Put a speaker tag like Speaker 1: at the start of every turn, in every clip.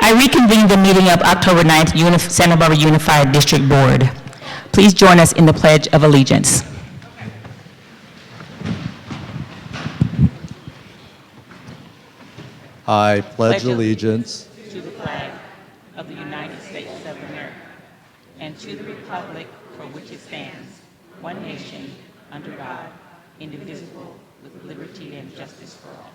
Speaker 1: I reconvene the meeting of October 9th, Santa Barbara Unified District Board. Please join us in the Pledge of Allegiance.
Speaker 2: I pledge allegiance
Speaker 1: to the flag of the United States of America and to the republic for which it stands, one nation, under God, indivisible, with liberty and justice for all.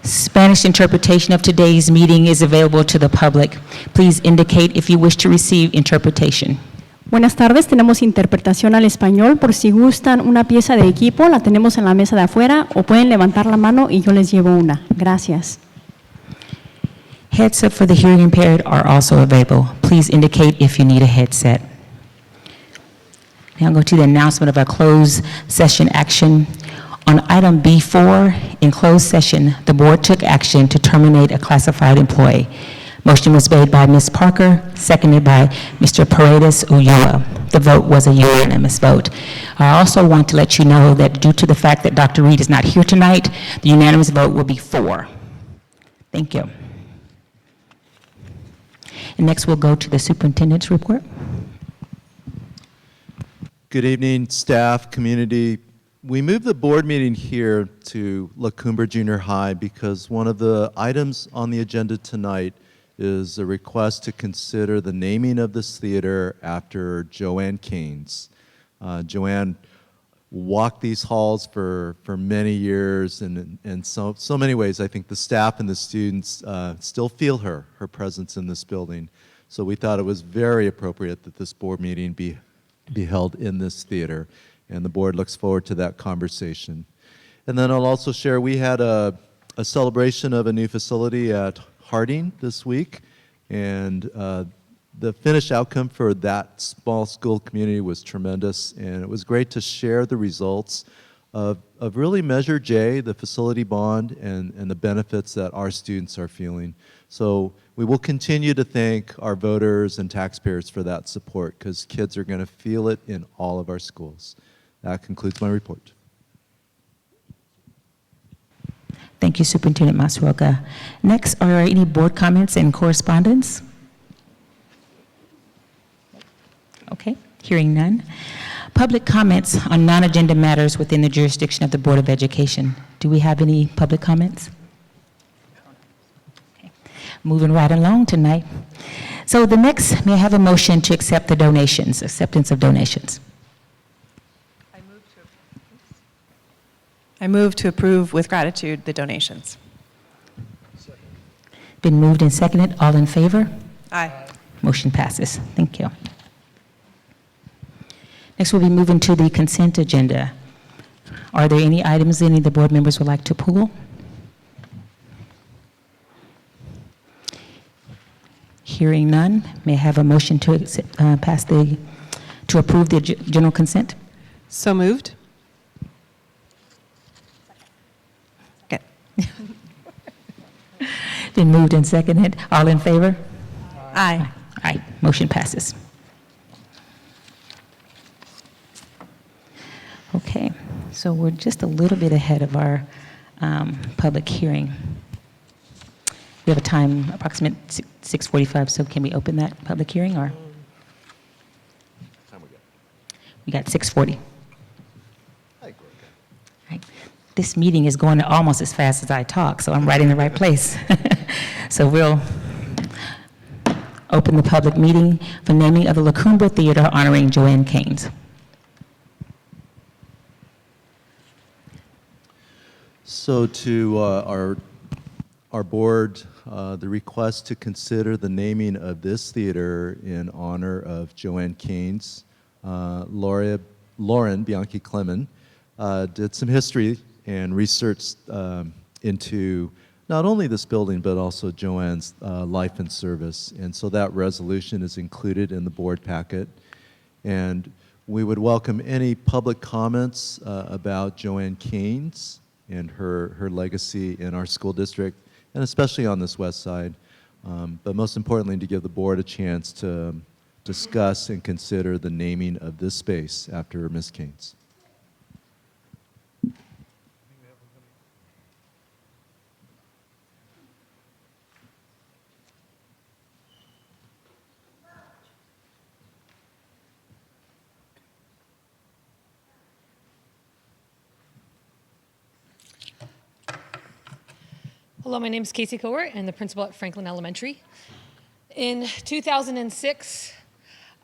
Speaker 1: Spanish interpretation of today's meeting is available to the public. Please indicate if you wish to receive interpretation.
Speaker 3: Buenas tardes, tenemos interpretación al español. Por si gustan una pieza de equipo, la tenemos en la mesa de afuera o pueden levantar la mano y yo les llevo una. Gracias.
Speaker 1: Headset for the hearing impaired are also available. Please indicate if you need a headset. Now I'll go to the announcement of our closed session action. On item B4, in closed session, the board took action to terminate a classified employee. Motion was made by Ms. Parker, seconded by Mr. Paredes Ulloa. The vote was a unanimous vote. I also want to let you know that due to the fact that Dr. Reed is not here tonight, the unanimous vote will be 4. Thank you. And next we'll go to the superintendent's report.
Speaker 2: Good evening, staff, community. We moved the board meeting here to La Cumbre Junior High because one of the items on the agenda tonight is a request to consider the naming of this theater after Joanne Keynes. Joanne walked these halls for many years, and in so many ways, I think the staff and the students still feel her presence in this building. So we thought it was very appropriate that this board meeting be held in this theater, and the board looks forward to that conversation. And then I'll also share, we had a celebration of a new facility at Harding this week, and the finished outcome for that small school community was tremendous, and it was great to share the results of really Measure J, the facility bond, and the benefits that our students are feeling. So we will continue to thank our voters and taxpayers for that support, because kids are going to feel it in all of our schools. That concludes my report.
Speaker 1: Thank you, Superintendent Masuoka. Next, are there any board comments and correspondence? Okay, hearing none. Public comments on non-agenda matters within the jurisdiction of the Board of Education. Do we have any public comments? Okay. Moving right along tonight. So the next, may I have a motion to accept the donations, acceptance of donations?
Speaker 4: I move to approve with gratitude the donations.
Speaker 1: Been moved and seconded. All in favor?
Speaker 4: Aye.
Speaker 1: Motion passes. Thank you. Next, we'll be moving to the consent agenda. Are there any items any of the board members would like to pull? Hearing none, may I have a motion to accept, to approve the general consent?
Speaker 4: So moved. Okay.
Speaker 1: Been moved and seconded. All in favor?
Speaker 4: Aye.
Speaker 1: Aye. Motion passes. Okay, so we're just a little bit ahead of our public hearing. We have a time approximate 6:45, so can we open that public hearing, or? We got 6:40. Right. This meeting is going almost as fast as I talk, so I'm right in the right place. So we'll open the public meeting for naming of the La Cumbre Theater honoring Joanne Keynes.
Speaker 2: So to our board, the request to consider the naming of this theater in honor of Joanne Keynes, Lauren Bianchi-Clemen did some history and research into not only this building but also Joanne's life and service, and so that resolution is included in the board packet. And we would welcome any public comments about Joanne Keynes and her legacy in our school district, and especially on this west side. But most importantly, to give the board a chance to discuss and consider the naming of this space after Ms. Keynes.
Speaker 5: Hello, my name is Casey Cowart, and I'm the principal at Franklin Elementary. In 2006,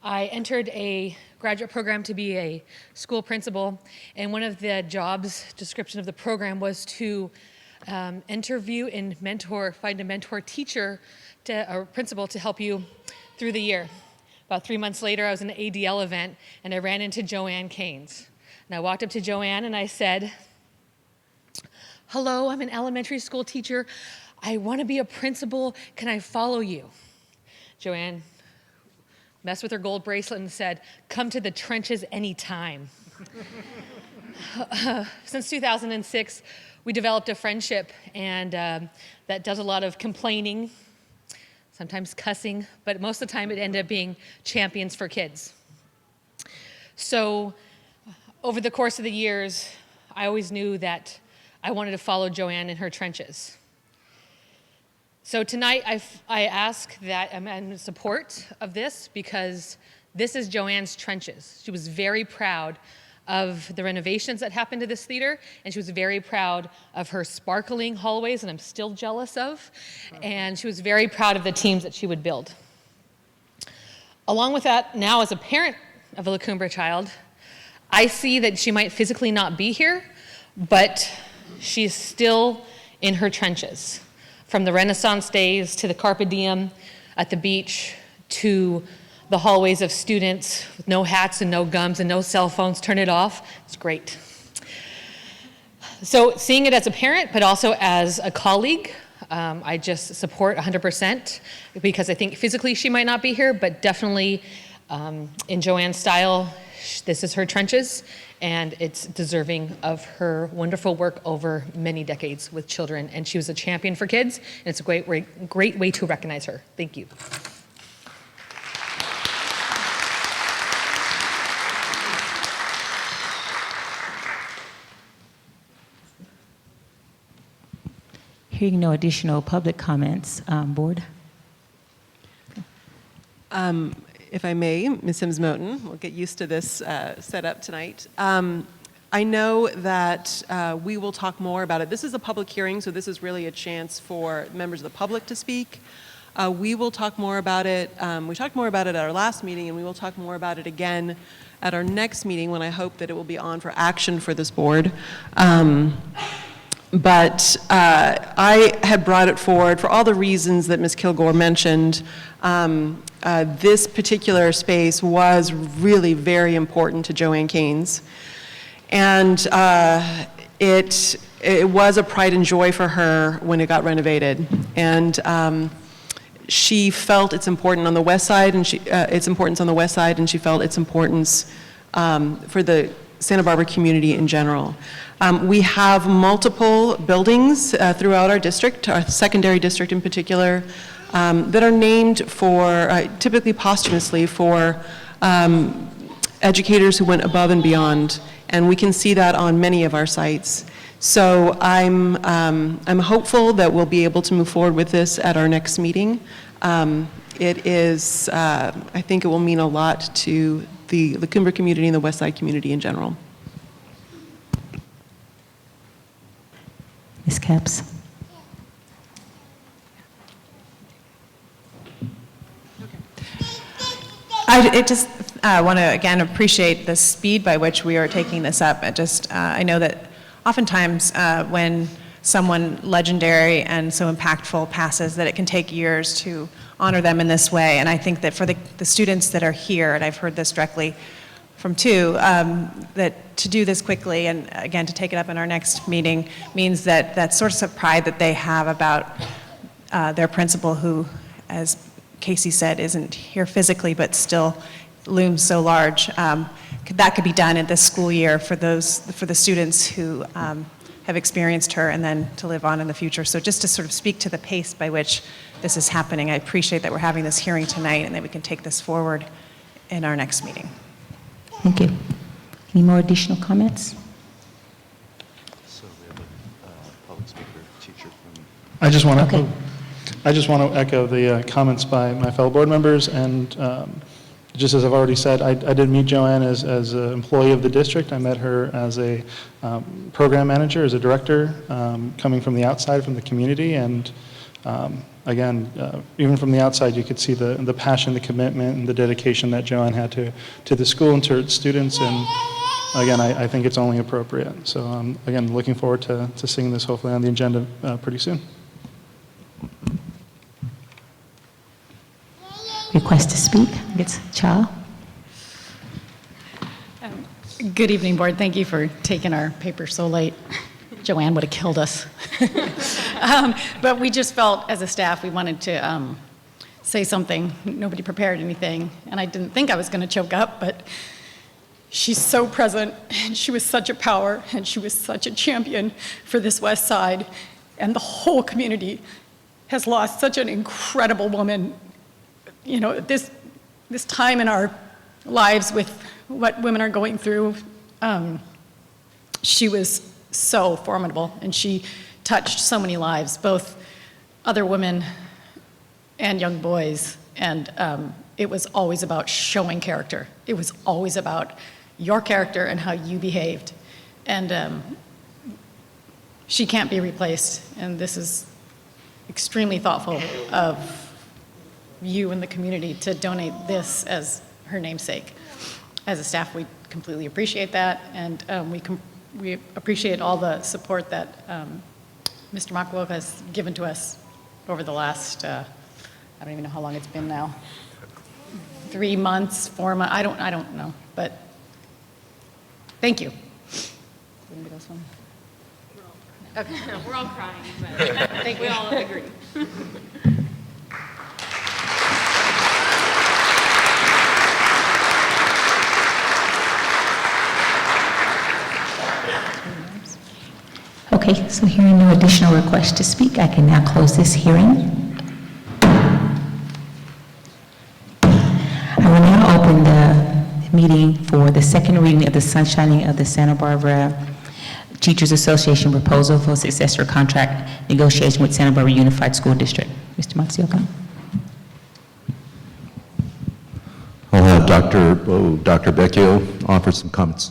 Speaker 5: I entered a graduate program to be a school principal, and one of the jobs description of the program was to interview and find a mentor teacher or principal to help you through the year. About 3 months later, I was in an ADL event, and I ran into Joanne Keynes. And I walked up to Joanne and I said, "Hello, I'm an elementary school teacher. I want to be a principal. Can I follow you?" Joanne messed with her gold bracelet and said, "Come to the trenches anytime." Since 2006, we developed a friendship, and that does a lot of complaining, sometimes cussing, but most of the time it ended up being champions for kids. So over the course of the years, I always knew that I wanted to follow Joanne in her trenches. So tonight, I ask that I'm in support of this because this is Joanne's trenches. She was very proud of the renovations that happened to this theater, and she was very proud of her sparkling hallways, and I'm still jealous of, and she was very proud of the teams that she would build. Along with that, now as a parent of a La Cumbre child, I see that she might physically not be here, but she's still in her trenches. From the Renaissance days to the Carpe Diem at the beach to the hallways of students with no hats and no gums and no cell phones, turn it off. It's great. So seeing it as a parent, but also as a colleague, I just support 100% because I think physically she might not be here, but definitely in Joanne's style, this is her trenches, and it's deserving of her wonderful work over many decades with children. And she was a champion for kids, and it's a great way to recognize her. Thank you.
Speaker 1: Hearing no additional public comments, Board.
Speaker 4: If I may, Ms. Sims-Moten, we'll get used to this setup tonight. I know that we will talk more about it. This is a public hearing, so this is really a chance for members of the public to speak. We will talk more about it. We talked more about it at our last meeting, and we will talk more about it again at our next meeting when I hope that it will be on for action for this board. But I had brought it forward for all the reasons that Ms. Kilgore mentioned. This particular space was really very important to Joanne Keynes. And it was a pride and joy for her when it got renovated. And she felt its importance on the west side, and its importance on the west side, and she felt its importance for the Santa Barbara community in general. We have multiple buildings throughout our district, our secondary district in particular, that are named for, typically posthumously, for educators who went above and beyond, and we can see that on many of our sites. So I'm hopeful that we'll be able to move forward with this at our next meeting. It is, I think it will mean a lot to the La Cumbre community and the West Side community in general.
Speaker 1: Ms. Capps.
Speaker 6: I just want to, again, appreciate the speed by which we are taking this up. I know that oftentimes when someone legendary and so impactful passes, that it can take years to honor them in this way. And I think that for the students that are here, and I've heard this directly from two, that to do this quickly and again to take it up in our next meeting means that source of pride that they have about their principal, who, as Casey said, isn't here physically but still looms so large. That could be done in this school year for the students who have experienced her and then to live on in the future. So just to sort of speak to the pace by which this is happening, I appreciate that we're having this hearing tonight and that we can take this forward in our next meeting.
Speaker 1: Thank you. Any more additional comments?
Speaker 2: So we have a public speaker, teacher from...
Speaker 7: I just want
Speaker 1: Okay.
Speaker 7: to echo the comments by my fellow board members and just as I've already said, I did meet Joanne as an employee of the district. I met her as a program manager, as a director, coming from the outside, from the community. And again, even from the outside, you could see the passion, the commitment, and the dedication that Joanne had to the school and to its students. And again, I think it's only appropriate. So again, looking forward to seeing this hopefully on the agenda pretty soon.
Speaker 1: Request to speak, it's Cha.
Speaker 8: Good evening, Board. Thank you for taking our paper so late. Joanne would have killed us. But we just felt, as a staff, we wanted to say something. Nobody prepared anything, and I didn't think I was going to choke up, but she's so present, and she was such a power, and she was such a champion for this West Side, and the whole community has lost such an incredible woman. You know, this time in our lives with what women are going through, she was so formidable, and she touched so many lives, both other women and young boys, and it was always about showing character. It was always about your character and how you behaved, and she can't be replaced, and this is extremely thoughtful of you and the community to donate this as her namesake. As a staff, we completely appreciate that, and we appreciate all the support that Mr. Makwo has given to us over the last, I don't even know how long it's been now, 3 months, 4 months, I don't know, but thank you. Anybody else want to?
Speaker 5: Okay, no, we're all crying, but I think we all agree.
Speaker 1: Okay, so hearing no additional requests to speak, I can now close this hearing. I will now open the meeting for the second reading of the sunshining of the Santa Barbara Teachers Association proposal for successor contract negotiation with Santa Barbara Unified School District. Mr. Matsuoka.
Speaker 2: I'll have Dr. Vecchio offer some comments.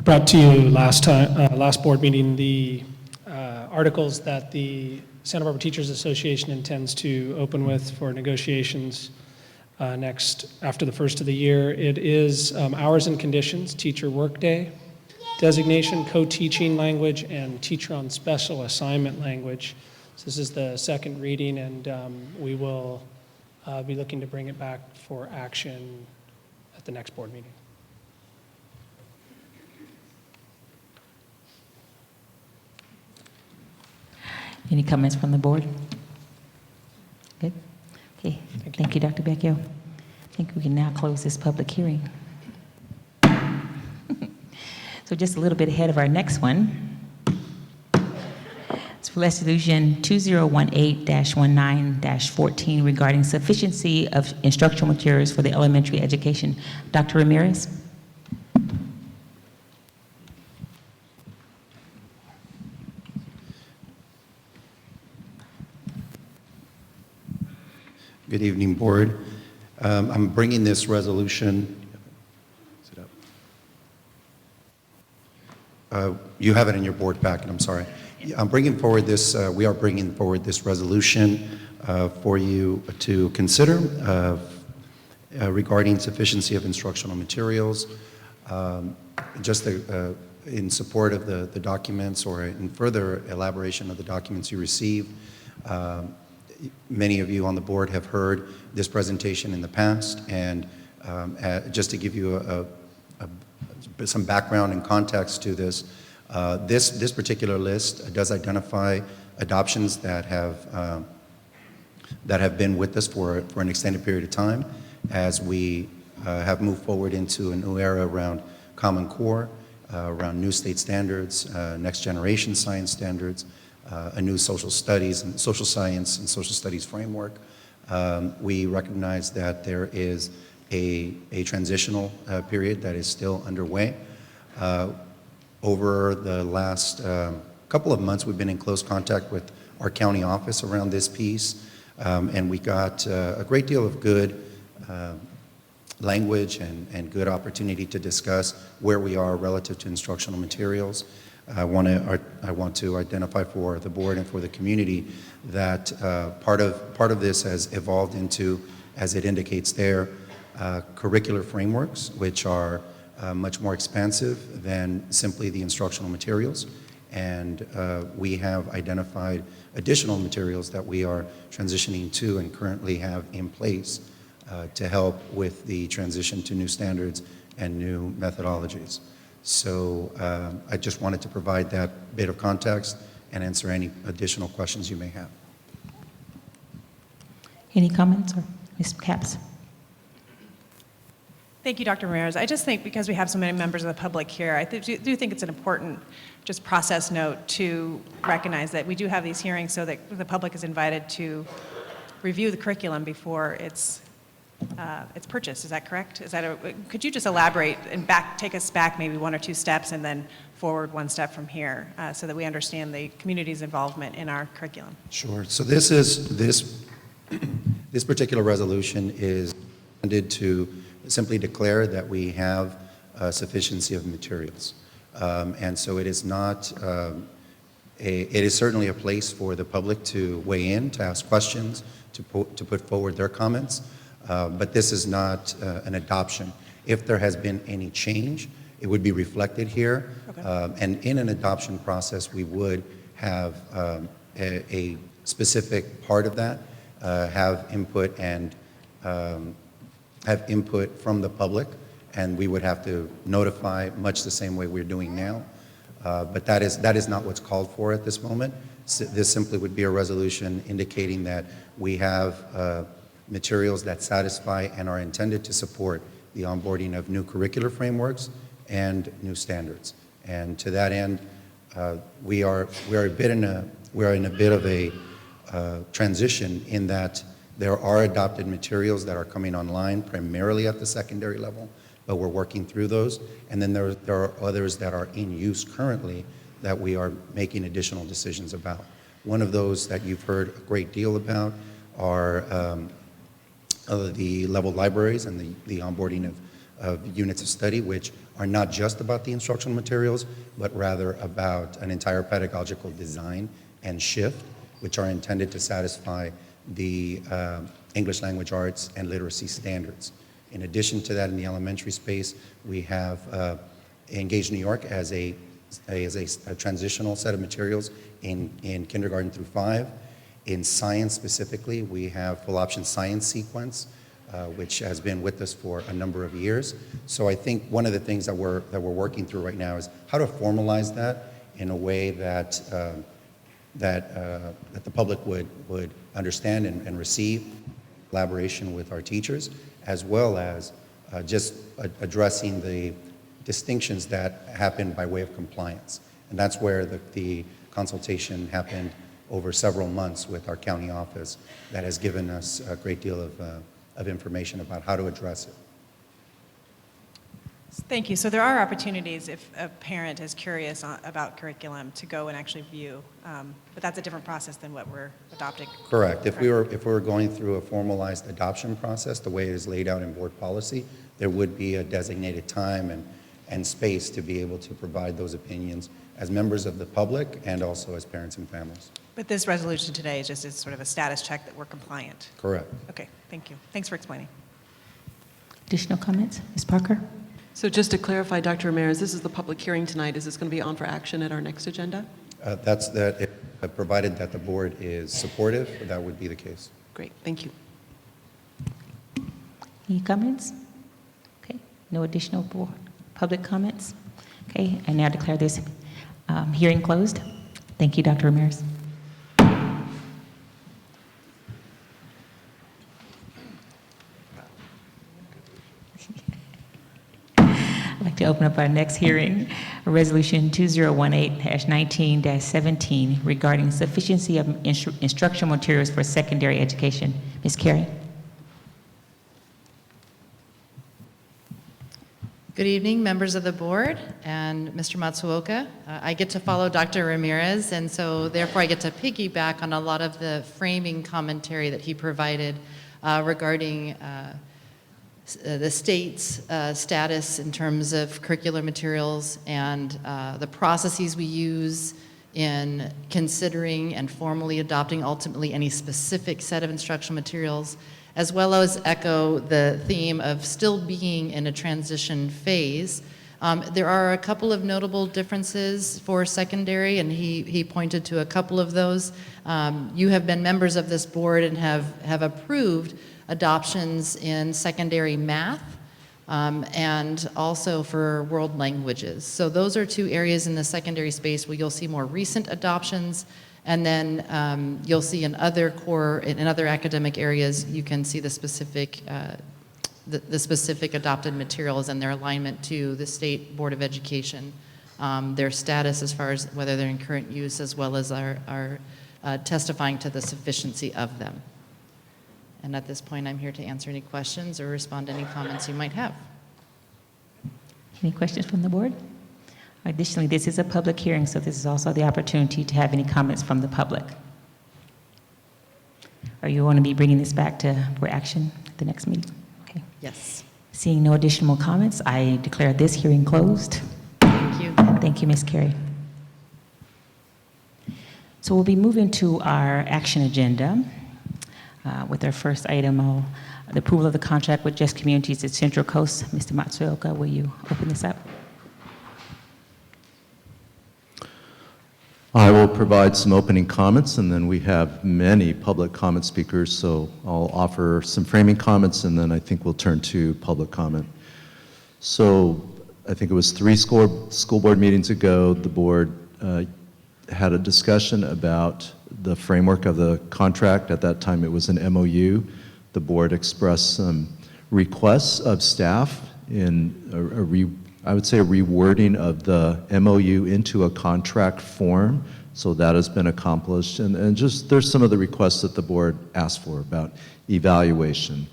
Speaker 9: Brought to you last board meeting the articles that the Santa Barbara Teachers Association intends to open with for negotiations after the first of the year. It is hours and conditions, teacher workday, designation, co-teaching language, and teacher on special assignment language. So this is the second reading, and we will be looking to bring it back for action at the next board meeting.
Speaker 1: Any comments from the board? Good. Okay. Thank you, Dr. Vecchio. I think we can now close this public hearing. So just a little bit ahead of our next one. It's for Resolution 2018-19-14 regarding sufficiency of instructional materials for the elementary education. Dr. Ramirez?
Speaker 10: Good evening, Board. I'm bringing this resolution. You have it in your board packet, I'm sorry. I'm bringing forward this, we are bringing forward this resolution for you to consider regarding sufficiency of instructional materials. Just in support of the documents or in further elaboration of the documents you received. Many of you on the board have heard this presentation in the past, and just to give you some background and context to this, this particular list does identify adoptions that have been with us for an extended period of time as we have moved forward into a new era around Common Core, around new state standards, next generation science standards, a new social studies and social science and social studies framework. We recognize that there is a transitional period that is still underway. Over the last couple of months, we've been in close contact with our county office around this piece. And we got a great deal of good language and good opportunity to discuss where we are relative to instructional materials. I want to identify for the board and for the community that part of this has evolved into, as it indicates there, curricular frameworks, which are much more expansive than simply the instructional materials. And we have identified additional materials that we are transitioning to and currently have in place to help with the transition to new standards and new methodologies. So I just wanted to provide that bit of context and answer any additional questions you may have.
Speaker 1: Any comments, or Ms. Capps?
Speaker 6: Thank you, Dr. Ramirez. I just think because we have so many members of the public here, I do think it's an important just process note to recognize that we do have these hearings so that the public is invited to review the curriculum before it's purchased. Is that correct? Could you just elaborate and take us back maybe one or two steps and then forward one step from here so that we understand the community's involvement in our curriculum?
Speaker 10: Sure. So this particular resolution is intended to simply declare that we have sufficiency of materials. And so it is not, it is certainly a place for the public to weigh in, to ask questions, to put forward their comments, but this is not an adoption. If there has been any change, it would be reflected here. Okay. And in an adoption process, we would have a specific part of that, have input and have input from the public, and we would have to notify much the same way we're doing now. But that is not what's called for at this moment. This simply would be a resolution indicating that we have materials that satisfy and are intended to support the onboarding of new curricular frameworks and new standards. And to that end, we are in a bit of a transition in that there are adopted materials that are coming online primarily at the secondary level, but we're working through those. And then there are others that are in use currently that we are making additional decisions about. One of those that you've heard a great deal about are the level libraries and the onboarding of units of study, which are not just about the instructional materials, but rather about an entire pedagogical design and shift, which are intended to satisfy the English language arts and literacy standards. In addition to that, in the elementary space, we have Engage New York as a transitional set of materials in kindergarten through 5. In science specifically, we have full option science sequence, which has been with us for a number of years. So I think one of the things that we're working through right now is how to formalize that in a way that that the public would understand and receive, collaboration with our teachers, as well as just addressing the distinctions that happen by way of compliance. And that's where the consultation happened over several months with our county office that has given us a great deal of information about how to address it.
Speaker 6: Thank you. So there are opportunities if a parent is curious about curriculum to go and actually view, but that's a different process than what we're adopting.
Speaker 10: Correct. If we were going through a formalized adoption process, the way it is laid out in board policy, there would be a designated time and space to be able to provide those opinions as members of the public and also as parents and families.
Speaker 6: But this resolution today is just sort of a status check that we're compliant.
Speaker 10: Correct.
Speaker 6: Okay, thank you. Thanks for explaining.
Speaker 1: Additional comments? Ms. Parker?
Speaker 4: So just to clarify, Dr. Ramirez, this is the public hearing tonight. Is this going to be on for action at our next agenda?
Speaker 10: Provided that the board is supportive, that would be the case.
Speaker 4: Great, thank you.
Speaker 1: Any comments? Okay, no additional board public comments? Okay, I now declare this hearing closed. Thank you, Dr. Ramirez. I'd like to open up our next hearing, Resolution 2018-19-17 regarding sufficiency of instructional materials for secondary education. Ms. Carey.
Speaker 11: Good evening, members of the board and Mr. Matsuoka. I get to follow Dr. Ramirez, and so therefore I get to piggyback on a lot of the framing commentary that he provided regarding the state's status in terms of curricular materials and the processes we use in considering and formally adopting ultimately any specific set of instructional materials, as well as echo the theme of still being in a transition phase. There are a couple of notable differences for secondary, and he pointed to a couple of those. You have been members of this board and have approved adoptions in secondary math and also for world languages. So those are two areas in the secondary space where you'll see more recent adoptions. And then you'll see in other in other academic areas, you can see the specific adopted materials and their alignment to the State Board of Education, their status as far as whether they're in current use, as well as our testifying to the sufficiency of them. And at this point, I'm here to answer any questions or respond to any comments you might have.
Speaker 1: Any questions from the board? Additionally, this is a public hearing, so this is also the opportunity to have any comments from the public. Are you going to be bringing this back for action at the next meeting? Okay.
Speaker 11: Yes.
Speaker 1: Seeing no additional comments, I declare this hearing closed.
Speaker 11: Thank you.
Speaker 1: Thank you, Ms. Carey. So we'll be moving to our action agenda with our first item, the approval of the contract with Just Communities at Central Coast. Mr. Matsuoka, will you open this up?
Speaker 2: I will provide some opening comments, and then we have many public comment speakers, so I'll offer some framing comments, and then I think we'll turn to public comment. So I think it was 3 school board meetings ago, the board had a discussion about the framework of the contract. At that time, it was an MOU. The board expressed some requests of staff in I would say a rewording of the MOU into a contract form, so that has been accomplished. And just there's some of the requests that the board asked for about evaluation,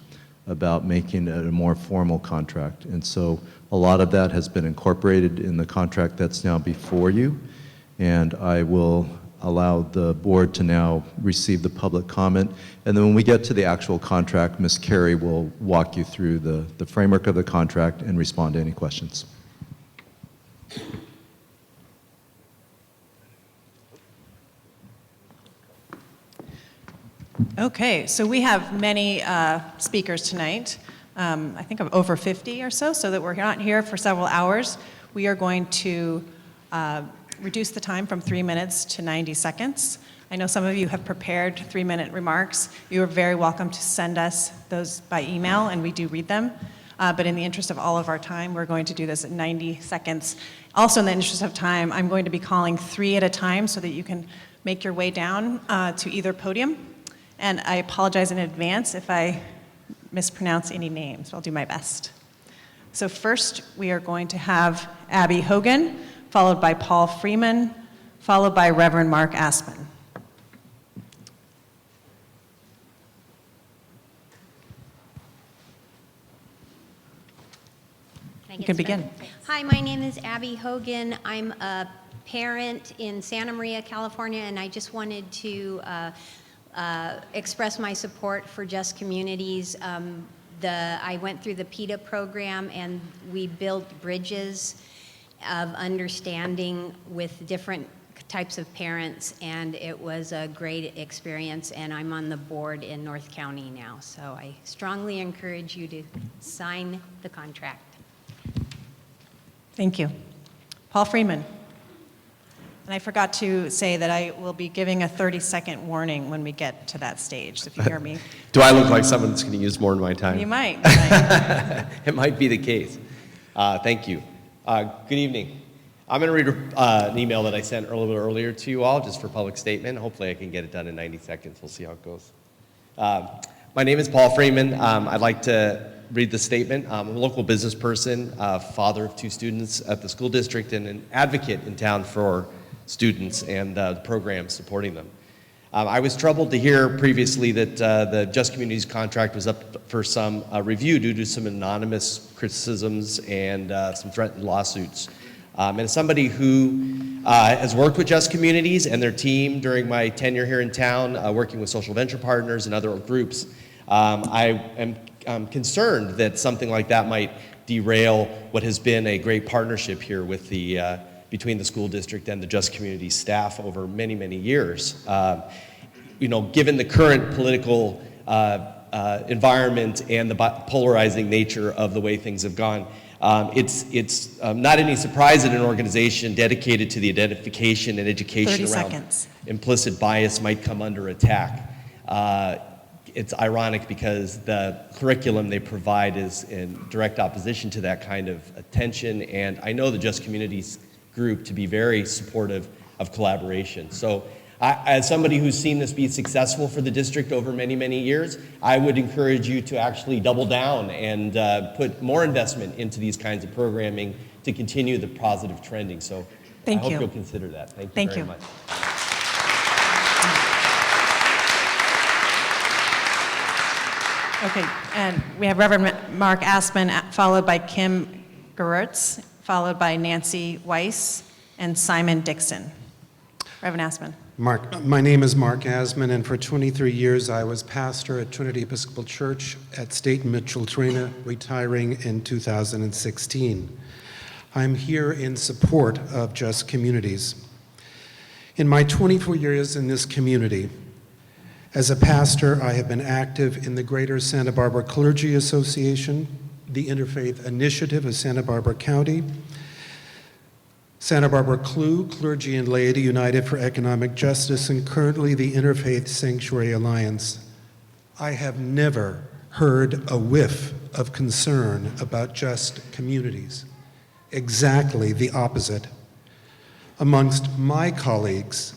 Speaker 2: about making it a more formal contract. And so a lot of that has been incorporated in the contract that's now before you. And I will allow the board to now receive the public comment. And then when we get to the actual contract, Ms. Carey will walk you through the framework of the contract and respond to any questions.
Speaker 6: Okay, so we have many speakers tonight. I think of over 50 or so that we're not here for several hours. We are going to reduce the time from 3 minutes to 90 seconds. I know some of you have prepared 3-minute remarks. You are very welcome to send us those by email, and we do read them. But in the interest of all of our time, we're going to do this at 90 seconds. Also, in the interest of time, I'm going to be calling 3 at a time so that you can make your way down to either podium. And I apologize in advance if I mispronounce any names. I'll do my best. So first, we are going to have Abby Hogan, followed by Paul Freeman, followed by Reverend Mark Aspen. You can begin.
Speaker 12: Hi, my name is Abby Hogan. I'm a parent in Santa Maria, California, and I just wanted to express my support for Just Communities. I went through the PETA program, and we built bridges of understanding with different types of parents, and it was a great experience, and I'm on the board in North County now, so I strongly encourage you to sign the contract.
Speaker 6: Thank you. Paul Freeman. And I forgot to say that I will be giving a 30-second warning when we get to that stage, so if you hear me.
Speaker 13: Do I look like someone that's going to use more of my time?
Speaker 6: You might.
Speaker 13: It might be the case. Thank you. Good evening. I'm going to read an email that I sent a little bit earlier to you all, just for public statement. Hopefully I can get it done in 90 seconds. We'll see how it goes. My name is Paul Freeman. I'd like to read the statement. I'm a local business person, father of 2 students at the school district, and an advocate in town for students and the programs supporting them. I was troubled to hear previously that the Just Communities contract was up for some review due to some anonymous criticisms and some threatened lawsuits. And as somebody who has worked with Just Communities and their team during my tenure here in town, working with social venture partners and other groups, I am concerned that something like that might derail what has been a great partnership here with the between the school district and the Just Communities staff over many, many years. You know, given the current political environment and the polarizing nature of the way things have gone, it's not any surprise that an organization dedicated to the identification and education
Speaker 6: 30
Speaker 13: around
Speaker 6: seconds.
Speaker 13: implicit bias might come under attack. It's ironic because the curriculum they provide is in direct opposition to that kind of attention, and I know the Just Communities group to be very supportive of collaboration. So as somebody who's seen this be successful for the district over many, many years, I would encourage you to actually double down and put more investment into these kinds of programming to continue the positive trending. So
Speaker 6: Thank
Speaker 13: I hope
Speaker 6: you.
Speaker 13: you'll consider that. Thank you
Speaker 6: Thank
Speaker 13: very
Speaker 6: you.
Speaker 13: much.
Speaker 6: Okay, and we have Reverend Mark Aspin, followed by Kim Gertz, followed by Nancy Weiss, and Simon Dixon. Reverend Aspin.
Speaker 14: My name is Mark Asman, and for 23 years I was pastor at Trinity Episcopal Church at State and Mitchell, Trina, retiring in 2016. I'm here in support of Just Communities. In my 24 years in this community, as a pastor, I have been active in the Greater Santa Barbara Clergy Association, the Interfaith Initiative of Santa Barbara County, Santa Barbara CLU, Clergy and Laity United for Economic Justice, and currently the Interfaith Sanctuary Alliance. I have never heard a whiff of concern about Just Communities. Exactly the opposite. Amongst my colleagues,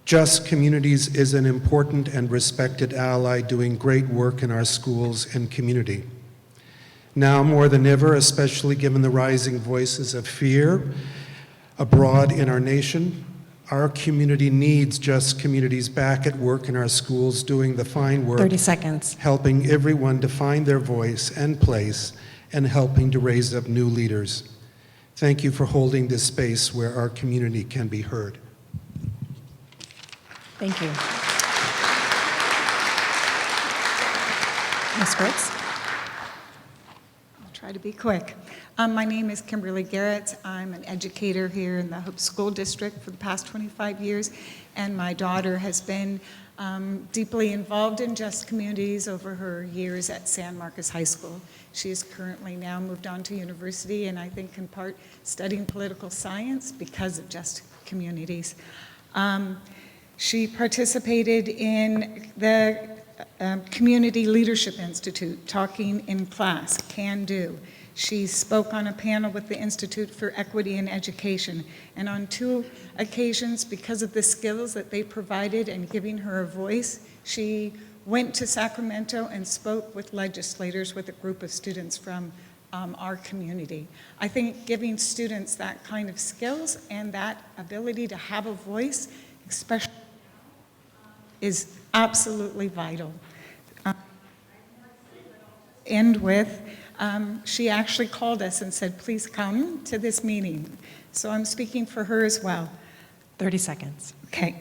Speaker 14: Just Communities is an important and respected ally doing great work in our schools and community. Now more than ever, especially given the rising voices of fear abroad in our nation, our community needs Just Communities back at work in our schools doing the fine work.
Speaker 6: 30 seconds.
Speaker 14: Helping everyone to find their voice and place and helping to raise up new leaders. Thank you for holding this space where our community can be heard.
Speaker 6: Thank you. Ms. Fritz?
Speaker 15: I'll try to be quick. My name is Kimberley Garrett. I'm an educator here in the Hope School District for the past 25 years, and my daughter has been deeply involved in Just Communities over her years at San Marcos High School. She is currently now moved on to university, and I think in part studying political science because of Just Communities. She participated in the Community Leadership Institute, Talking in Class, Can Do. She spoke on a panel with the Institute for Equity in Education, and on 2 occasions, because of the skills that they provided and giving her a voice, she went to Sacramento and spoke with legislators with a group of students from our community. I think giving students that kind of skills and that ability to have a voice, especially, is absolutely vital. End with, she actually called us and said, please come to this meeting. So I'm speaking for her as well.
Speaker 6: 30 seconds.
Speaker 15: Okay.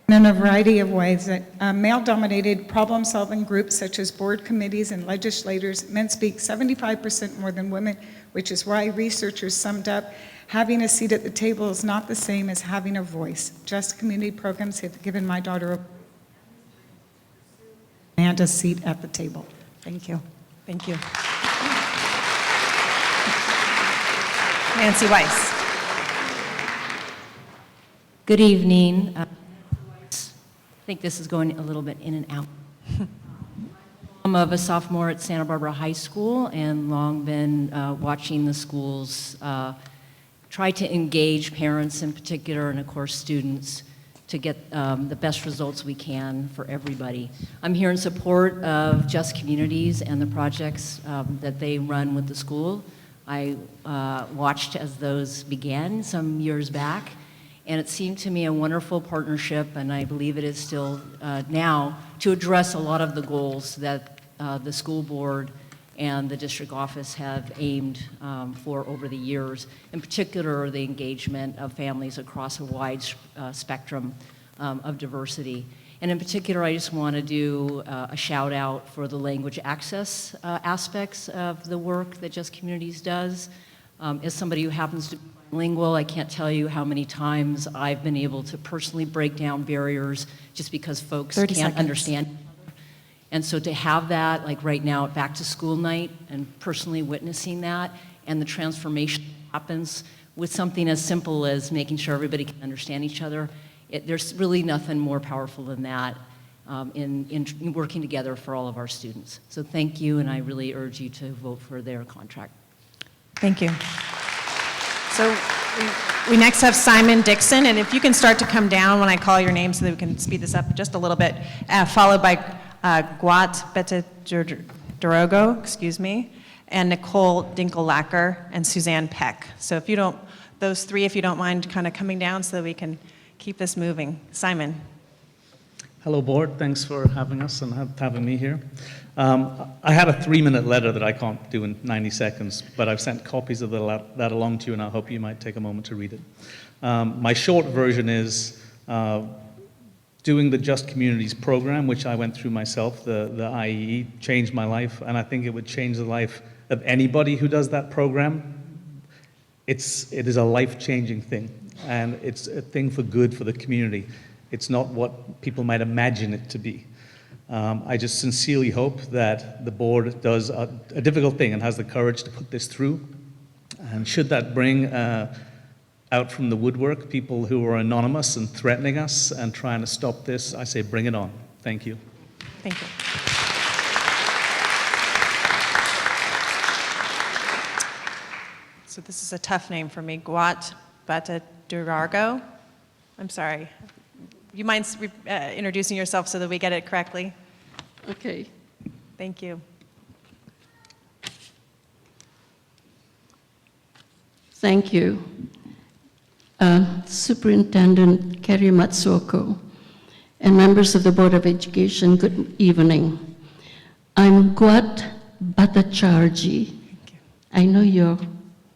Speaker 15: In a variety of ways, that male-dominated problem-solving groups such as board committees and legislators, men speak 75% more than women, which is why researchers summed up, having a seat at the table is not the same as having a voice. Just Community programs have given my daughter a seat at the table. Thank you.
Speaker 6: Thank you. Nancy Weiss.
Speaker 16: Good evening. I think this is going a little bit in and out. I'm a sophomore at Santa Barbara High School and long been watching the schools try to engage parents in particular and of course students to get the best results we can for everybody. I'm here in support of Just Communities and the projects that they run with the school. I watched as those began some years back, And it seemed to me a wonderful partnership, and I believe it is still now, to address a lot of the goals that the school board and the district office have aimed for over the years, in particular the engagement of families across a wide spectrum of diversity. And in particular, I just want to do a shout out for the language access aspects of the work that Just Communities does. As somebody who happens to be bilingual, I can't tell you how many times I've been able to personally break down barriers just because folks can't understand each other. And so to have that, like right now at back to school night, and personally witnessing that, and the transformation that happens with something as simple as making sure everybody can understand each other, there's really nothing more powerful than that in working together for all of our students. So thank you, and I really urge you to vote for their contract.
Speaker 6: Thank you. So we next have Simon Dixon, and if you can start to come down when I call your name so that we can speed this up just a little bit, followed by Guat Betedorogo, excuse me, and Nicole Dinkel-Lacker and Suzanne Peck. So if you don't, those three, if you don't mind kind of coming down so that we can keep this moving. Simon.
Speaker 17: Hello, board. Thanks for having us and having me here. I had a 3-minute letter that I can't do in 90 seconds, but I've sent copies of that along to you, and I hope you might take a moment to read it. My short version is doing the Just Communities program, which I went through myself, the IEE, changed my life, and I think it would change the life of anybody who does that program. It is a life-changing thing, and it's a thing for good for the community. It's not what people might imagine it to be. I just sincerely hope that the board does a difficult thing and has the courage to put this through. And should that bring out from the woodwork people who are anonymous and threatening us and trying to stop this, I say bring it on. Thank you.
Speaker 6: Thank you. So this is a tough name for me, Guat Betedorogo. I'm sorry. You mind introducing yourself so that we get it correctly?
Speaker 18: Okay.
Speaker 6: Thank you.
Speaker 18: Thank you. Superintendent Kerry Matsuoko and members of the Board of Education, good evening. I'm Guat Bhattacharjee. I know your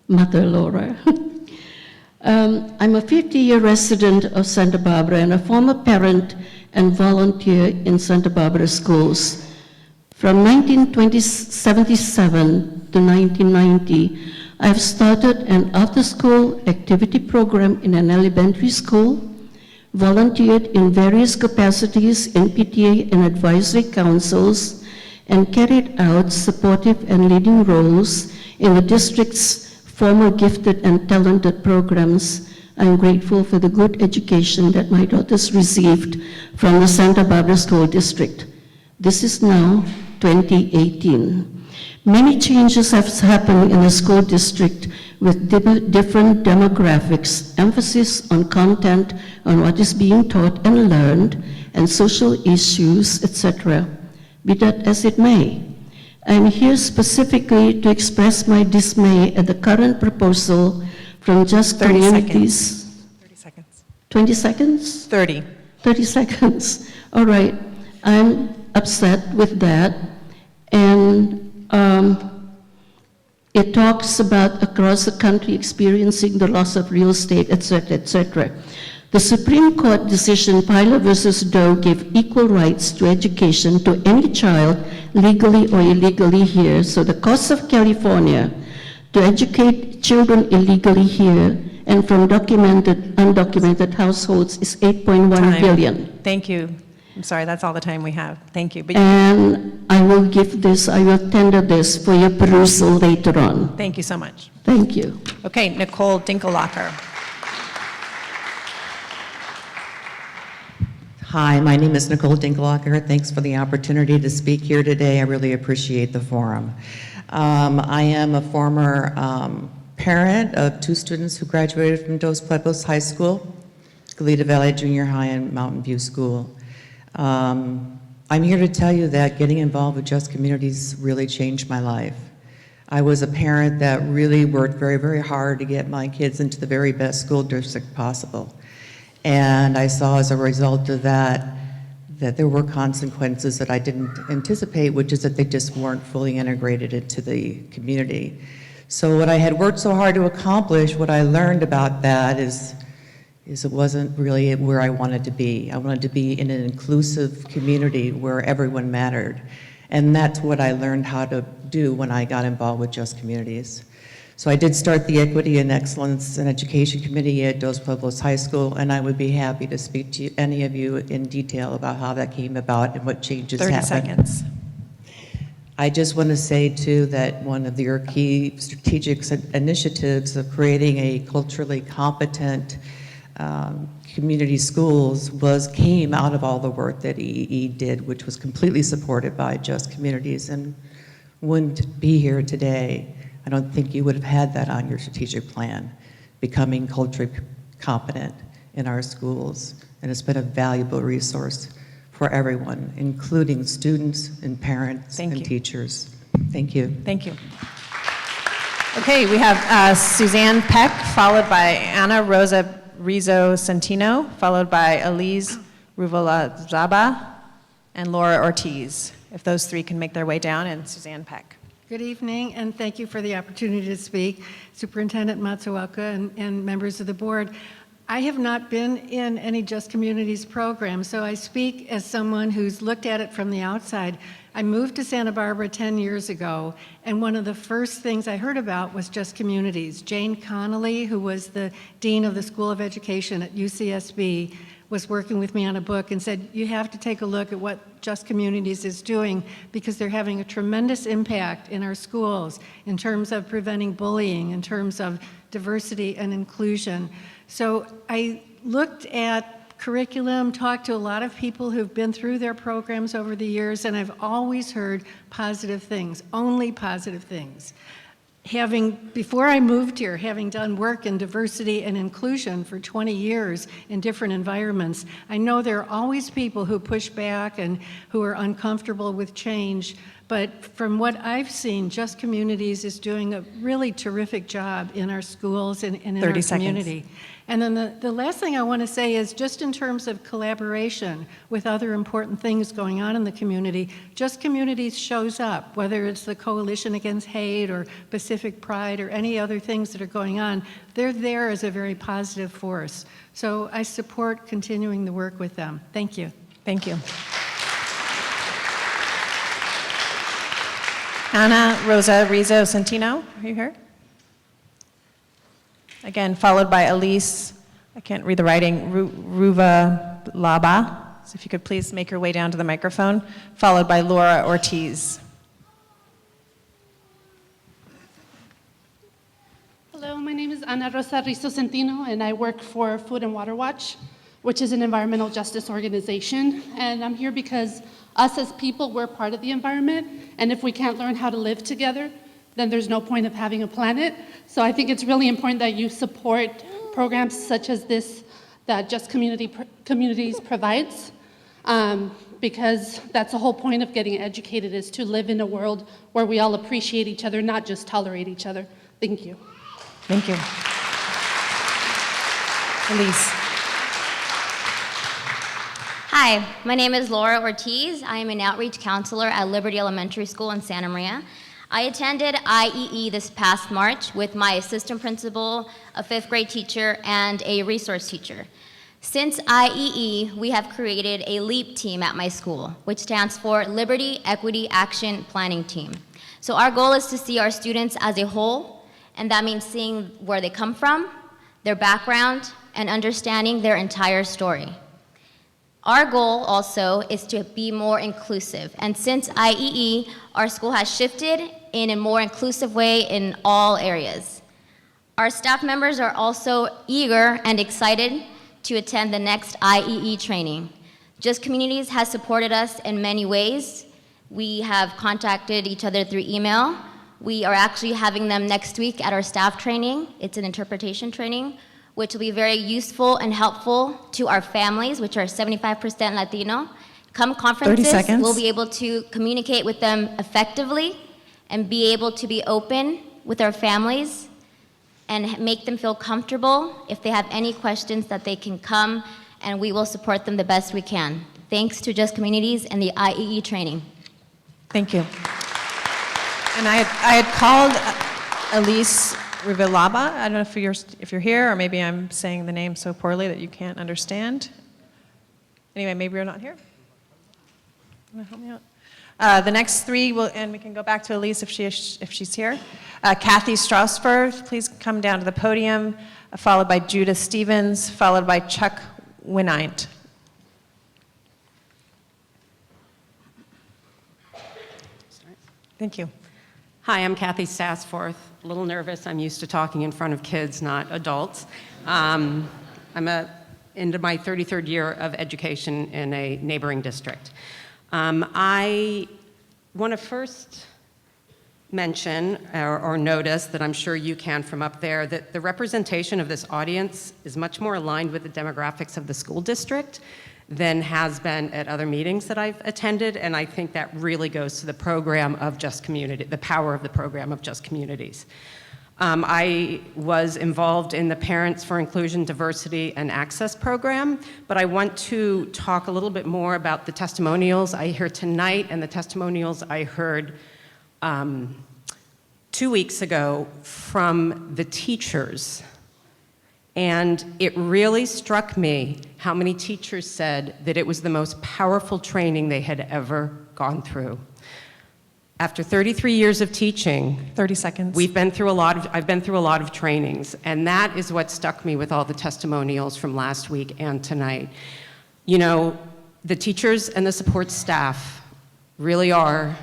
Speaker 18: mother, Laura. I'm a 50-year resident of Santa Barbara and a former parent and volunteer in Santa Barbara schools. From 1977 to 1990, I've started an after-school activity program in an elementary school, volunteered in various capacities in PTA and advisory councils, and carried out supportive and leading roles in the district's former gifted and talented programs. I'm grateful for the good education that my daughters received from the Santa Barbara School District. This is now 2018. Many changes have happened in the school district with different demographics, emphasis on content, on what is being taught and learned, and social issues, etc. Be that as it may, I'm here specifically to express my dismay at the current proposal from Just Communities.
Speaker 6: 30 seconds.
Speaker 18: 20 seconds?
Speaker 6: 30.
Speaker 18: 30 seconds. All right. I'm upset with that. And it talks about across the country experiencing the loss of real estate, etc., etc. The Supreme Court decision, Pyler versus Doe, gave equal rights to education to any child, legally or illegally here. So the cost of California to educate children illegally here and from documented, undocumented households is $8.1 billion.
Speaker 6: Thank you. I'm sorry, that's all the time we have. Thank you.
Speaker 18: And I will give this, I will tender this for your perusal later on.
Speaker 6: Thank you so much.
Speaker 18: Thank you.
Speaker 6: Okay, Nicole Dinkel-Lacker.
Speaker 19: Hi, my name is Nicole Dinkel-Lacker. Thanks for the opportunity to speak here today. I really appreciate the forum. I am a former parent of 2 students who graduated from Dos Pueblos High School, Goleta Valley Junior High, and Mountain View School. I'm here to tell you that getting involved with Just Communities really changed my life. I was a parent that really worked very, very hard to get my kids into the very best school district possible. And I saw as a result of that, that there were consequences that I didn't anticipate, which is that they just weren't fully integrated into the community. So what I had worked so hard to accomplish, what I learned about that is it wasn't really where I wanted to be. I wanted to be in an inclusive community where everyone mattered. And that's what I learned how to do when I got involved with Just Communities. So I did start the Equity and Excellence in Education Committee at Dos Pueblos High School, and I would be happy to speak to any of you in detail about how that came about and what changes
Speaker 6: 30
Speaker 19: happened.
Speaker 6: seconds.
Speaker 19: I just want to say, too, that one of your key strategic initiatives of creating a culturally competent community schools came out of all the work that EEE did, which was completely supported by Just Communities, and wouldn't be here today. I don't think you would have had that on your strategic plan, becoming culturally competent in our schools. And it's been a valuable resource for everyone, including students and parents and teachers. Thank you.
Speaker 6: Thank you. Okay, we have Suzanne Peck, followed by Ana Rosa Rizzo Centino, followed by Elise Ruvalazaba and Laura Ortiz. If those three can make their way down, and Suzanne Peck.
Speaker 20: Good evening, and thank you for the opportunity to speak. Superintendent Matsuoka and members of the board. I have not been in any Just Communities program, so I speak as someone who's looked at it from the outside. I moved to Santa Barbara 10 years ago, and one of the first things I heard about was Just Communities. Jane Connolly, who was the Dean of the School of Education at UCSB, was working with me on a book and said, you have to take a look at what Just Communities is doing because they're having a tremendous impact in our schools in terms of preventing bullying, in terms of diversity and inclusion. So I looked at curriculum, talked to a lot of people who've been through their programs over the years, and I've always heard positive things, only positive things. Before I moved here, having done work in diversity and inclusion for 20 years in different environments, I know there are always people who push back and who are uncomfortable with change. But from what I've seen, Just Communities is doing a really terrific job in our schools and in our community. And then the last thing I want to say is just in terms of collaboration with other important things going on in the community, Just Communities shows up, whether it's the Coalition Against Hate or Pacific Pride or any other things that are going on. They're there as a very positive force. So I support continuing the work with them. Thank you.
Speaker 6: Thank you. Ana Rosa Rizzo Centino, are you here? Again, followed by Elise, I can't read the writing, Ruva Laba. So if you could please make your way down to the microphone, followed by Laura Ortiz.
Speaker 21: Hello, my name is Ana Rosa Rizzo Centino, and I work for Food and Water Watch, which is an environmental justice organization. And I'm here because us as people, we're part of the environment, and if we can't learn how to live together, then there's no point of having a planet. So I think it's really important that you support programs such as this that Just Communities provides, because that's the whole point of getting educated, is to live in a world where we all appreciate each other, not just tolerate each other. Thank you.
Speaker 6: Thank you. Elise.
Speaker 22: Hi, my name is Laura Ortiz. I am an outreach counselor at Liberty Elementary School in Santa Maria. I attended IEE this past March with my assistant principal, a 5th grade teacher, and a resource teacher. Since IEE, we have created a LEAP team at my school, which stands for Liberty Equity Action Planning Team. So our goal is to see our students as a whole, and that means seeing where they come from, their background, and understanding their entire story. Our goal also is to be more inclusive, and since IEE, our school has shifted in a more inclusive way in all areas. Our staff members are also eager and excited to attend the next IEE training. Just Communities has supported us in many ways. We have contacted each other through email. We are actually having them next week at our staff training. It's an interpretation training, which will be very useful and helpful to our families, which are 75% Latino. Come conferences,
Speaker 6: 30 seconds.
Speaker 22: we'll be able to communicate with them effectively and be able to be open with our families and make them feel comfortable. If they have any questions, that they can come, and we will support them the best we can. Thanks to Just Communities and the IEE training.
Speaker 6: Thank you. And I had called Elise Rivilaba. I don't know if you're here, or maybe I'm saying the name so poorly that you can't understand. Anyway, maybe you're not here. Want to help me out? The next three will, and we can go back to Elise if she's here. Kathy Strasberg, please come down to the podium, followed by Judith Stevens, followed by Chuck Winant. Thank you.
Speaker 3: Hi, I'm Kathy Sassforth. A little nervous. I'm used to talking in front of kids, not adults. I'm into my 33rd year of education in a neighboring district. I want to first mention or notice that I'm sure you can from up there that the representation of this audience is much more aligned with the demographics of the school district than has been at other meetings that I've attended, and I think that really goes to the program of Just Community, the power of the program of Just Communities. I was involved in the Parents for Inclusion, Diversity, and Access program, but I want to talk a little bit more about the testimonials I heard tonight and the testimonials I heard 2 weeks ago from the teachers. And it really struck me how many teachers said that it was the most powerful training they had ever gone through. After 33 years of teaching,
Speaker 6: 30 seconds.
Speaker 3: I've been through a lot of trainings, and that is what stuck me with all the testimonials from last week and tonight. You know, the teachers and the support staff really are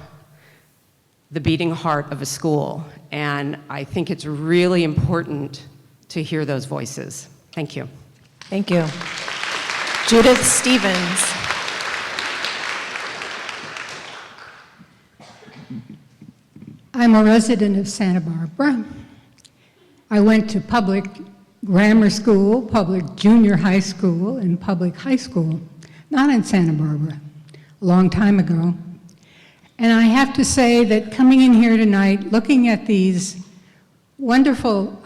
Speaker 3: the beating heart of a school, and I think it's really important to hear those voices. Thank you.
Speaker 6: Thank you. Judith Stevens.
Speaker 7: I'm a resident of Santa Barbara. I went to public grammar school, public junior high school, and public high school, not in Santa Barbara, a long time ago. And I have to say that coming in here tonight, looking at these wonderful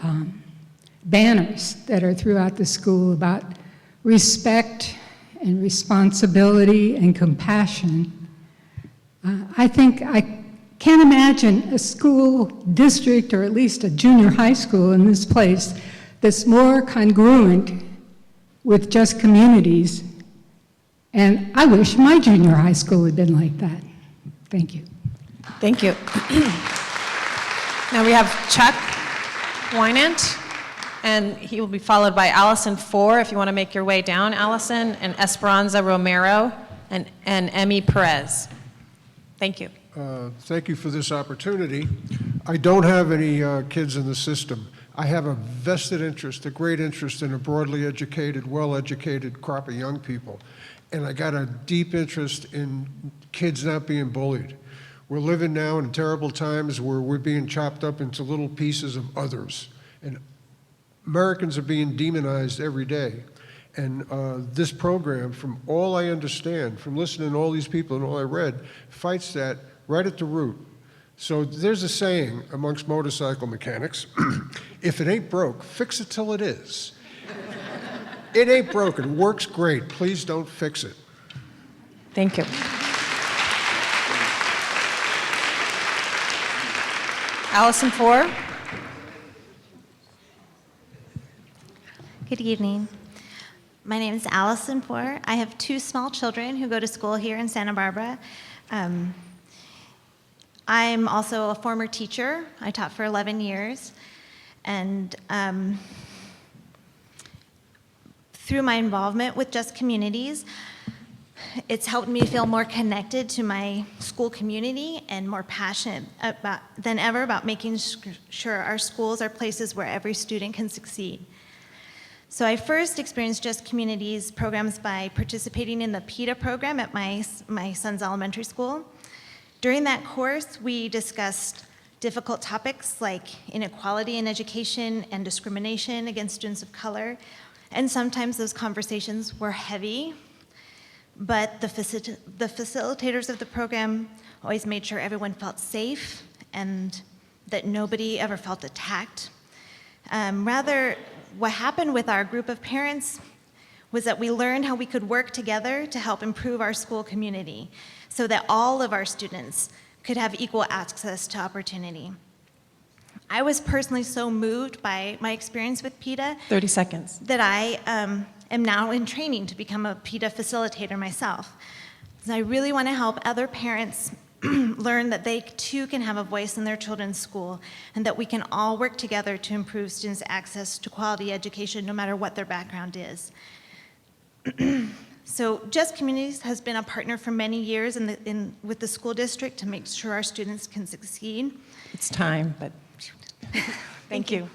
Speaker 7: banners that are throughout the school about respect and responsibility and compassion, I think I can't imagine a school district, or at least a junior high school in this place, that's more congruent with Just Communities. And I wish my junior high school had been like that. Thank you.
Speaker 6: Thank you. Now we have Chuck Winant, and he will be followed by Allison Four, if you want to make your way down, Allison, and Esperanza Romero, and Emmy Perez. Thank you.
Speaker 23: Thank you for this opportunity. I don't have any kids in the system. I have a vested interest, a great interest in a broadly educated, well-educated crop of young people. And I got a deep interest in kids not being bullied. We're living now in terrible times where we're being chopped up into little pieces of others. And Americans are being demonized every day. And this program, from all I understand, from listening to all these people and all I read, fights that right at the root. So there's a saying amongst motorcycle mechanics, if it ain't broke, fix it till it is. It ain't broken, works great, please don't fix it.
Speaker 6: Thank you. Allison Four.
Speaker 24: Good evening. My name is Allison Four. I have two small children who go to school here in Santa Barbara. I'm also a former teacher. I taught for 11 years. And through my involvement with Just Communities, it's helped me feel more connected to my school community and more passionate than ever about making sure our schools are places where every student can succeed. So I first experienced Just Communities programs by participating in the PETA program at my son's elementary school. During that course, we discussed difficult topics like inequality in education and discrimination against students of color. And sometimes those conversations were heavy, but the facilitators of the program always made sure everyone felt safe and that nobody ever felt attacked. Rather, what happened with our group of parents was that we learned how we could work together to help improve our school community so that all of our students could have equal access to opportunity. I was personally so moved by my experience with PETA
Speaker 6: 30 seconds.
Speaker 24: that I am now in training to become a PETA facilitator myself. So I really want to help other parents learn that they too can have a voice in their children's school and that we can all work together to improve students' access to quality education no matter what their background is. So Just Communities has been a partner for many years with the school district to make sure our students can succeed.
Speaker 6: It's time, but thank you.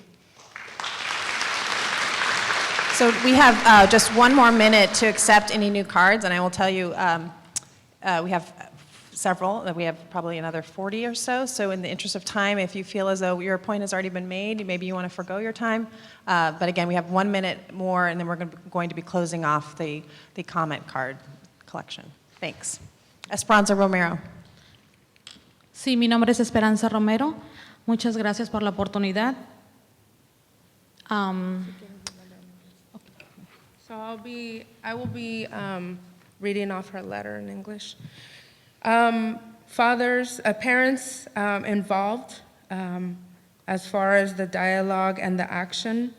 Speaker 6: So we have just one more minute to accept any new cards, and I will tell you, we have several. We have probably another 40 or so. So in the interest of time, if you feel as though your point has already been made, maybe you want to forgo your time. But again, we have 1 minute more, and then we're going to be closing off the comment card collection. Thanks. Esperanza Romero.
Speaker 5: Sí, mi nombre es Esperanza Romero. Muchas gracias por la oportunidad.
Speaker 8: So I will be reading off her letter in English. Parents involved as far as the dialogue and the action.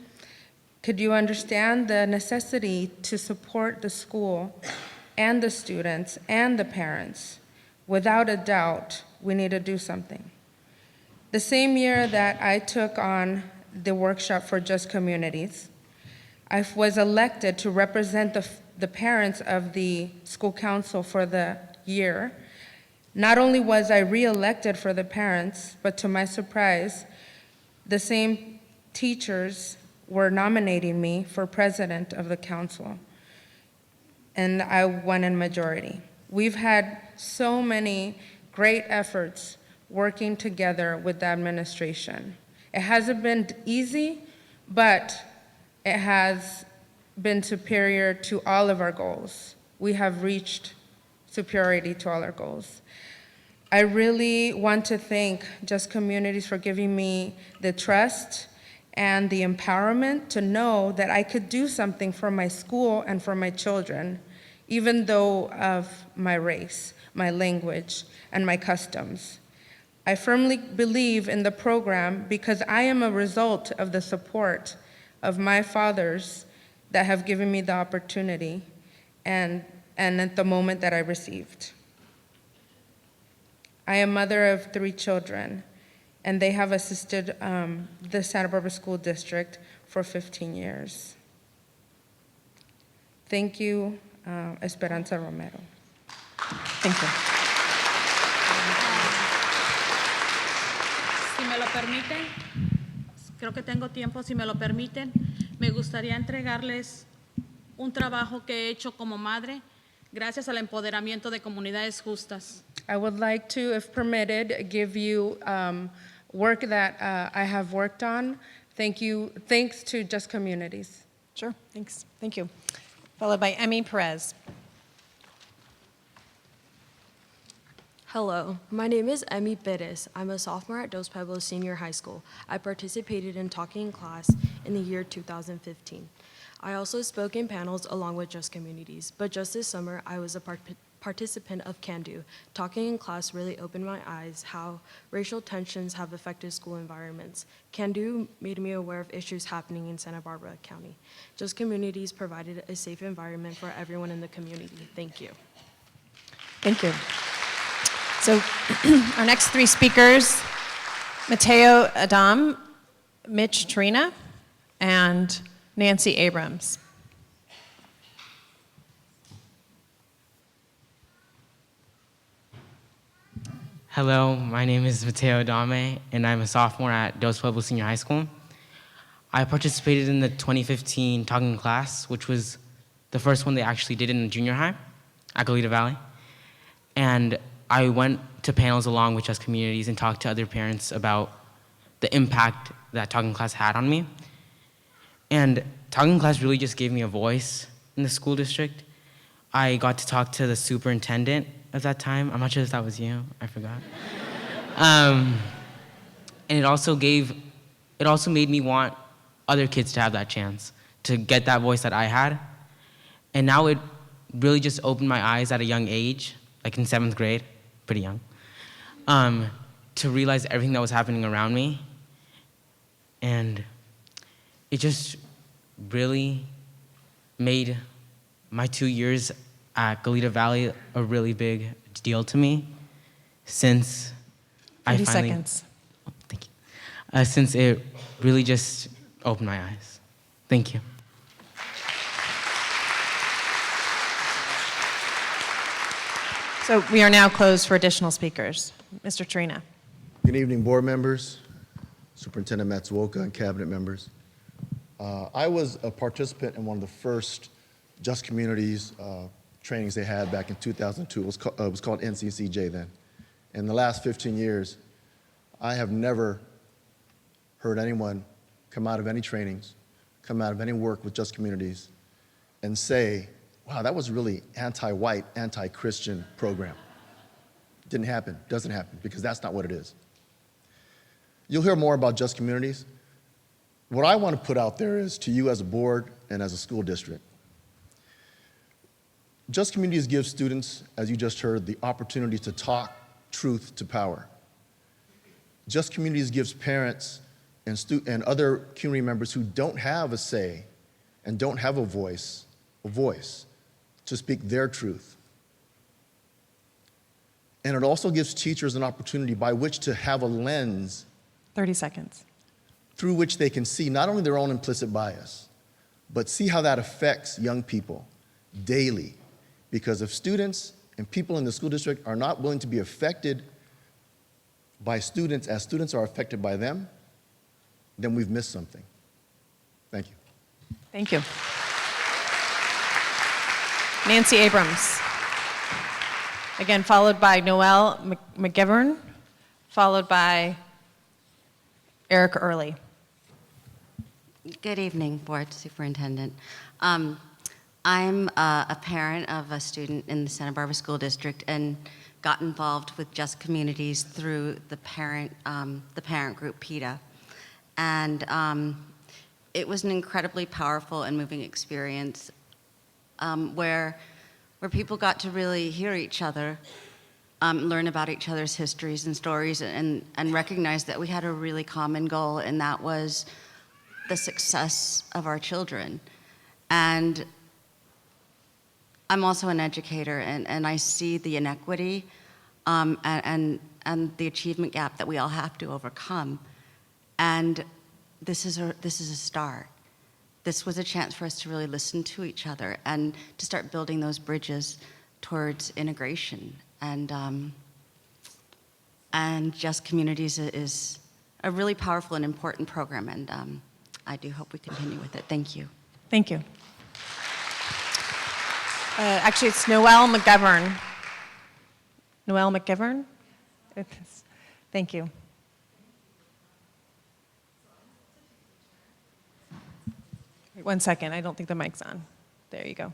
Speaker 8: Could you understand the necessity to support the school and the students and the parents? Without a doubt, we need to do something. The same year that I took on the workshop for Just Communities, I was elected to represent the parents of the school council for the year. Not only was I re-elected for the parents, but to my surprise, the same teachers were nominating me for president of the council, and I won in majority. We've had so many great efforts working together with the administration. It hasn't been easy, but it has been superior to all of our goals. We have reached superiority to all our goals. I really want to thank Just Communities for giving me the trust and the empowerment to know that I could do something for my school and for my children, even though of my race, my language, and my customs. I firmly believe in the program because I am a result of the support of my fathers that have given me the opportunity and at the moment that I received. I am mother of 3 children, and they have assisted the Santa Barbara School District for 15 years. Thank you, Esperanza Romero.
Speaker 6: Thank you.
Speaker 5: Si me lo permiten, creo que tengo tiempo, si me lo permiten, me gustaría entregarles un trabajo que he hecho como madre gracias al empoderamiento de comunidades justas.
Speaker 8: I would like to, if permitted, give you work that I have worked on. Thanks to Just Communities.
Speaker 6: Sure, thanks. Thank you. Followed by Emmy Perez.
Speaker 9: Hello, my name is Emmy Perez. I'm a sophomore at Dos Pueblos Senior High School. I participated in talking in class in the year 2015. I also spoke in panels along with Just Communities, but just this summer I was a participant of Can Do. Talking in class really opened my eyes how racial tensions have affected school environments. Can Do made me aware of issues happening in Santa Barbara County. Just Communities provided a safe environment for everyone in the community. Thank you.
Speaker 6: Thank you. So our next 3 speakers, Mateo Adam, Mitch Trina, and Nancy Abrams.
Speaker 10: Hello, my name is Mateo Adame, and I'm a sophomore at Dos Pueblos Senior High School. I participated in the 2015 talking class, which was the first one they actually did in junior high at Goleta Valley. And I went to panels along with Just Communities and talked to other parents about the impact that talking class had on me. And talking class really just gave me a voice in the school district. I got to talk to the superintendent at that time. I'm not sure if that was you, I forgot. And it also made me want other kids to have that chance, to get that voice that I had. And now it really just opened my eyes at a young age, like in 7th grade, pretty young, to realize everything that was happening around me. And it just really made my 2 years at Goleta Valley a really big deal to me, since
Speaker 6: 30
Speaker 10: I finally,
Speaker 6: seconds.
Speaker 10: Oh, thank you. Since it really just opened my eyes. Thank you.
Speaker 6: So we are now closed for additional speakers. Mr. Trina.
Speaker 1: Good evening, board members, Superintendent Matsuoka, and cabinet members. I was a participant in one of the first Just Communities trainings they had back in 2002. It was called NCCJ then. In the last 15 years, I have never heard anyone come out of any trainings, come out of any work with Just Communities, and say, wow, that was really anti-white, anti-Christian program. Didn't happen, doesn't happen, because that's not what it is. You'll hear more about Just Communities. What I want to put out there is to you as a board and as a school district. Just Communities gives students, as you just heard, the opportunity to talk truth to power. Just Communities gives parents and other community members who don't have a say and don't have a voice to speak their truth. And it also gives teachers an opportunity by which to have a lens
Speaker 6: 30 seconds.
Speaker 1: through which they can see not only their own implicit bias, but see how that affects young people daily. Because if students and people in the school district are not willing to be affected by students as students are affected by them, then we've missed something. Thank you.
Speaker 6: Thank you. Nancy Abrams. Again, followed by Noel McGivern, followed by Eric Early.
Speaker 2: Good evening, Board Superintendent. I'm a parent of a student in the Santa Barbara School District and got involved with Just Communities through the parent group, PETA. And it was an incredibly powerful and moving experience where people got to really hear each other, learn about each other's histories and stories, and recognize that we had a really common goal, and that was the success of our children. And I'm also an educator, and I see the inequity and the achievement gap that we all have to overcome. And this is a start. This was a chance for us to really listen to each other and to start building those bridges towards integration. And Just Communities is a really powerful and important program, and I do hope we continue with it. Thank you.
Speaker 6: Thank you. Actually, it's Noel McGivern. Noel McGivern? Thank you. Wait 1 second, I don't think the mic's on. There you go.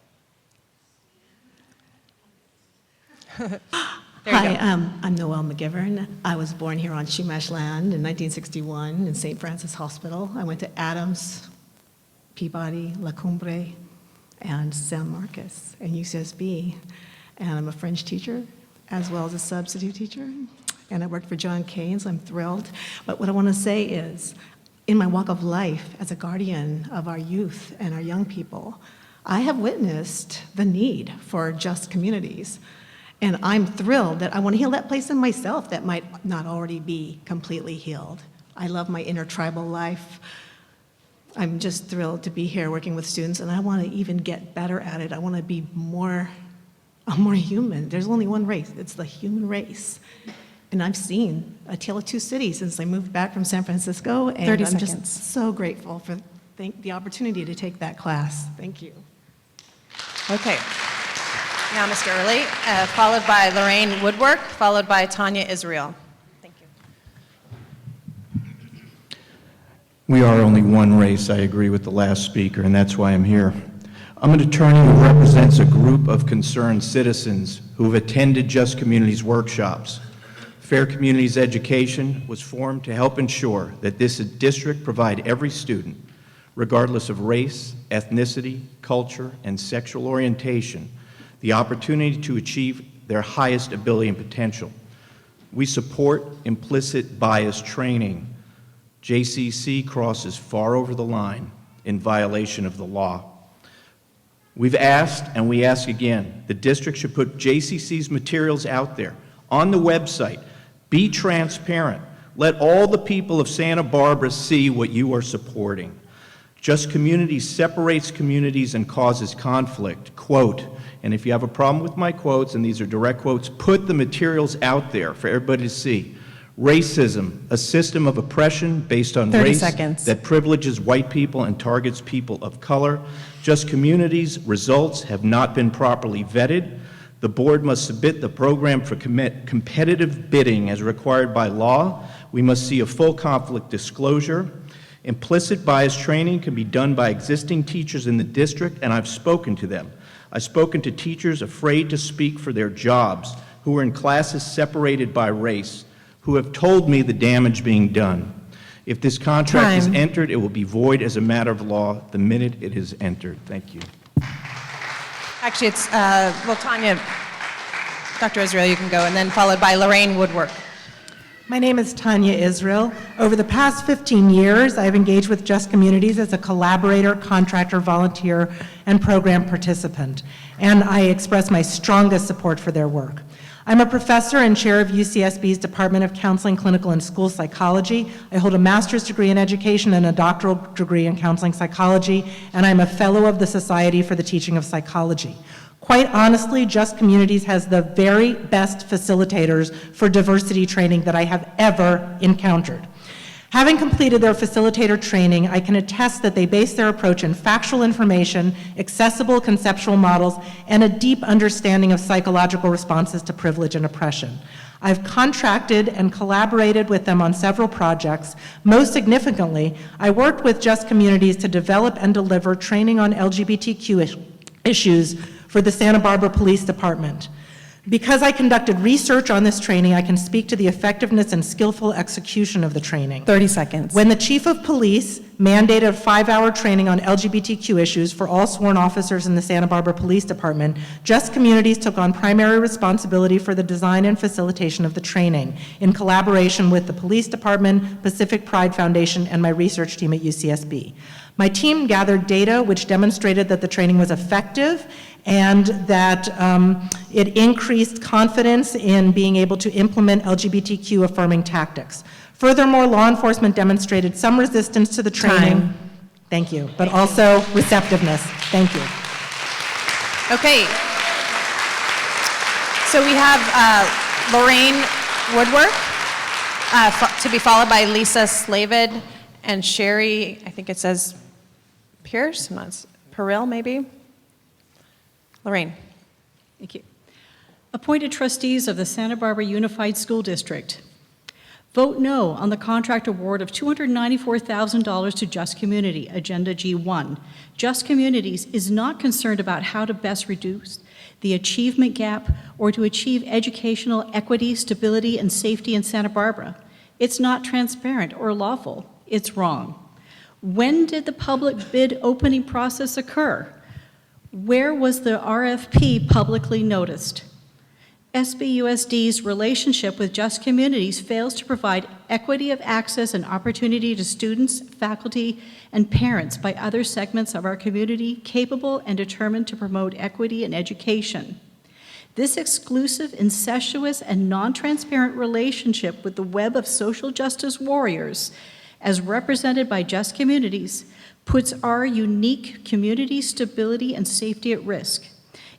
Speaker 4: Hi, I'm Noelle McGivern. I was born here on Chumash land in 1961 in St. Francis Hospital. I went to Adams, Peabody, La Cumbre, and San Marcos, and UCSB. And I'm a French teacher as well as a substitute teacher. And I worked for John Keynes. I'm thrilled. But what I want to say is, in my walk of life as a guardian of our youth and our young people, I have witnessed the need for just communities. And I'm thrilled that I want to heal that place in myself that might not already be completely healed. I love my intertribal life. I'm just thrilled to be here working with students, and I want to even get better at it. I want to be more human. There's only one race. It's the human race. And I've seen A Tale of Two Cities since I moved back from San Francisco, and
Speaker 6: 30
Speaker 4: I'm
Speaker 6: seconds.
Speaker 4: just so grateful for the opportunity to take that class. Thank you.
Speaker 6: Okay. Now, Mr. Early, followed by Lorraine Woodwork, followed by Tanya Israel.
Speaker 11: We are only one race. I agree with the last speaker, and that's why I'm here. I'm an attorney who represents a group of concerned citizens who have attended Just Communities workshops. Fair Communities Education was formed to help ensure that this district provide every student, regardless of race, ethnicity, culture, and sexual orientation, the opportunity to achieve their highest ability and potential. We support implicit bias training. JCC crosses far over the line in violation of the law. We've asked, and we ask again, the district should put JCC's materials out there on the website. Be transparent. Let all the people of Santa Barbara see what you are supporting. Just Communities separates communities and causes conflict. Quote, and if you have a problem with my quotes, and these are direct quotes, put the materials out there for everybody to see. Racism, a system of oppression based on
Speaker 6: 30
Speaker 11: race
Speaker 6: seconds.
Speaker 11: that privileges white people and targets people of color. Just Communities results have not been properly vetted. The board must submit the program for competitive bidding as required by law. We must see a full conflict disclosure. Implicit bias training can be done by existing teachers in the district, and I've spoken to them. I've spoken to teachers afraid to speak for their jobs, who are in classes separated by race, who have told me the damage being done. If this contract is entered, it will be void as a matter of law the minute it is entered. Thank you.
Speaker 6: Actually, it's, well, Tanya, Dr. Israel, you can go, and then followed by Lorraine Woodwork.
Speaker 12: My name is Tanya Israel. Over the past 15 years, I've engaged with Just Communities as a collaborator, contractor, volunteer, and program participant, and I express my strongest support for their work. I'm a professor and chair of UCSB's Department of Counseling, Clinical, and School Psychology. I hold a master's degree in education and a doctoral degree in counseling psychology, and I'm a fellow of the Society for the Teaching of Psychology. Quite honestly, Just Communities has the very best facilitators for diversity training that I have ever encountered. Having completed their facilitator training, I can attest that they base their approach in factual information, accessible conceptual models, and a deep understanding of psychological responses to privilege and oppression. I've contracted and collaborated with them on several projects. Most significantly, I worked with Just Communities to develop and deliver training on LGBTQ issues for the Santa Barbara Police Department. Because I conducted research on this training, I can speak to the effectiveness and skillful execution of the training.
Speaker 6: 30 seconds.
Speaker 12: When the chief of police mandated a 5-hour training on LGBTQ issues for all sworn officers in the Santa Barbara Police Department, Just Communities took on primary responsibility for the design and facilitation of the training in collaboration with the Police Department, Pacific Pride Foundation, and my research team at UCSB. My team gathered data which demonstrated that the training was effective and that it increased confidence in being able to implement LGBTQ affirming tactics. Furthermore, law enforcement demonstrated some resistance to the training.
Speaker 6: Time.
Speaker 12: Thank you, but also receptiveness. Thank you.
Speaker 6: Okay. So we have Lorraine Woodwork, to be followed by Lisa Slavid and Sherry, I think it says Pierce, Peril maybe? Lorraine.
Speaker 13: Thank you. Appointed trustees of the Santa Barbara Unified School District. Vote no on the contract award of $294,000 to Just Community, Agenda G1. Just Communities is not concerned about how to best reduce the achievement gap or to achieve educational equity, stability, and safety in Santa Barbara. It's not transparent or lawful. It's wrong. When did the public bid opening process occur? Where was the RFP publicly noticed? SBUSD's relationship with Just Communities fails to provide equity of access and opportunity to students, faculty, and parents by other segments of our community capable and determined to promote equity in education. This exclusive, incestuous, and non-transparent relationship with the web of social justice warriors, as represented by Just Communities, puts our unique community stability and safety at risk.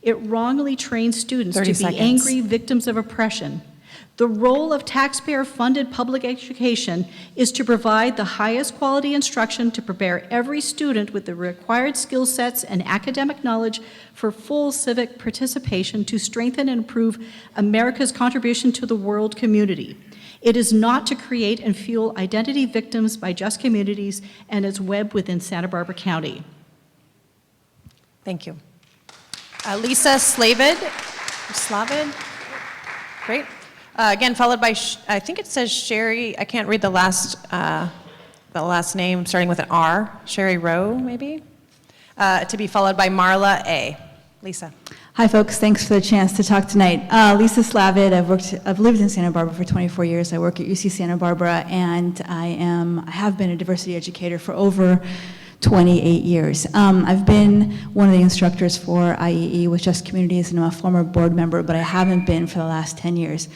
Speaker 13: It wrongly trains students to be angry victims of oppression. The role of taxpayer-funded public education is to provide the highest quality instruction to prepare every student with the required skill sets and academic knowledge for full civic participation to strengthen and improve America's contribution to the world community. It is not to create and fuel identity victims by Just Communities and its web within Santa Barbara County.
Speaker 6: Thank you. Lisa Slavid. Great. Again, followed by, I think it says Sherry, I can't read the last the last name starting with an R, Sherry Rowe, maybe? To be followed by Marla A. Lisa.
Speaker 14: Hi, folks. Thanks for the chance to talk tonight. Lisa Slavitt. I've lived in Santa Barbara for 24 years. I work at UC Santa Barbara, and I have been a diversity educator for over 28 years. I've been one of the instructors for IEE with Just Communities, and I'm a former board member, but I haven't been for the last 10 years.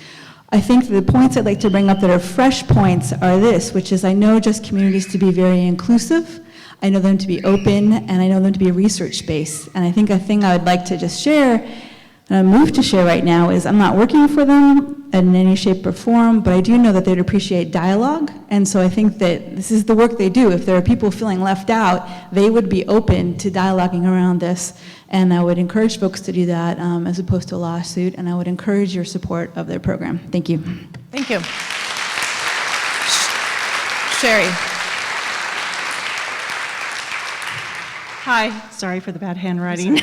Speaker 14: I think the points I'd like to bring up that are fresh points are this, which is I know Just Communities to be very inclusive. I know them to be open, and I know them to be research-based. And I think a thing I would like to just share, and I'm moved to share right now, is I'm not working for them in any shape or form, but I do know that they'd appreciate dialogue. And so I think that this is the work they do. If there are people feeling left out, they would be open to dialoguing around this. And I would encourage folks to do that as opposed to a lawsuit, and I would encourage your support of their program. Thank you.
Speaker 6: Thank you. Sherry.
Speaker 15: Hi, sorry for the bad handwriting.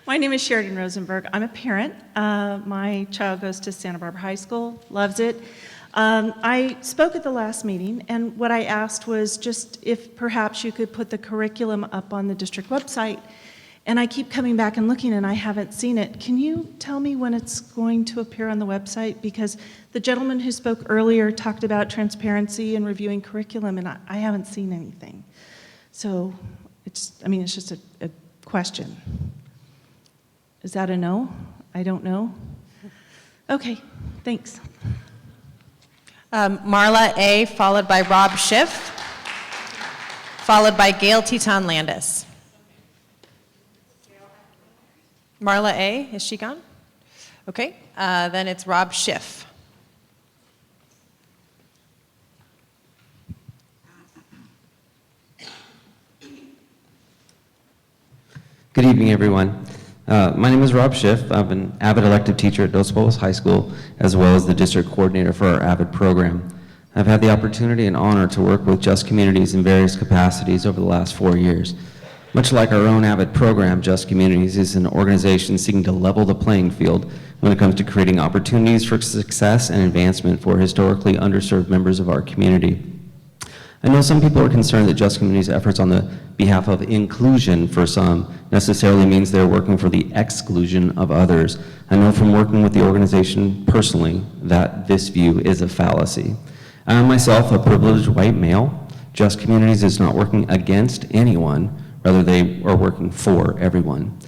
Speaker 15: My name is Sheridan Rosenberg. I'm a parent. My child goes to Santa Barbara High School, loves it. I spoke at the last meeting, and what I asked was just if perhaps you could put the curriculum up on the district website. And I keep coming back and looking, and I haven't seen it. Can you tell me when it's going to appear on the website? Because the gentleman who spoke earlier talked about transparency and reviewing curriculum, and I haven't seen anything. So it's just a question. Is that a no? I don't know. Okay, thanks.
Speaker 6: Marla A., followed by Rob Schiff, followed by Gail Teton Landis. Marla A., is she gone? Okay, then it's Rob Schiff.
Speaker 16: Good evening, everyone. My name is Rob Schiff. I'm an avid elective teacher at Dos Pueblos High School, as well as the district coordinator for our AVID program. I've had the opportunity and honor to work with Just Communities in various capacities over the last 4 years. Much like our own AVID program, Just Communities is an organization seeking to level the playing field when it comes to creating opportunities for success and advancement for historically underserved members of our community. I know some people are concerned that Just Communities' efforts on the behalf of inclusion for some necessarily means they're working for the exclusion of others. I know from working with the organization personally that this view is a fallacy. I am myself a privileged white male. Just Communities is not working against anyone, rather they are working for everyone.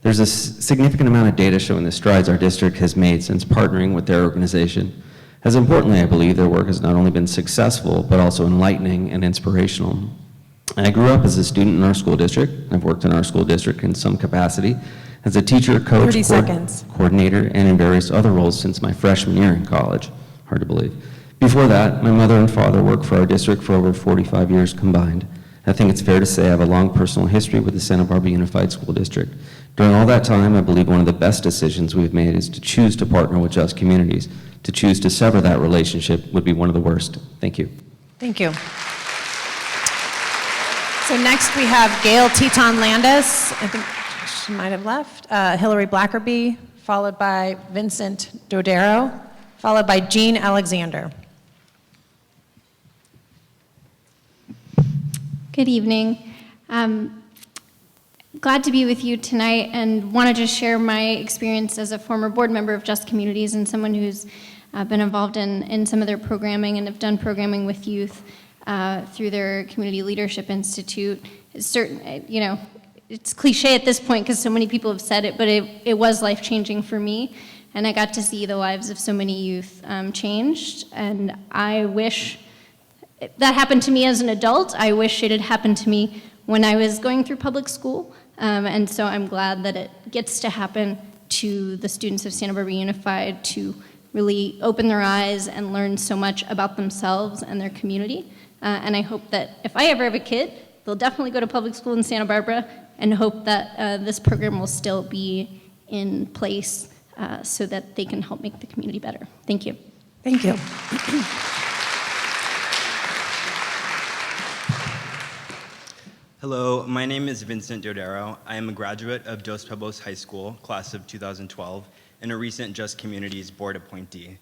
Speaker 16: There's a significant amount of data showing the strides our district has made since partnering with their organization. As importantly, I believe their work has not only been successful, but also enlightening and inspirational. I grew up as a student in our school district. I've worked in our school district in some capacity as a teacher, coach, coordinator, and in various other roles since my freshman year in college. Hard to believe. Before that, my mother and father worked for our district for over 45 years combined. I think it's fair to say I have a long personal history with the Santa Barbara Unified School District. During all that time, I believe one of the best decisions we've made is to choose to partner with Just Communities. To choose to sever that relationship would be one of the worst. Thank you.
Speaker 6: Thank you. So next we have Gail Teton Landis. I think she might have left. Hillary Blackerby, followed by Vincent Dodero, followed by Jean Alexander.
Speaker 17: Good evening. Glad to be with you tonight and want to just share my experience as a former board member of Just Communities and someone who's been involved in some of their programming and have done programming with youth through their Community Leadership Institute. It's it's cliche at this point because so many people have said it, but it was life-changing for me, and I got to see the lives of so many youth changed, and I wish that happened to me as an adult. I wish it had happened to me when I was going through public school, and so I'm glad that it gets to happen to the students of Santa Barbara Unified to really open their eyes and learn so much about themselves and their community. And I hope that if I ever have a kid, they'll definitely go to public school in Santa Barbara, and hope that this program will still be in place so that they can help make the community better. Thank you.
Speaker 6: Thank you.
Speaker 25: Hello, my name is Vincent Dodero. I am a graduate of Dos Pueblos High School, class of 2012, and a recent Just Communities board appointee.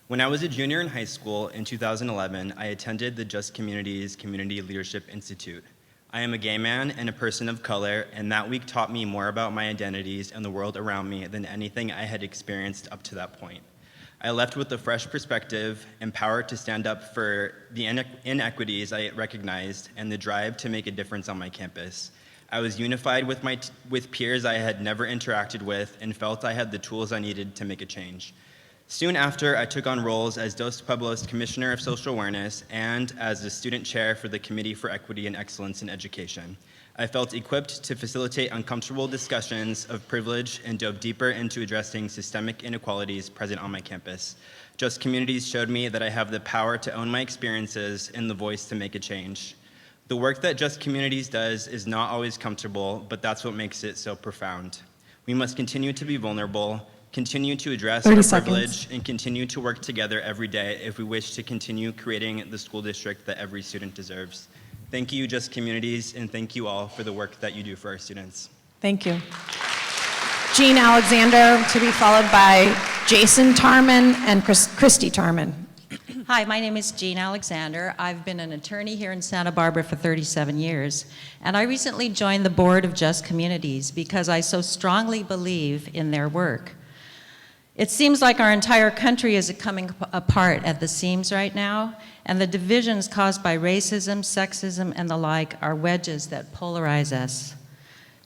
Speaker 25: When I was a junior in high school in 2011, I attended the Just Communities Community Leadership Institute. I am a gay man and a person of color, and that week taught me more about my identities and the world around me than anything I had experienced up to that point. I left with a fresh perspective, empowered to stand up for the inequities I recognized and the drive to make a difference on my campus. I was unified with peers I had never interacted with and felt I had the tools I needed to make a change. Soon after, I took on roles as Dos Pueblos Commissioner of Social Awareness and as the student chair for the Committee for Equity and Excellence in Education. I felt equipped to facilitate uncomfortable discussions of privilege and dove deeper into addressing systemic inequalities present on my campus. Just Communities showed me that I have the power to own my experiences and the voice to make a change. The work that Just Communities does is not always comfortable, but that's what makes it so profound. We must continue to be vulnerable, continue to address our privilege, and continue to work together every day if we wish to continue creating the school district that every student deserves. Thank you, Just Communities, and thank you all for the work that you do for our students.
Speaker 6: Thank you. Jean Alexander, to be followed by Jason Tarman and Christy Tarman.
Speaker 18: Hi, my name is Jean Alexander. I've been an attorney here in Santa Barbara for 37 years, and I recently joined the board of Just Communities because I so strongly believe in their work. It seems like our entire country is coming apart at the seams right now, and the divisions caused by racism, sexism, and the like are wedges that polarize us.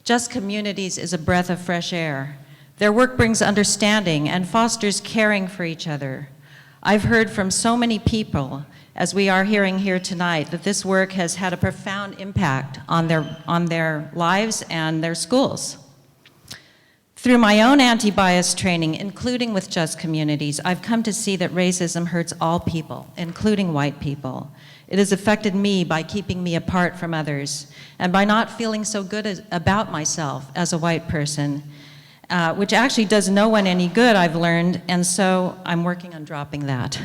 Speaker 18: Just Communities is a breath of fresh air. Their work brings understanding and fosters caring for each other. I've heard from so many people, as we are hearing here tonight, that this work has had a profound impact on their lives and their schools. Through my own anti-bias training, including with Just Communities, I've come to see that racism hurts all people, including white people. It has affected me by keeping me apart from others and by not feeling so good about myself as a white person, which actually does no one any good, I've learned, and so I'm working on dropping that.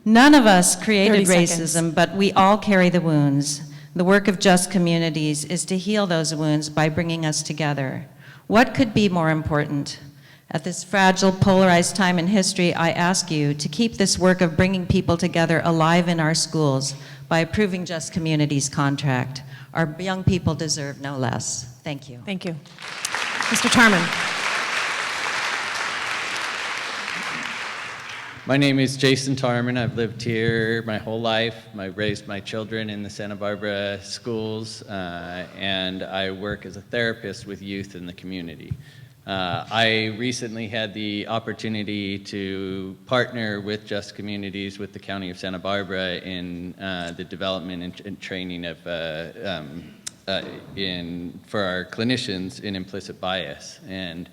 Speaker 18: None of us created racism, but we all carry the wounds. The work of Just Communities is to heal those wounds by bringing us together. What could be more important? At this fragile, polarized time in history, I ask you to keep this work of bringing people together alive in our schools by approving Just Communities' contract. Our young people deserve no less. Thank you.
Speaker 6: Thank you. Mr. Tarman.
Speaker 19: My name is Jason Tarman. I've lived here my whole life. I raised my children in the Santa Barbara schools, and I work as a therapist with youth in the community. I recently had the opportunity to partner with Just Communities with the County of Santa Barbara in the development and training of for our clinicians in implicit bias. And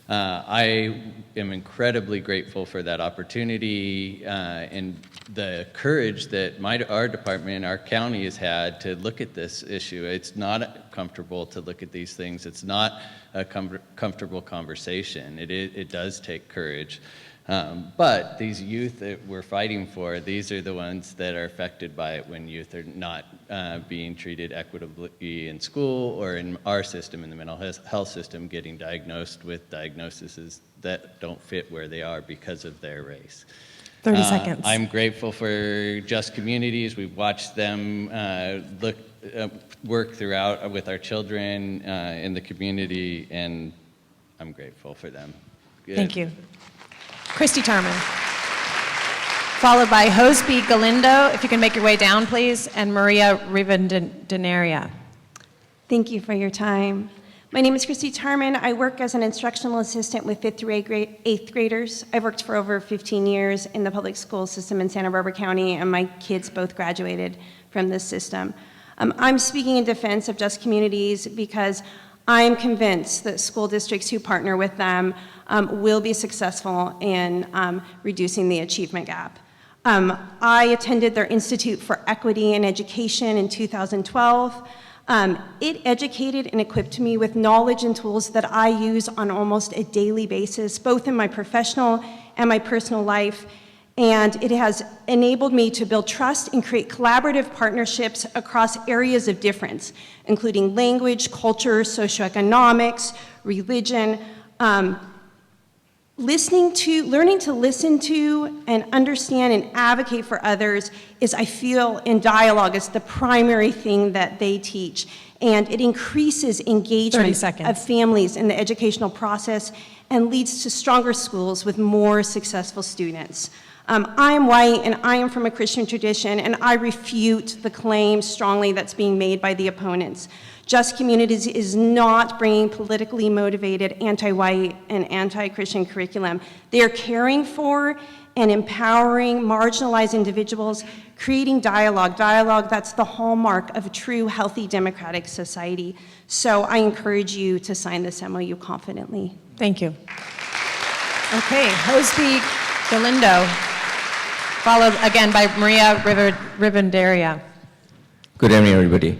Speaker 19: I am incredibly grateful for that opportunity and the courage that our department, our county has had to look at this issue. It's not comfortable to look at these things. It's not a comfortable conversation. It does take courage. But these youth that we're fighting for, these are the ones that are affected by it when youth are not being treated equitably in school or in our system, in the mental health system, getting diagnosed with diagnoses that don't fit where they are because of their race.
Speaker 6: 30 seconds.
Speaker 19: I'm grateful for Just Communities. We've watched them work throughout with our children in the community, and I'm grateful for them. Good.
Speaker 6: Thank you. Christy Tarman. Followed by Hoseby Galindo, if you can make your way down, please, and Maria Rivendenaria.
Speaker 20: Thank you for your time. My name is Christy Tarman. I work as an instructional assistant with 5th through 8th graders. I've worked for over 15 years in the public school system in Santa Barbara County, and my kids both graduated from this system. I'm speaking in defense of Just Communities because I am convinced that school districts who partner with them will be successful in reducing the achievement gap. I attended their Institute for Equity in Education in 2012. It educated and equipped me with knowledge and tools that I use on almost a daily basis, both in my professional and my personal life. And it has enabled me to build trust and create collaborative partnerships across areas of difference, including language, culture, socioeconomics, religion. learning to listen to and understand and advocate for others is, I feel, in dialogue is the primary thing that they teach. And it increases
Speaker 6: 30
Speaker 20: engagement
Speaker 6: seconds.
Speaker 20: of families in the educational process and leads to stronger schools with more successful students. I am white and I am from a Christian tradition, and I refute the claim strongly that's being made by the opponents. Just Communities is not bringing politically motivated anti-white and anti-Christian curriculum. They are caring for and empowering marginalized individuals, creating dialogue that's the hallmark of a true, healthy, democratic society. So I encourage you to sign this MOU confidently.
Speaker 6: Thank you. Okay, Hosby Galindo, followed again by Maria Rivendaria.
Speaker 3: Good evening, everybody.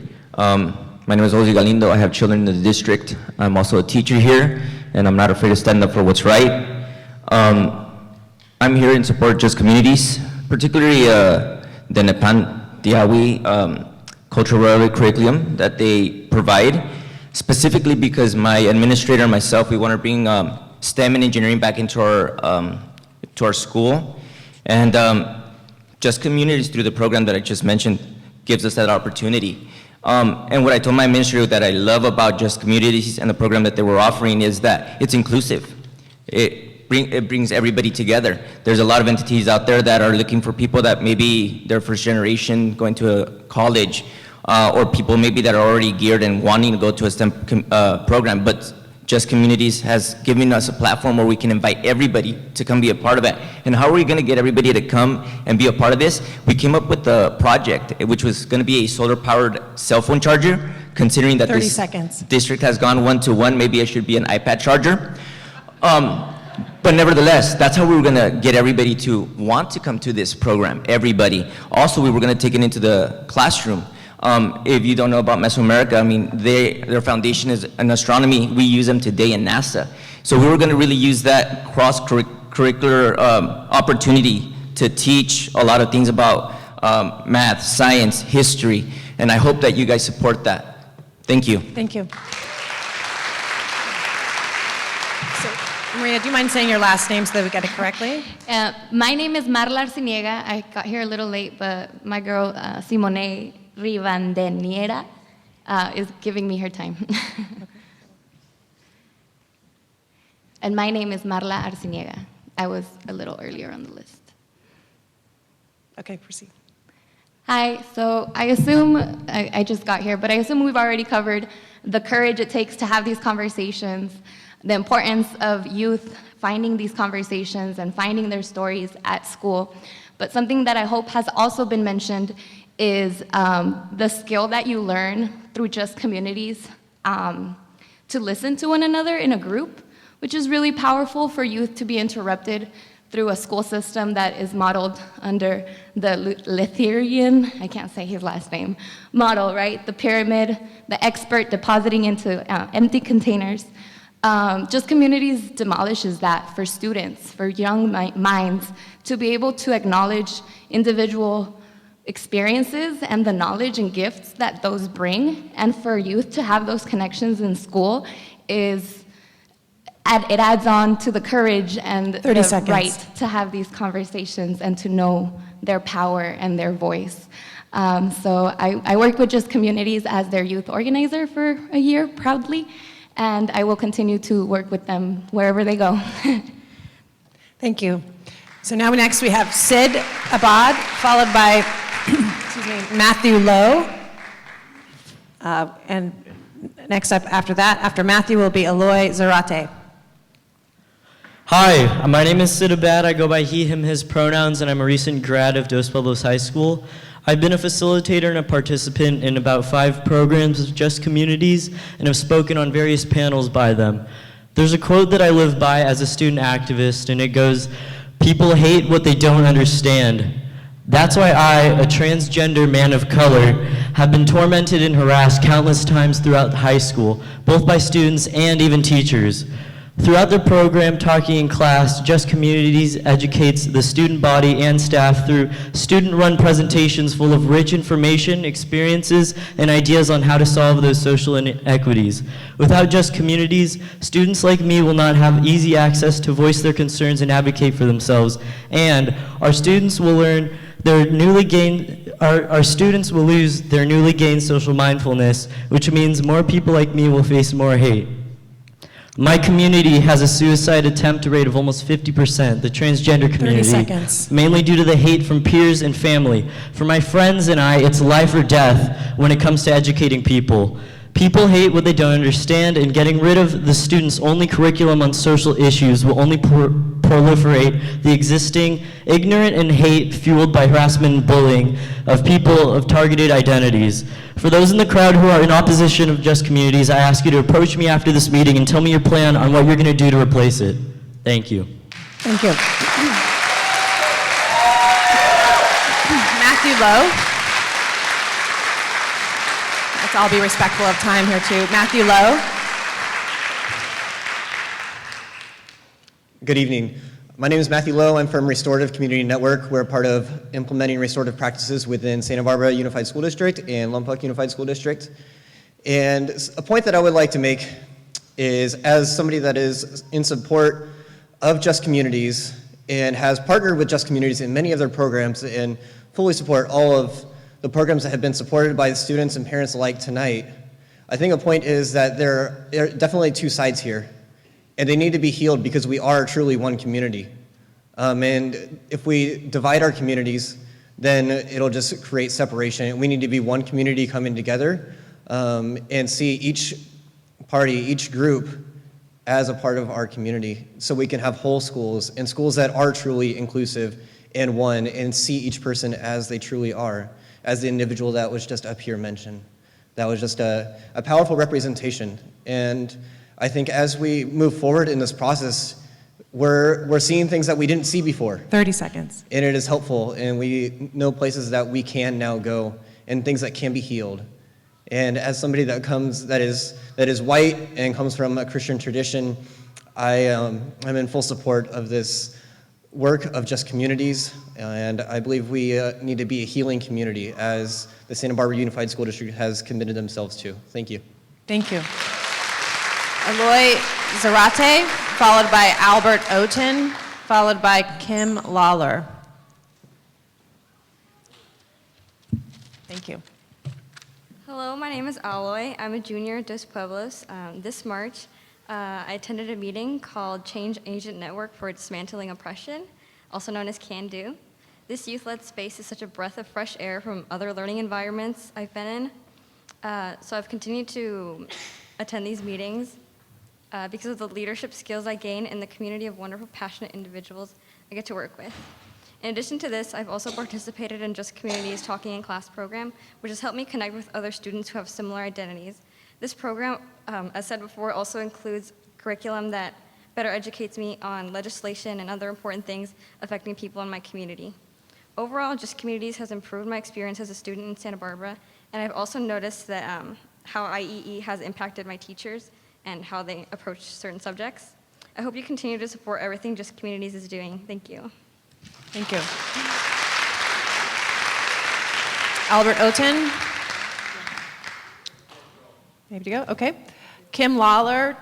Speaker 3: My name is Jose Galindo. I have children in the district. I'm also a teacher here, and I'm not afraid to stand up for what's right. I'm here in support of Just Communities, particularly the Nepan Tiawi cultural curriculum that they provide, specifically because my administrator and myself, we want to bring STEM and engineering back into our school. And Just Communities, through the program that I just mentioned, gives us that opportunity. And what I told my administrator that I love about Just Communities and the program that they were offering is that it's inclusive. It brings everybody together. There's a lot of entities out there that are looking for people that maybe they're first generation going to a college, or people maybe that are already geared and wanting to go to a STEM program, but Just Communities has given us a platform where we can invite everybody to come be a part of it. And how are we going to get everybody to come and be a part of this? We came up with a project, which was going to be a solar-powered cell phone charger, considering that
Speaker 6: 30
Speaker 3: this
Speaker 6: seconds.
Speaker 3: district has gone 1-to-1, maybe it should be an iPad charger. But nevertheless, that's how we were going to get everybody to want to come to this program, everybody. Also, we were going to take it into the classroom. If you don't know about Mesoamerica, I mean, their foundation is in astronomy. We use them today in NASA. So we were going to really use that cross-curricular opportunity to teach a lot of things about math, science, history, and I hope that you guys support that. Thank you.
Speaker 6: Thank you. So, Maria, do you mind saying your last name so that we get it correctly?
Speaker 7: My name is Marla Arciniega. I got here a little late, but my girl, Simone Rivandeniera, is giving me her time. And my name is Marla Arciniega. I was a little earlier on the list.
Speaker 6: Okay, proceed.
Speaker 7: Hi, so I assume, I just got here, but I assume we've already covered the courage it takes to have these conversations, the importance of youth finding these conversations and finding their stories at school. But something that I hope has also been mentioned is the skill that you learn through Just Communities to listen to one another in a group, which is really powerful for youth to be interrupted through a school system that is modeled under the Letherian, I can't say his last name, model, right? The pyramid, the expert depositing into empty containers. Just Communities demolishes that for students, for young minds, to be able to acknowledge individual experiences and the knowledge and gifts that those bring, and for youth to have those connections in school it adds on to the courage and
Speaker 6: 30
Speaker 7: the
Speaker 6: seconds.
Speaker 7: right to have these conversations and to know their power and their voice. So I worked with Just Communities as their youth organizer for a year, proudly, and I will continue to work with them wherever they go.
Speaker 6: Thank you. So now next we have Sid Abad, followed by excuse me, Matthew Lowe. And next up after that, after Matthew, will be Eloy Zarate.
Speaker 21: Hi, my name is Sid Abad. I go by he, him, his pronouns, and I'm a recent grad of Dos Pueblos High School. I've been a facilitator and a participant in about 5 programs of Just Communities and have spoken on various panels by them. There's a quote that I live by as a student activist, and it goes, "People hate what they don't understand." That's why I, a transgender man of color, have been tormented and harassed countless times throughout high school, both by students and even teachers. Throughout the program, Talking in Class, Just Communities educates the student body and staff through student-run presentations full of rich information, experiences, and ideas on how to solve those social inequities. Without Just Communities, students like me will not have easy access to voice their concerns and advocate for themselves, and our students will learn their newly gained, our students will lose their newly gained social mindfulness, which means more people like me will face more hate. My community has a suicide attempt rate of almost 50%, the transgender community.
Speaker 6: 30 seconds.
Speaker 21: Mainly due to the hate from peers and family. For my friends and I, it's life or death when it comes to educating people. People hate what they don't understand, and getting rid of the students' only curriculum on social issues will only proliferate the existing ignorant and hate fueled by harassment and bullying of people of targeted identities. For those in the crowd who are in opposition of Just Communities, I ask you to approach me after this meeting and tell me your plan on what you're going to do to replace it. Thank you.
Speaker 6: Thank you. Matthew Lowe. Let's all be respectful of time here too. Matthew Lowe.
Speaker 5: Good evening. My name is Matthew Lowe. I'm from Restorative Community Network. We're part of implementing restorative practices within Santa Barbara Unified School District and Lompoc Unified School District. And a point that I would like to make is, as somebody that is in support of Just Communities and has partnered with Just Communities in many of their programs and fully support all of the programs that have been supported by the students and parents alike tonight, I think a point is that there are definitely two sides here. And they need to be healed because we are truly one community. And if we divide our communities, then it'll just create separation. We need to be one community coming together and see each party, each group as a part of our community so we can have whole schools and schools that are truly inclusive and one, and see each person as they truly are, as the individual that was just up here mentioned. That was just a powerful representation. And I think as we move forward in this process, we're seeing things that we didn't see before.
Speaker 6: 30 seconds.
Speaker 5: And it is helpful, and we know places that we can now go and things that can be healed. And as somebody that is white and comes from a Christian tradition, I'm in full support of this work of Just Communities, and I believe we need to be a healing community as the Santa Barbara Unified School District has committed themselves to. Thank you.
Speaker 6: Thank you. Eloy Zarate, followed by Albert Oten, followed by Kim Lawler. Thank you.
Speaker 8: Hello, my name is Aloy. I'm a junior at Dos Pueblos. This March, I attended a meeting called Change Agent Network for Dismantling Oppression, also known as CAN DO. This youth-led space is such a breath of fresh air from other learning environments I've been in. So I've continued to attend these meetings because of the leadership skills I gain in the community of wonderful, passionate individuals I get to work with. In addition to this, I've also participated in Just Communities Talking in Class program, which has helped me connect with other students who have similar identities. This program, as said before, also includes curriculum that better educates me on legislation and other important things affecting people in my community. Overall, Just Communities has improved my experience as a student in Santa Barbara, and I've also noticed that how IEE has impacted my teachers and how they approach certain subjects. I hope you continue to support everything Just Communities is doing. Thank you.
Speaker 6: Thank you. Albert Oten. Ready to go? Okay. Kim Lawler,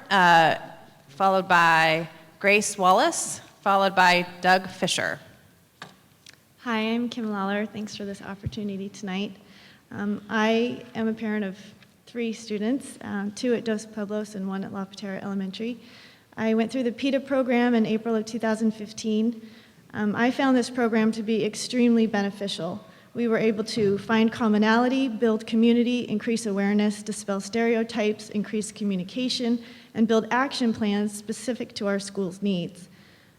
Speaker 6: followed by Grace Wallace, followed by Doug Fisher.
Speaker 22: Hi, I'm Kim Lawler. Thanks for this opportunity tonight. I am a parent of 3 students, 2 at Dos Pueblos and 1 at La Patera Elementary. I went through the PETA program in April of 2015. I found this program to be extremely beneficial. We were able to find commonality, build community, increase awareness, dispel stereotypes, increase communication, and build action plans specific to our school's needs.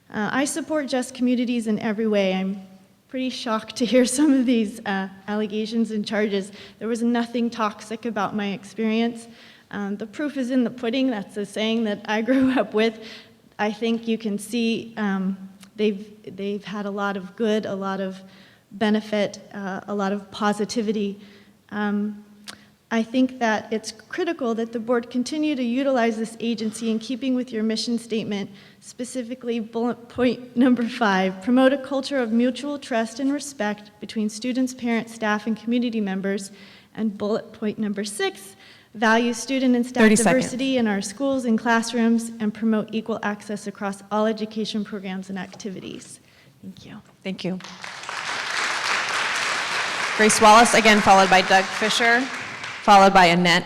Speaker 22: I support Just Communities in every way. I'm pretty shocked to hear some of these allegations and charges. There was nothing toxic about my experience. The proof is in the pudding. That's a saying that I grew up with. I think you can see they've had a lot of good, a lot of benefit, a lot of positivity. I think that it's critical that the board continue to utilize this agency in keeping with your mission statement, specifically bullet point number 5, promote a culture of mutual trust and respect between students, parents, staff, and community members, and bullet point number 6, value student and staff
Speaker 6: 30 seconds.
Speaker 22: diversity in our schools and classrooms, and promote equal access across all education programs and activities. Thank you.
Speaker 6: Thank you. Grace Wallace, again followed by Doug Fisher, followed by Annette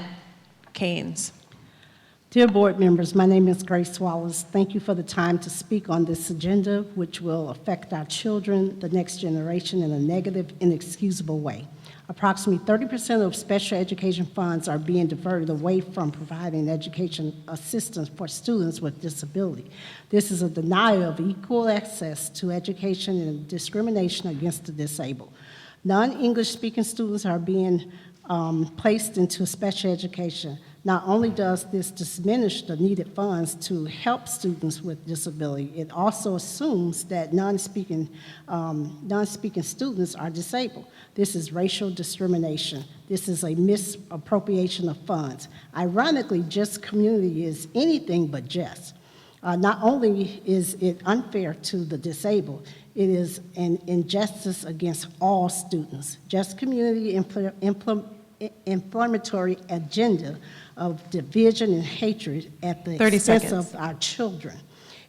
Speaker 6: Keynes.
Speaker 1: Dear board members, my name is Grace Wallace. Thank you for the time to speak on this agenda, which will affect our children, the next generation, in a negative, inexcusable way. Approximately 30% of special education funds are being diverted away from providing education assistance for students with disability. This is a denial of equal access to education and discrimination against the disabled. Non-English speaking students are being placed into special education. Not only does this diminish the needed funds to help students with disability, it also assumes that non-speaking students are disabled. This is racial discrimination. This is a misappropriation of funds. Ironically, Just Community is anything but just. Not only is it unfair to the disabled, it is an injustice against all students. Just Community inflammatory agenda of division and hatred at the
Speaker 6: 30
Speaker 1: expense
Speaker 6: seconds.
Speaker 1: of our children.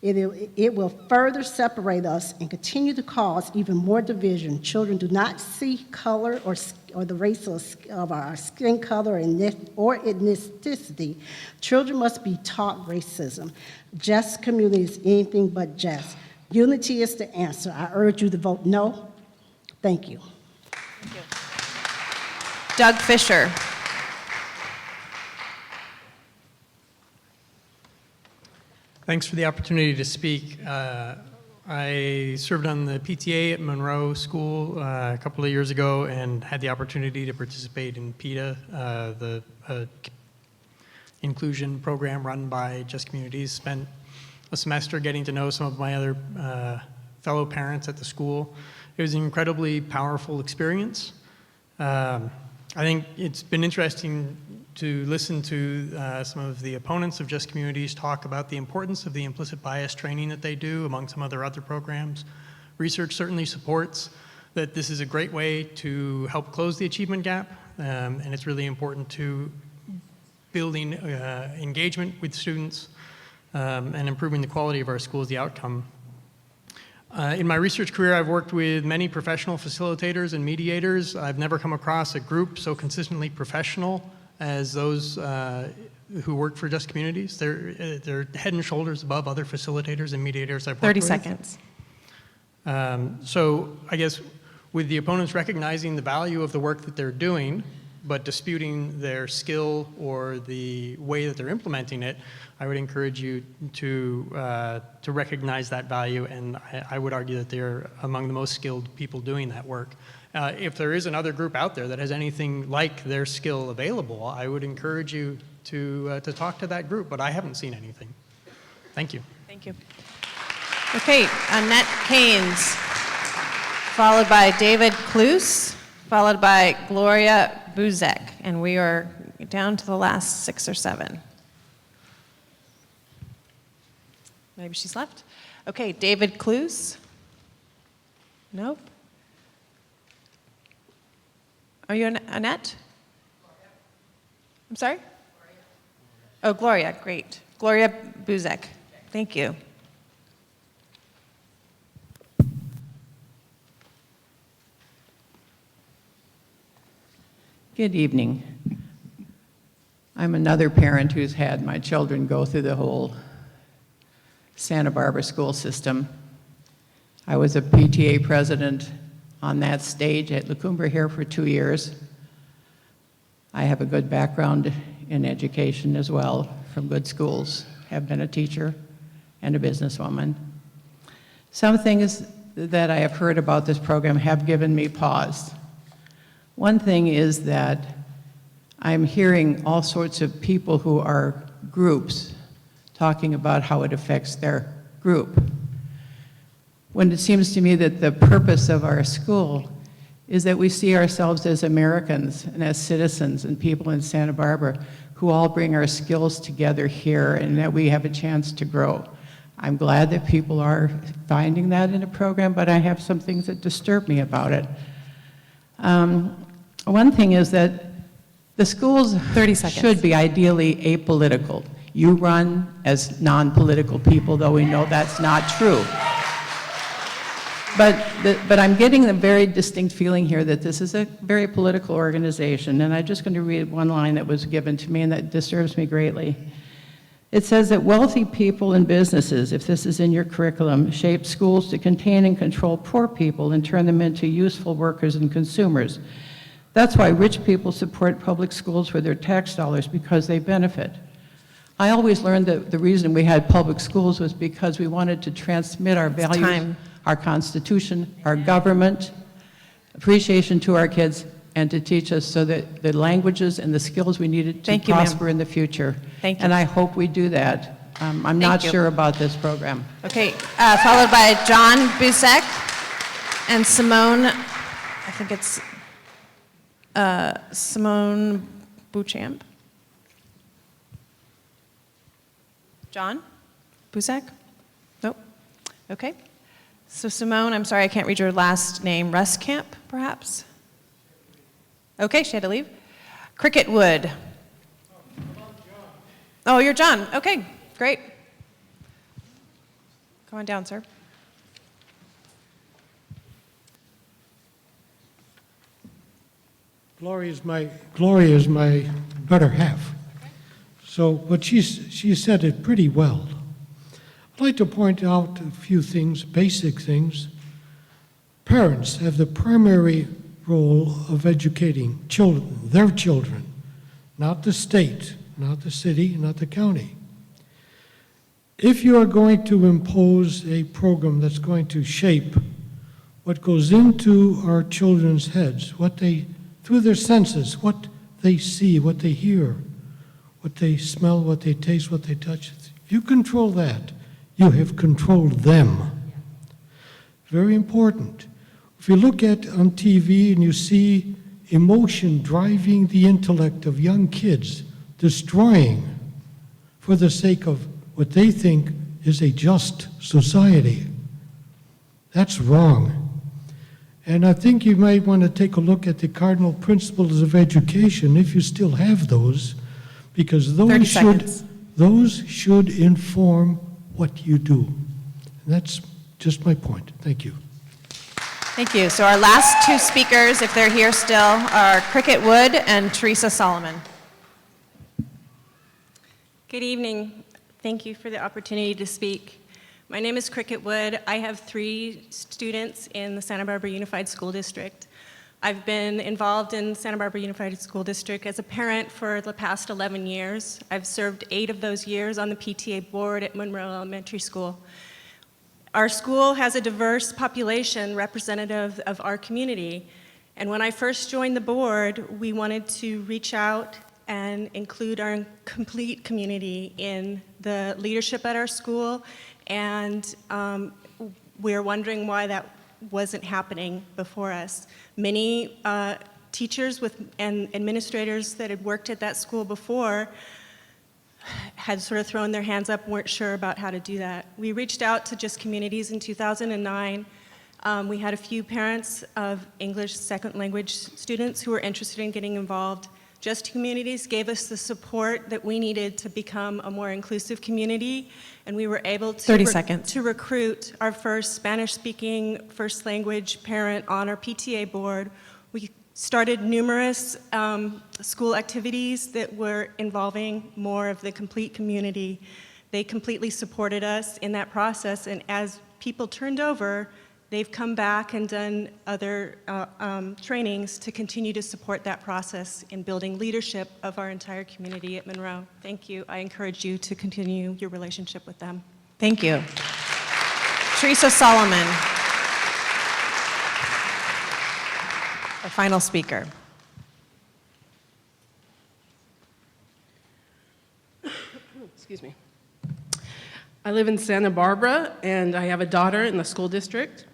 Speaker 1: It will further separate us and continue to cause even more division. Children do not see color or the race of our skin color or ethnicity. Children must be taught racism. Just Community is anything but just. Unity is the answer. I urge you to vote no. Thank you.
Speaker 6: Doug Fisher.
Speaker 9: Thanks for the opportunity to speak. I served on the PTA at Monroe School a couple of years ago and had the opportunity to participate in PETA, the inclusion program run by Just Communities. Spent a semester getting to know some of my other fellow parents at the school. It was an incredibly powerful experience. I think it's been interesting to listen to some of the opponents of Just Communities talk about the importance of the implicit bias training that they do among some other programs. Research certainly supports that this is a great way to help close the achievement gap, and it's really important to building engagement with students and improving the quality of our schools, the outcome. In my research career, I've worked with many professional facilitators and mediators. I've never come across a group so consistently professional as those who work for Just Communities. They're head and shoulders above other facilitators and mediators I've worked
Speaker 6: 30
Speaker 9: with.
Speaker 6: seconds.
Speaker 9: So I guess with the opponents recognizing the value of the work that they're doing, but disputing their skill or the way that they're implementing it, I would encourage you to recognize that value, and I would argue that they're among the most skilled people doing that work. If there is another group out there that has anything like their skill available, I would encourage you to talk to that group, but I haven't seen anything. Thank you.
Speaker 6: Thank you. Okay, Annette Keynes, followed by David Kloos, followed by Gloria Buzek, and we are down to the last 6 or 7. Maybe she's left. Okay, David Kloos. Nope. Are you Annette? I'm sorry? Oh, Gloria, great. Gloria Buzek, thank you.
Speaker 10: Good evening. I'm another parent who's had my children go through the whole Santa Barbara school system. I was a PTA president on that stage at La Cumbre here for 2 years. I have a good background in education as well, from good schools, have been a teacher and a businesswoman. Some things that I have heard about this program have given me pause. One thing is that I'm hearing all sorts of people who are groups talking about how it affects their group. When it seems to me that the purpose of our school is that we see ourselves as Americans and as citizens and people in Santa Barbara who all bring our skills together here and that we have a chance to grow. I'm glad that people are finding that in a program, but I have some things that disturb me about it. One thing is that the schools
Speaker 6: 30 seconds.
Speaker 10: should be ideally apolitical. You run as non-political people, though we know that's not true. But I'm getting a very distinct feeling here that this is a very political organization, and I'm just going to read one line that was given to me and that disturbs me greatly. It says that wealthy people and businesses, if this is in your curriculum, shape schools to contain and control poor people and turn them into useful workers and consumers. That's why rich people support public schools with their tax dollars, because they benefit. I always learned that the reason we had public schools was because we wanted to transmit our values, our Constitution, our government, appreciation to our kids, and to teach us so that the languages and the skills we needed to prosper in the future.
Speaker 6: Thank you.
Speaker 10: And I hope we do that. I'm not sure about this program.
Speaker 6: Okay, followed by John Busek and Simone, I think it's Simone Beauchamp. John Busek? Nope. Okay. So Simone, I'm sorry, I can't read your last name. Ruskamp, perhaps? Okay, she had to leave. Cricket Wood. Oh, you're John. Okay, great. Go on down, sir.
Speaker 2: Gloria is my better half. So, but she said it pretty well. I'd like to point out a few things, basic things. Parents have the primary role of educating children, their children, not the state, not the city, not the county. If you are going to impose a program that's going to shape what goes into our children's heads, through their senses, what they see, what they hear, what they smell, what they taste, what they touch, if you control that, you have controlled them. Very important. If you look on TV and you see emotion driving the intellect of young kids, destroying for the sake of what they think is a just society, that's wrong. And I think you might want to take a look at the cardinal principles of education, if you still have those, because those should inform what you do. And that's just my point. Thank you.
Speaker 6: Thank you. So our last two speakers, if they're here still, are Cricket Wood and Teresa Solomon.
Speaker 4: Good evening. Thank you for the opportunity to speak. My name is Cricket Wood. I have 3 students in the Santa Barbara Unified School District. I've been involved in Santa Barbara Unified School District as a parent for the past 11 years. I've served 8 of those years on the PTA board at Monroe Elementary School. Our school has a diverse population representative of our community, and when I first joined the board, we wanted to reach out and include our complete community in the leadership at our school, and we're wondering why that wasn't happening before us. Many teachers and administrators that had worked at that school before had sort of thrown their hands up, weren't sure about how to do that. We reached out to Just Communities in 2009. We had a few parents of English second language students who were interested in getting involved. Just Communities gave us the support that we needed to become a more inclusive community, and we were able to,
Speaker 6: 30 seconds.
Speaker 4: to recruit our first Spanish-speaking first language parent on our PTA board. We started numerous school activities that were involving more of the complete community. They completely supported us in that process, and as people turned over, they've come back and done other trainings to continue to support that process in building leadership of our entire community at Monroe. Thank you. I encourage you to continue your relationship with them.
Speaker 6: Thank you. Teresa Solomon, our final speaker.
Speaker 11: Excuse me. I live in Santa Barbara, and I have a daughter in the school district.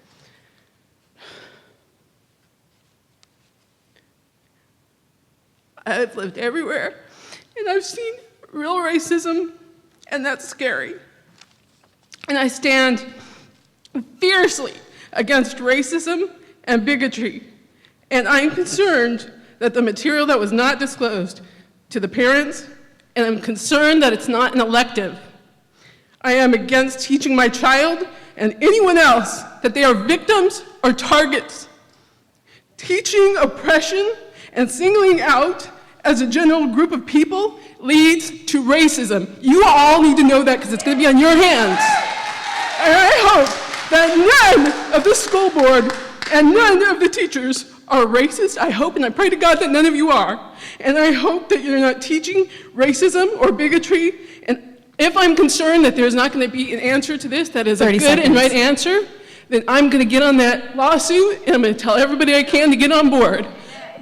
Speaker 11: I've lived everywhere, and I've seen real racism, and that's scary. And I stand fiercely against racism and bigotry, and I'm concerned that the material that was not disclosed to the parents, and I'm concerned that it's not an elective. I am against teaching my child and anyone else that they are victims or targets. Teaching oppression and singling out as a general group of people leads to racism. You all need to know that because it's going to be on your hands. And I hope that none of the school board and none of the teachers are racist. I hope and I pray to God that none of you are. And I hope that you're not teaching racism or bigotry. And if I'm concerned that there's not going to be an answer to this that is a good and right answer, then I'm going to get on that lawsuit and I'm going to tell everybody I can to get on board.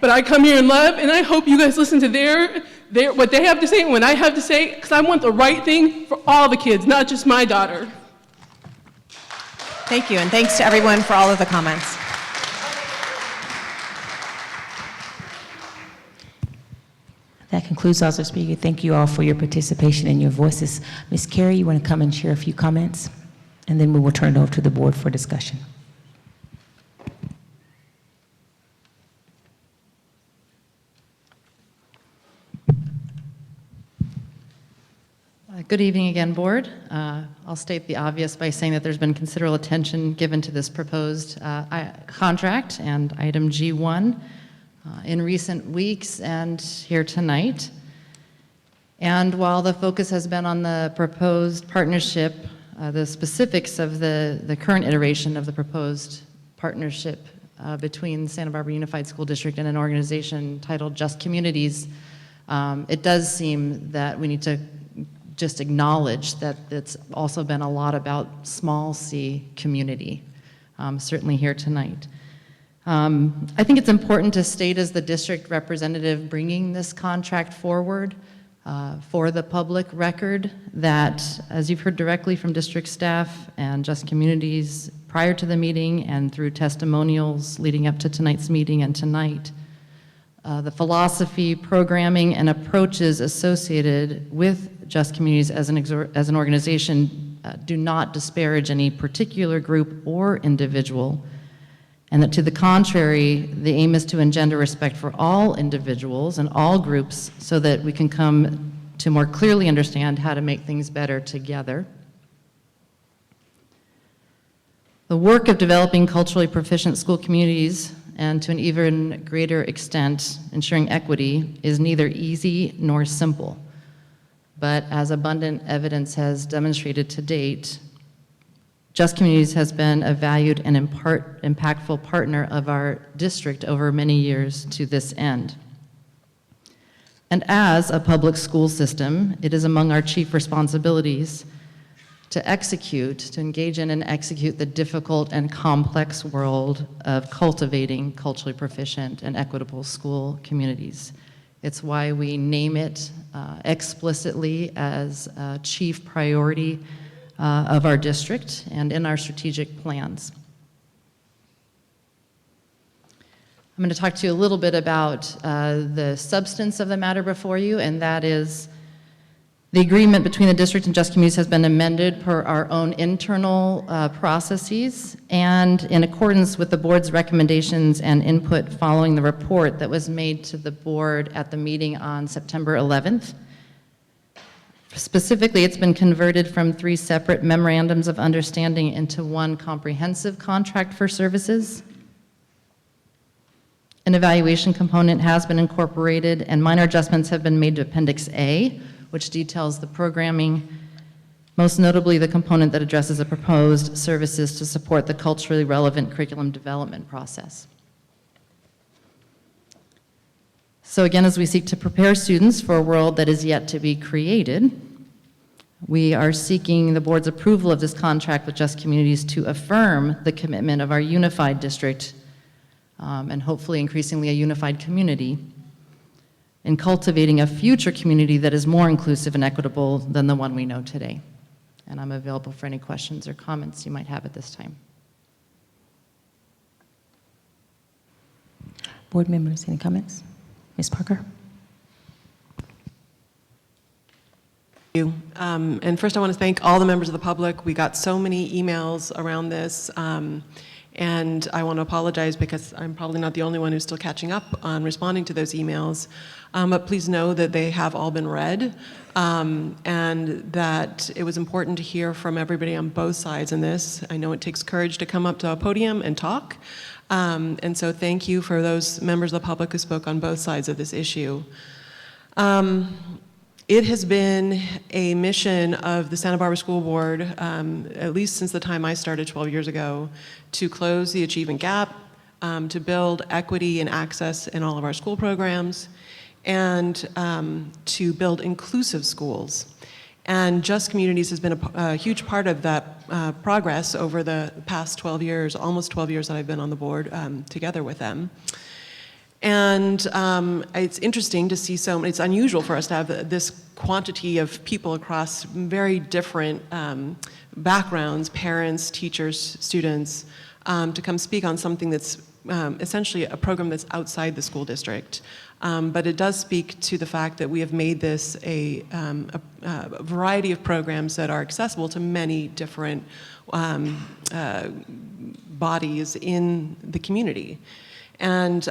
Speaker 11: But I come here in love, and I hope you guys listen to what they have to say and what I have to say, because I want the right thing for all the kids, not just my daughter.
Speaker 6: Thank you, and thanks to everyone for all of the comments.
Speaker 12: That concludes our speaker. Thank you all for your participation and your voices. Ms. Carey, you want to come and share a few comments? And then we will turn it over to the board for discussion.
Speaker 13: Good evening again, Board. I'll state the obvious by saying that there's been considerable attention given to this proposed contract and item G1 in recent weeks and here tonight. And while the focus has been on the proposed partnership, the specifics of the current iteration of the proposed partnership between Santa Barbara Unified School District and an organization titled Just Communities, it does seem that we need to just acknowledge that it's also been a lot about small c community, certainly here tonight. I think it's important to state as the district representative bringing this contract forward for the public record that, as you've heard directly from district staff and Just Communities prior to the meeting and through testimonials leading up to tonight's meeting and tonight, the philosophy, programming, and approaches associated with Just Communities as an organization do not disparage any particular group or individual, and that to the contrary, the aim is to engender respect for all individuals and all groups so that we can come to more clearly understand how to make things better together. The work of developing culturally proficient school communities, and to an even greater extent, ensuring equity, is neither easy nor simple. But as abundant evidence has demonstrated to date, Just Communities has been a valued and impactful partner of our district over many years to this end. And as a public school system, it is among our chief responsibilities to engage in and execute the difficult and complex world of cultivating culturally proficient and equitable school communities. It's why we name it explicitly as a chief priority of our district and in our strategic plans. I'm going to talk to you a little bit about the substance of the matter before you, and that is the agreement between the district and Just Communities has been amended per our own internal processes and in accordance with the board's recommendations and input following the report that was made to the board at the meeting on September 11th. Specifically, it's been converted from 3 separate memorandums of understanding into one comprehensive contract for services. An evaluation component has been incorporated, and minor adjustments have been made to Appendix A, which details the programming, most notably the component that addresses the proposed services to support the culturally relevant curriculum development process. So again, as we seek to prepare students for a world that is yet to be created, we are seeking the board's approval of this contract with Just Communities to affirm the commitment of our unified district and hopefully increasingly a unified community in cultivating a future community that is more inclusive and equitable than the one we know today. And I'm available for any questions or comments you might have at this time.
Speaker 12: Board members, any comments? Ms. Parker?
Speaker 14: you. And first I want to thank all the members of the public. We got so many emails around this, and I want to apologize because I'm probably not the only one who's still catching up on responding to those emails. But please know that they have all been read, and that it was important to hear from everybody on both sides in this. I know it takes courage to come up to a podium and talk, and so thank you for those members of the public who spoke on both sides of this issue. It has been a mission of the Santa Barbara School Board, at least since the time I started 12 years ago, to close the achievement gap, to build equity and access in all of our school programs, and to build inclusive schools. And Just Communities has been a huge part of that progress over the past 12 years, almost 12 years that I've been on the board together with them. And it's interesting to see it's unusual for us to have this quantity of people across very different backgrounds, parents, teachers, students, to come speak on something that's essentially a program that's outside the school district. But it does speak to the fact that we have made this a variety of programs that are accessible to many different bodies in the community. And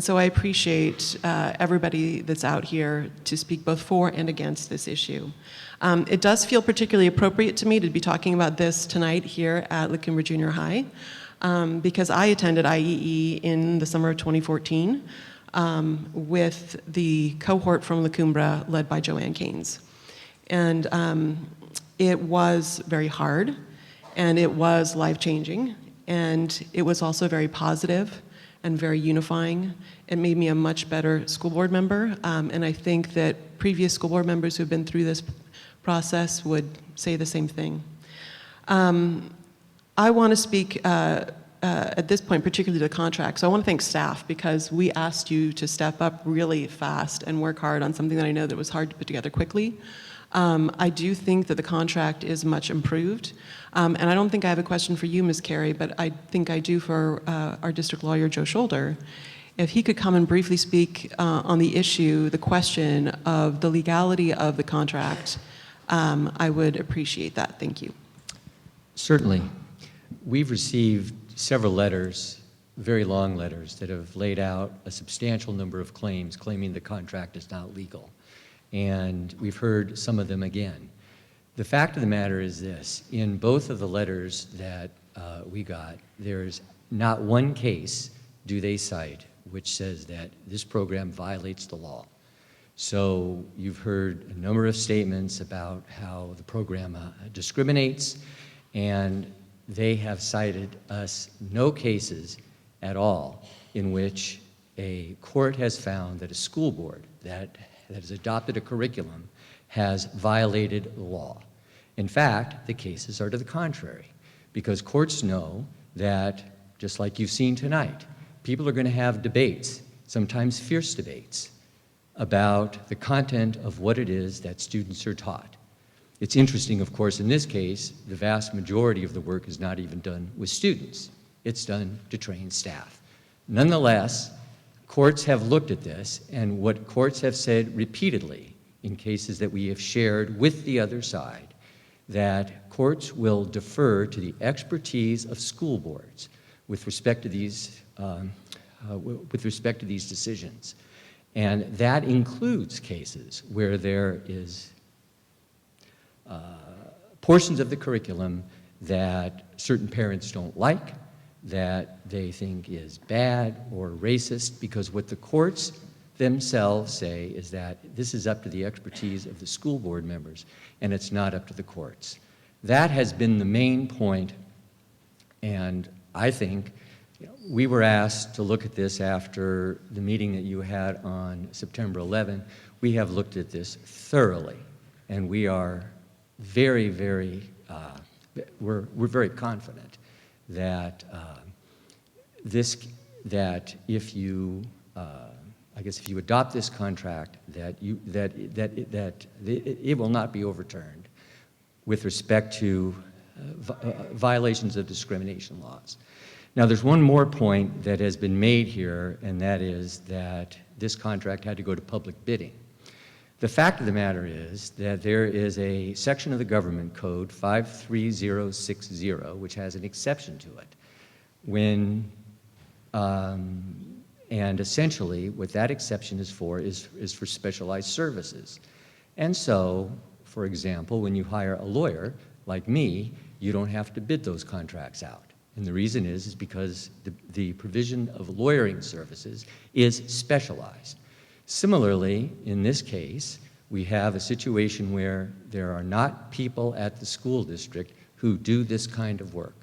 Speaker 14: so I appreciate everybody that's out here to speak both for and against this issue. It does feel particularly appropriate to me to be talking about this tonight here at La Cumbre Junior High, because I attended IEE in the summer of 2014 with the cohort from La Cumbre led by Joanne Keynes. And it was very hard, and it was life-changing, and it was also very positive and very unifying. It made me a much better school board member, and I think that previous school board members who have been through this process would say the same thing. I want to speak at this point particularly to contracts. So I want to thank staff because we asked you to step up really fast and work hard on something that I know that was hard to put together quickly. I do think that the contract is much improved. And I don't think I have a question for you, Ms. Carey, but I think I do for our district lawyer, Joe Shoulder. If he could come and briefly speak on the issue, the question of the legality of the contract, I would appreciate that. Thank you.
Speaker 15: Certainly. We've received several letters, very long letters, that have laid out a substantial number of claims claiming the contract is not legal. And we've heard some of them again. The fact of the matter is this: in both of the letters that we got, there's not one case do they cite which says that this program violates the law. So you've heard a number of statements about how the program discriminates, and they have cited us no cases at all in which a court has found that a school board that has adopted a curriculum has violated the law. In fact, the cases are to the contrary, because courts know that, just like you've seen tonight, people are going to have debates, sometimes fierce debates, about the content of what it is that students are taught. It's interesting, of course, in this case, the vast majority of the work is not even done with students. It's done to train staff. Nonetheless, courts have looked at this, and what courts have said repeatedly in cases that we have shared with the other side, that courts will defer to the expertise of school boards with respect to these decisions. And that includes cases where there is portions of the curriculum that certain parents don't like, that they think is bad or racist, because what the courts themselves say is that this is up to the expertise of the school board members, and it's not up to the courts. That has been the main point, and I think we were asked to look at this after the meeting that you had on September 11. We have looked at this thoroughly, and we are very, very, we're very confident that that if you, I guess if you adopt this contract, that it will not be overturned with respect to violations of discrimination laws. Now, there's one more point that has been made here, and that is that this contract had to go to public bidding. The fact of the matter is that there is a section of the government code 53060, which has an exception to it. And essentially what that exception is for specialized services. And so, for example, when you hire a lawyer like me, you don't have to bid those contracts out. And the reason is because the provision of lawyering services is specialized. Similarly, in this case, we have a situation where there are not people at the school district who do this kind of work.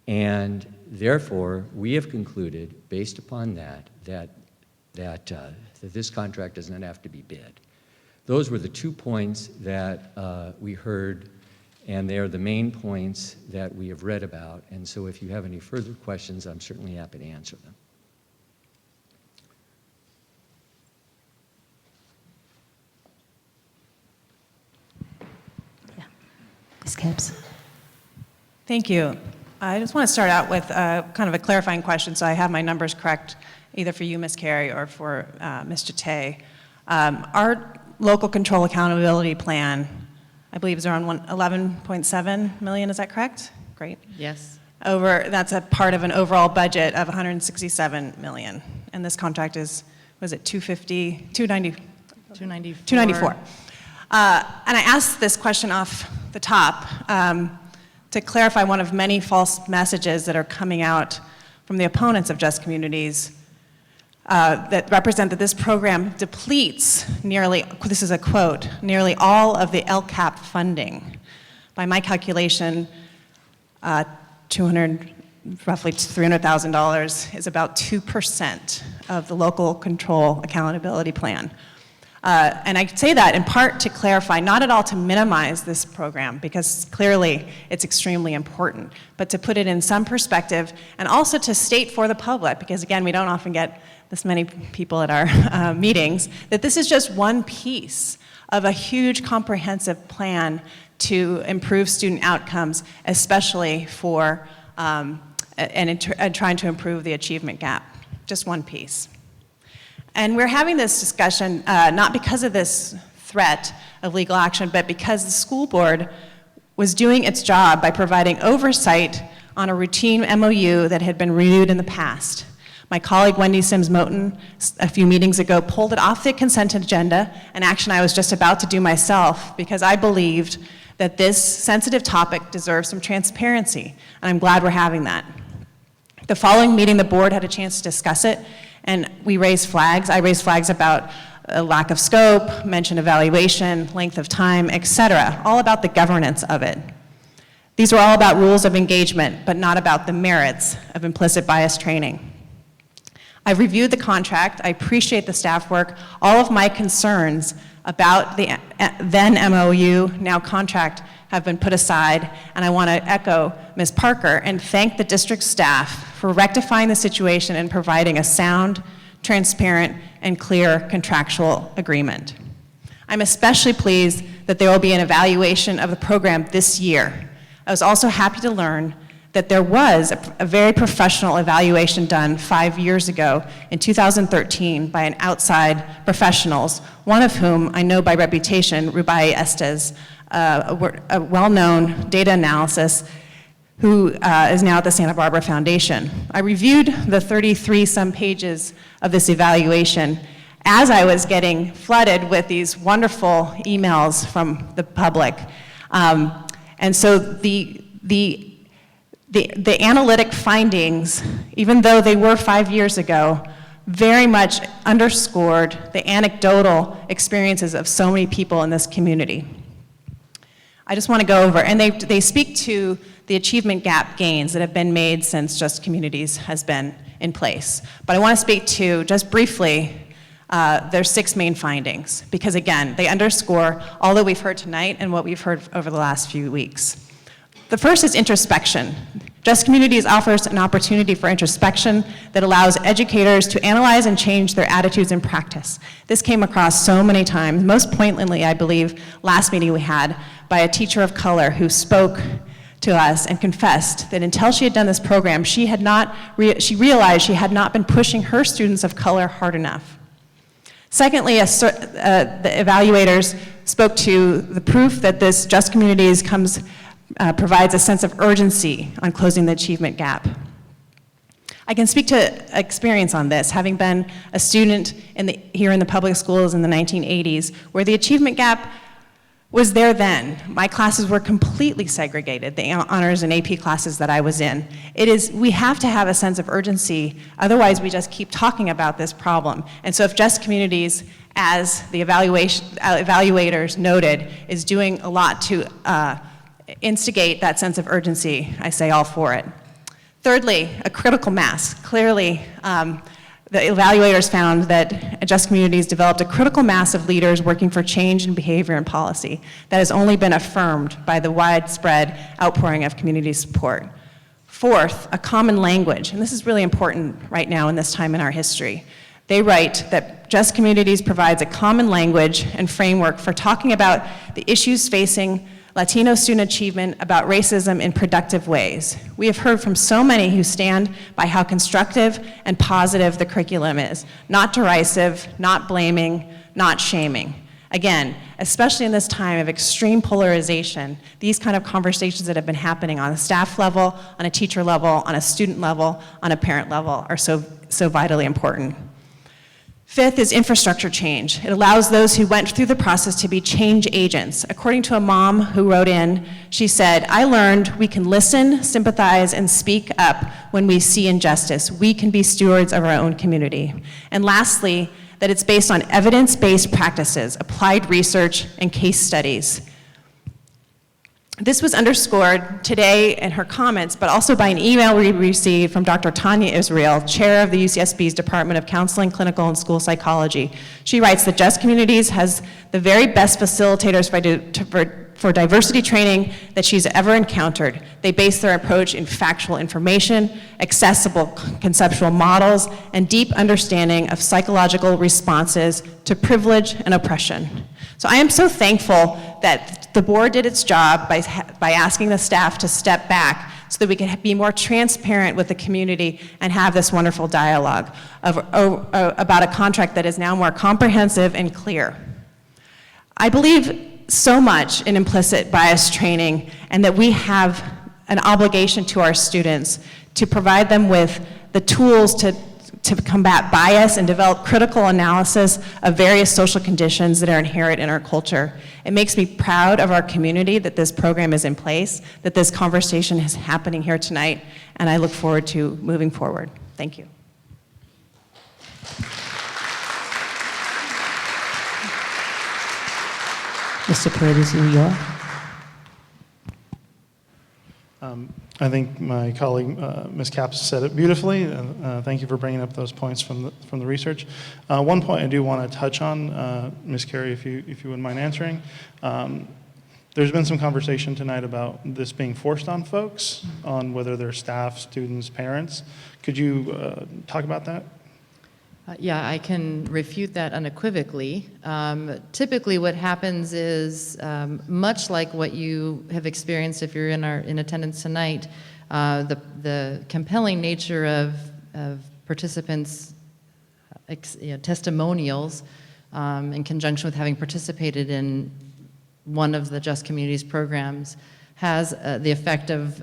Speaker 15: And therefore, we have concluded, based upon that this contract does not have to be bid. Those were the 2 points that we heard, and they are the main points that we have read about. And so if you have any further questions, I'm certainly happy to answer them.
Speaker 12: Ms. Kebs.
Speaker 6: Thank you. I just want to start out with kind of a clarifying question, so I have my numbers correct, either for you, Ms. Carey, or for Mr. Tay. Our local control accountability plan, I believe, is around 11.7 million. Is that correct? Great.
Speaker 13: Yes.
Speaker 6: That's a part of an overall budget of 167 million, and this contract is, was it 294. And I asked this question off the top to clarify one of many false messages that are coming out from the opponents of Just Communities that represent that this program depletes nearly, this is a quote, nearly all of the LCAP funding. By my calculation, roughly $300,000 is about 2% of the local control accountability plan. And I say that in part to clarify, not at all to minimize this program, because clearly it's extremely important, but to put it in some perspective, and also to state for the public, because again, we don't often get this many people at our meetings, that this is just one piece of a huge comprehensive plan to improve student outcomes, especially for, and trying to improve the achievement gap. Just one piece. And we're having this discussion not because of this threat of legal action, but because the school board was doing its job by providing oversight on a routine MOU that had been renewed in the past. My colleague Wendy Sims-Moten a few meetings ago pulled it off the consent agenda, an action I was just about to do myself because I believed that this sensitive topic deserves some transparency, and I'm glad we're having that. The following meeting, the board had a chance to discuss it, and we raised flags. I raised flags about a lack of scope, mention evaluation, length of time, etc., all about the governance of it. These were all about rules of engagement, but not about the merits of implicit bias training. I've reviewed the contract. I appreciate the staff work. All of my concerns about the then MOU, now contract, have been put aside, and I want to echo Ms. Parker and thank the district staff for rectifying the situation and providing a sound, transparent, and clear contractual agreement. I'm especially pleased that there will be an evaluation of the program this year. I was also happy to learn that there was a very professional evaluation done 5 years ago in 2013 by an outside professionals, one of whom I know by reputation, Rubai Estes, a well-known data analysis who is now at the Santa Barbara Foundation. I reviewed the 33-some pages of this evaluation as I was getting flooded with these wonderful emails from the public. And so the analytic findings, even though they were 5 years ago, very much underscored the anecdotal experiences of so many people in this community. I just want to go over, and they speak to the achievement gap gains that have been made since Just Communities has been in place. But I want to speak to, just briefly, their 6 main findings, because again, they underscore all that we've heard tonight and what we've heard over the last few weeks. The first is introspection. Just Communities offers an opportunity for introspection that allows educators to analyze and change their attitudes and practice. This came across so many times, most poignantly, I believe, last meeting we had, by a teacher of color who spoke to us and confessed that until she had done this program, she realized she had not been pushing her students of color hard enough. Secondly, the evaluators spoke to the proof that this Just Communities provides a sense of urgency on closing the achievement gap. I can speak to experience on this, having been a student here in the public schools in the 1980s, where the achievement gap was there then. My classes were completely segregated, the honors and AP classes that I was in. We have to have a sense of urgency, otherwise we just keep talking about this problem. And so if Just Communities, as the evaluators noted, is doing a lot to instigate that sense of urgency, I say all for it. Thirdly, a critical mass. Clearly, the evaluators found that Just Communities developed a critical mass of leaders working for change in behavior and policy that has only been affirmed by the widespread outpouring of community support. Fourth, a common language, and this is really important right now in this time in our history. They write that Just Communities provides a common language and framework for talking about the issues facing Latino student achievement, about racism in productive ways. We have heard from so many who stand by how constructive and positive the curriculum is, not derisive, not blaming, not shaming. Again, especially in this time of extreme polarization, these kind of conversations that have been happening on a staff level, on a teacher level, on a student level, on a parent level are so vitally important. Fifth is infrastructure change. It allows those who went through the process to be change agents. According to a mom who wrote in, she said, "I learned we can listen, sympathize, and speak up when we see injustice. We can be stewards of our own community." And lastly, that it's based on evidence-based practices, applied research, and case studies. This was underscored today in her comments, but also by an email we received from Dr. Tanya Israel, chair of the UCSB's Department of Counseling, Clinical, and School Psychology. She writes that Just Communities has the very best facilitators for diversity training that she's ever encountered. They base their approach in factual information, accessible conceptual models, and deep understanding of psychological responses to privilege and oppression. So I am so thankful that the board did its job by asking the staff to step back so that we can be more transparent with the community and have this wonderful dialogue about a contract that is now more comprehensive and clear. I believe so much in implicit bias training, and that we have an obligation to our students to provide them with the tools to combat bias and develop critical analysis of various social conditions that are inherent in our culture. It makes me proud of our community that this program is in place, that this conversation is happening here tonight, and I look forward to moving forward. Thank you.
Speaker 12: Mr. Paredes, New York.
Speaker 16: I think my colleague, Ms. Capps, said it beautifully. Thank you for bringing up those points from the research. One point I do want to touch on, Ms. Carey, if you wouldn't mind answering. There's been some conversation tonight about this being forced on folks, on whether they're staff, students, parents. Could you talk about that?
Speaker 13: Yeah, I can refute that unequivocally. Typically what happens is, much like what you have experienced if you're in attendance tonight, the compelling nature of participants' testimonials in conjunction with having participated in one of the Just Communities programs has the effect of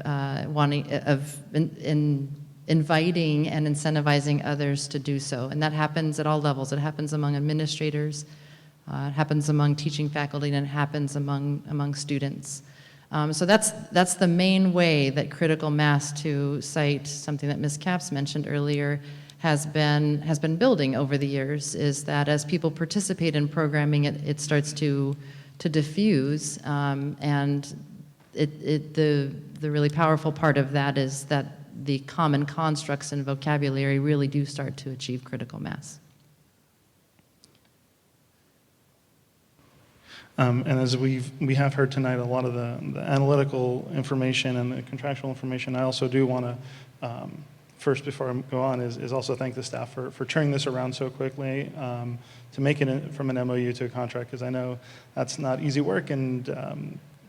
Speaker 13: inviting and incentivizing others to do so. And that happens at all levels. It happens among administrators, it happens among teaching faculty, and it happens among students. So that's the main way that critical mass, to cite something that Ms. Capps mentioned earlier, has been building over the years, is that as people participate in programming, it starts to diffuse, and the really powerful part of that is that the common constructs and vocabulary really do start to achieve critical mass.
Speaker 16: And as we have heard tonight, a lot of the analytical information and the contractual information, I also do want to, first before I go on, is also thank the staff for turning this around so quickly, to make it from an MOU to a contract, because I know that's not easy work, and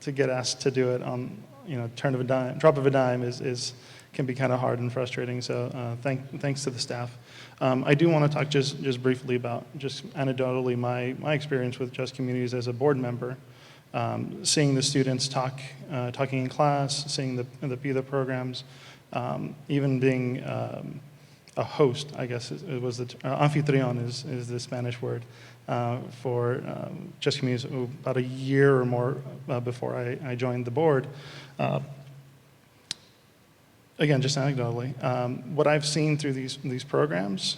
Speaker 16: to get asked to do it on drop of a dime can be kind of hard and frustrating. So thanks to the staff. I do want to talk just briefly about, just anecdotally, my experience with Just Communities as a board member. Seeing the students talking in class, seeing the PIDA programs, even being a host, I guess it was the anfitrión is the Spanish word for Just Communities about a year or more before I joined the board. Again, just anecdotally, what I've seen through these programs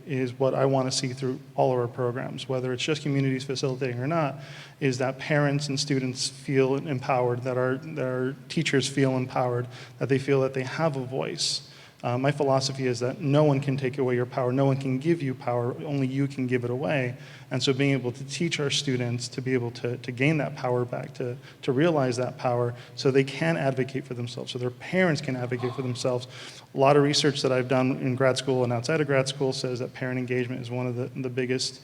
Speaker 16: is what I want to see through all of our programs, whether it's Just Communities facilitating or not, is that parents and students feel empowered, that our teachers feel empowered, that they feel that they have a voice. My philosophy is that no one can take away your power, no one can give you power, only you can give it away. And so being able to teach our students to be able to gain that power back, to realize that power so they can advocate for themselves, so their parents can advocate for themselves. A lot of research that I've done in grad school and outside of grad school says that parent engagement is one of the biggest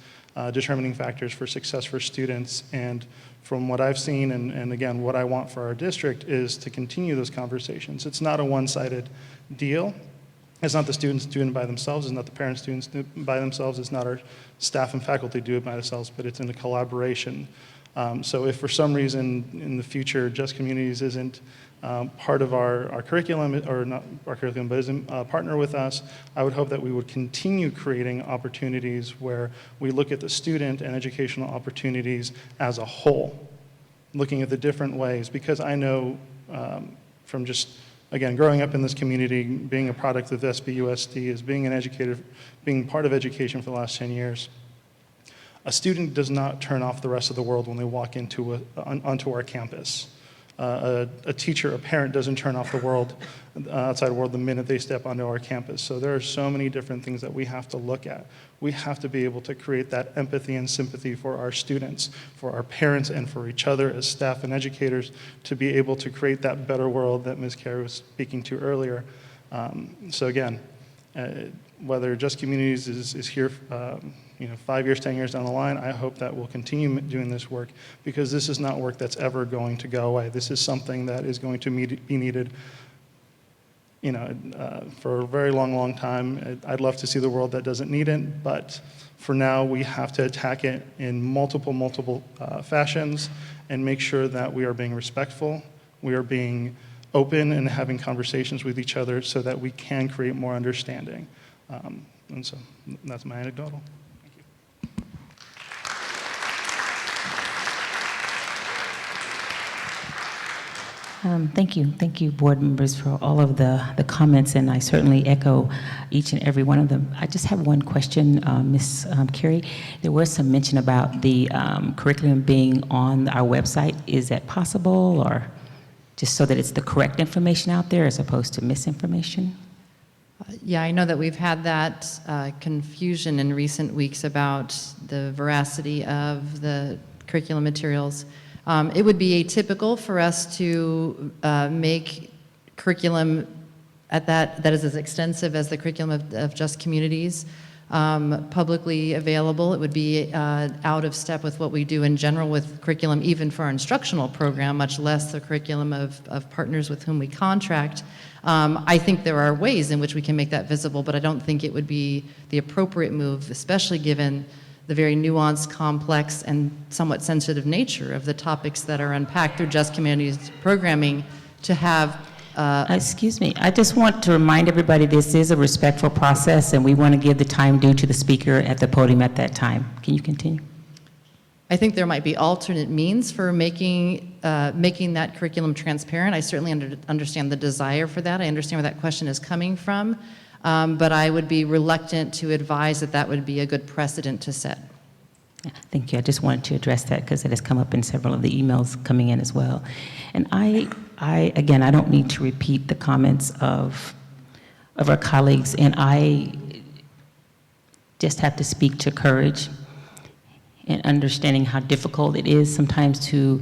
Speaker 16: determining factors for success for students. And from what I've seen, and again, what I want for our district is to continue those conversations. It's not a one-sided deal. It's not the students doing it by themselves. It's not the parents doing it by themselves. It's not our staff and faculty do it by themselves, but it's in a collaboration. So if for some reason in the future Just Communities isn't part of our curriculum, or not our curriculum, but isn't a partner with us, I would hope that we would continue creating opportunities where we look at the student and educational opportunities as a whole, looking at the different ways, because I know from just, again, growing up in this community, being a product of SBUSD, as being an educator, being part of education for the last 10 years, a student does not turn off the rest of the world when they walk onto our campus. A teacher, a parent doesn't turn off the world, outside world, the minute they step onto our campus. So there are so many different things that we have to look at. We have to be able to create that empathy and sympathy for our students, for our parents, and for each other as staff and educators to be able to create that better world that Ms. Carey was speaking to earlier. So again, whether Just Communities is here 5 years, 10 years down the line, I hope that we'll continue doing this work, because this is not work that's ever going to go away. This is something that is going to be needed for a very long time. I'd love to see the world that doesn't need it, but for now we have to attack it in multiple fashions and make sure that we are being respectful, we are being open and having conversations with each other so that we can create more understanding. And so that's my anecdotal.
Speaker 12: Thank you, board members, for all of the comments, and I certainly echo each and every one of them. I just have one question, Ms. Carey. There was some mention about the curriculum being on our website. Is that possible, or just so that it's the correct information out there as opposed to misinformation?
Speaker 13: Yeah, I know that we've had that confusion in recent weeks about the veracity of the curriculum materials. It would be atypical for us to make curriculum that is as extensive as the curriculum of Just Communities publicly available. It would be out of step with what we do in general with curriculum, even for our instructional program, much less the curriculum of partners with whom we contract. I think there are ways in which we can make that visible, but I don't think it would be the appropriate move, especially given the very nuanced, complex, and somewhat sensitive nature of the topics that are unpacked through Just Communities programming, to have
Speaker 12: excuse me, I just want to remind everybody this is a respectful process, and we want to give the time due to the speaker at the podium at that time. Can you continue?
Speaker 13: I think there might be alternate means for making that curriculum transparent. I certainly understand the desire for that. I understand where that question is coming from. But I would be reluctant to advise that that would be a good precedent to set.
Speaker 12: Thank you. I just wanted to address that because it has come up in several of the emails coming in as well. And again, I don't need to repeat the comments of our colleagues, and I just have to speak to courage and understanding how difficult it is sometimes to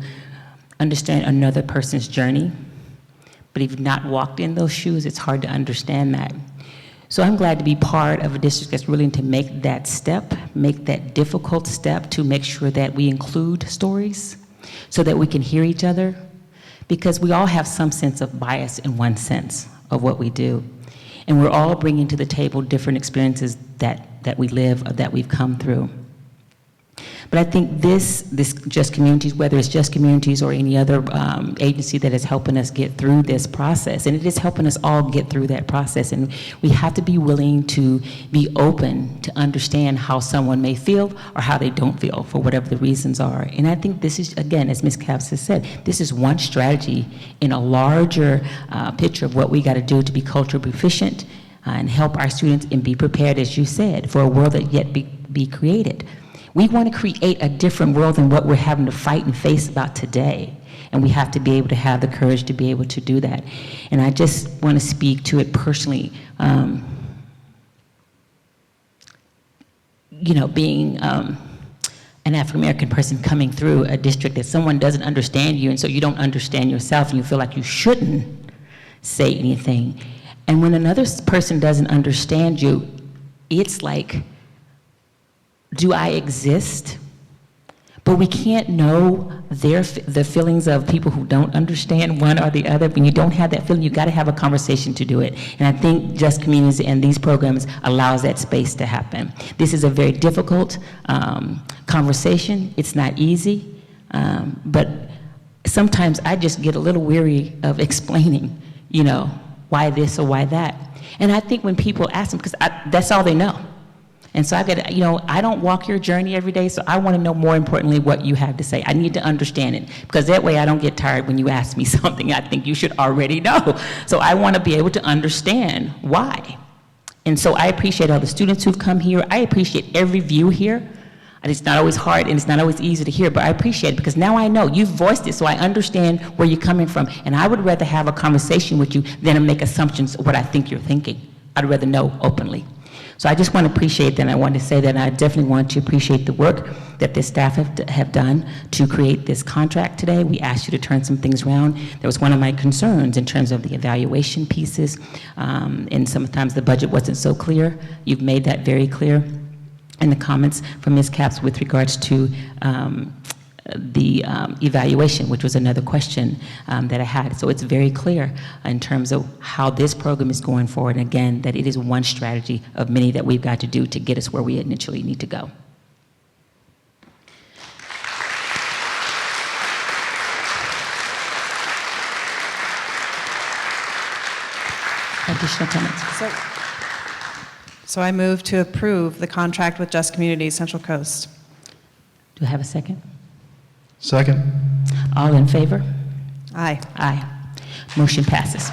Speaker 12: understand another person's journey. But if you've not walked in those shoes, it's hard to understand that. So I'm glad to be part of a district that's willing to make that step, make that difficult step to make sure that we include stories so that we can hear each other, because we all have some sense of bias in one sense. of what we do. And we're all bringing to the table different experiences that we live, or that we've come through. But I think this Just Communities, whether it's Just Communities or any other agency that is helping us get through this process, and it is helping us all get through that process, and we have to be willing to be open to understand how someone may feel or how they don't feel for whatever the reasons are. And I think this is, again, as Ms. Capps has said, this is one strategy in a larger picture of what we got to do to be culturally proficient and help our students and be prepared, as you said, for a world that yet be created. We want to create a different world than what we're having to fight and face about today. And we have to be able to have the courage to be able to do that. And I just want to speak to it personally. You know, being an African-American person coming through a district that someone doesn't understand you, and so you don't understand yourself, and you feel like you shouldn't say anything. And when another person doesn't understand you, it's like, do I exist? But we can't know the feelings of people who don't understand one or the other. When you don't have that feeling, you got to have a conversation to do it. And I think Just Communities and these programs allows that space to happen. This is a very difficult conversation. It's not easy, but sometimes I just get a little weary of explaining, you know, why this or why that. And I think when people ask them, because that's all they know. And so I've got to, you know, I don't walk your journey every day, so I want to know, more importantly, what you have to say. I need to understand it, because that way I don't get tired when you ask me something I think you should already know. So I want to be able to understand why. And so I appreciate all the students who've come here. I appreciate every view here. And it's not always hard, and it's not always easy to hear, but I appreciate it, because now I know you've voiced it, so I understand where you're coming from. And I would rather have a conversation with you than to make assumptions of what I think you're thinking. I'd rather know openly. So I just want to appreciate that, and I want to say that, and I definitely want to appreciate the work that this staff have done to create this contract today. We asked you to turn some things around. That was one of my concerns in terms of the evaluation pieces, and sometimes the budget wasn't so clear. You've made that very clear. And the comments from Ms. Capps with regards to the evaluation, which was another question that I had. So it's very clear in terms of how this program is going forward. And again, that it is one strategy of many that we've got to do to get us where we initially need to go. Additional comments?
Speaker 6: So I move to approve the contract with Just Communities Central Coast.
Speaker 12: Do I have a second?
Speaker 16: Second.
Speaker 12: All in favor?
Speaker 6: Aye.
Speaker 12: Aye. Motion passes.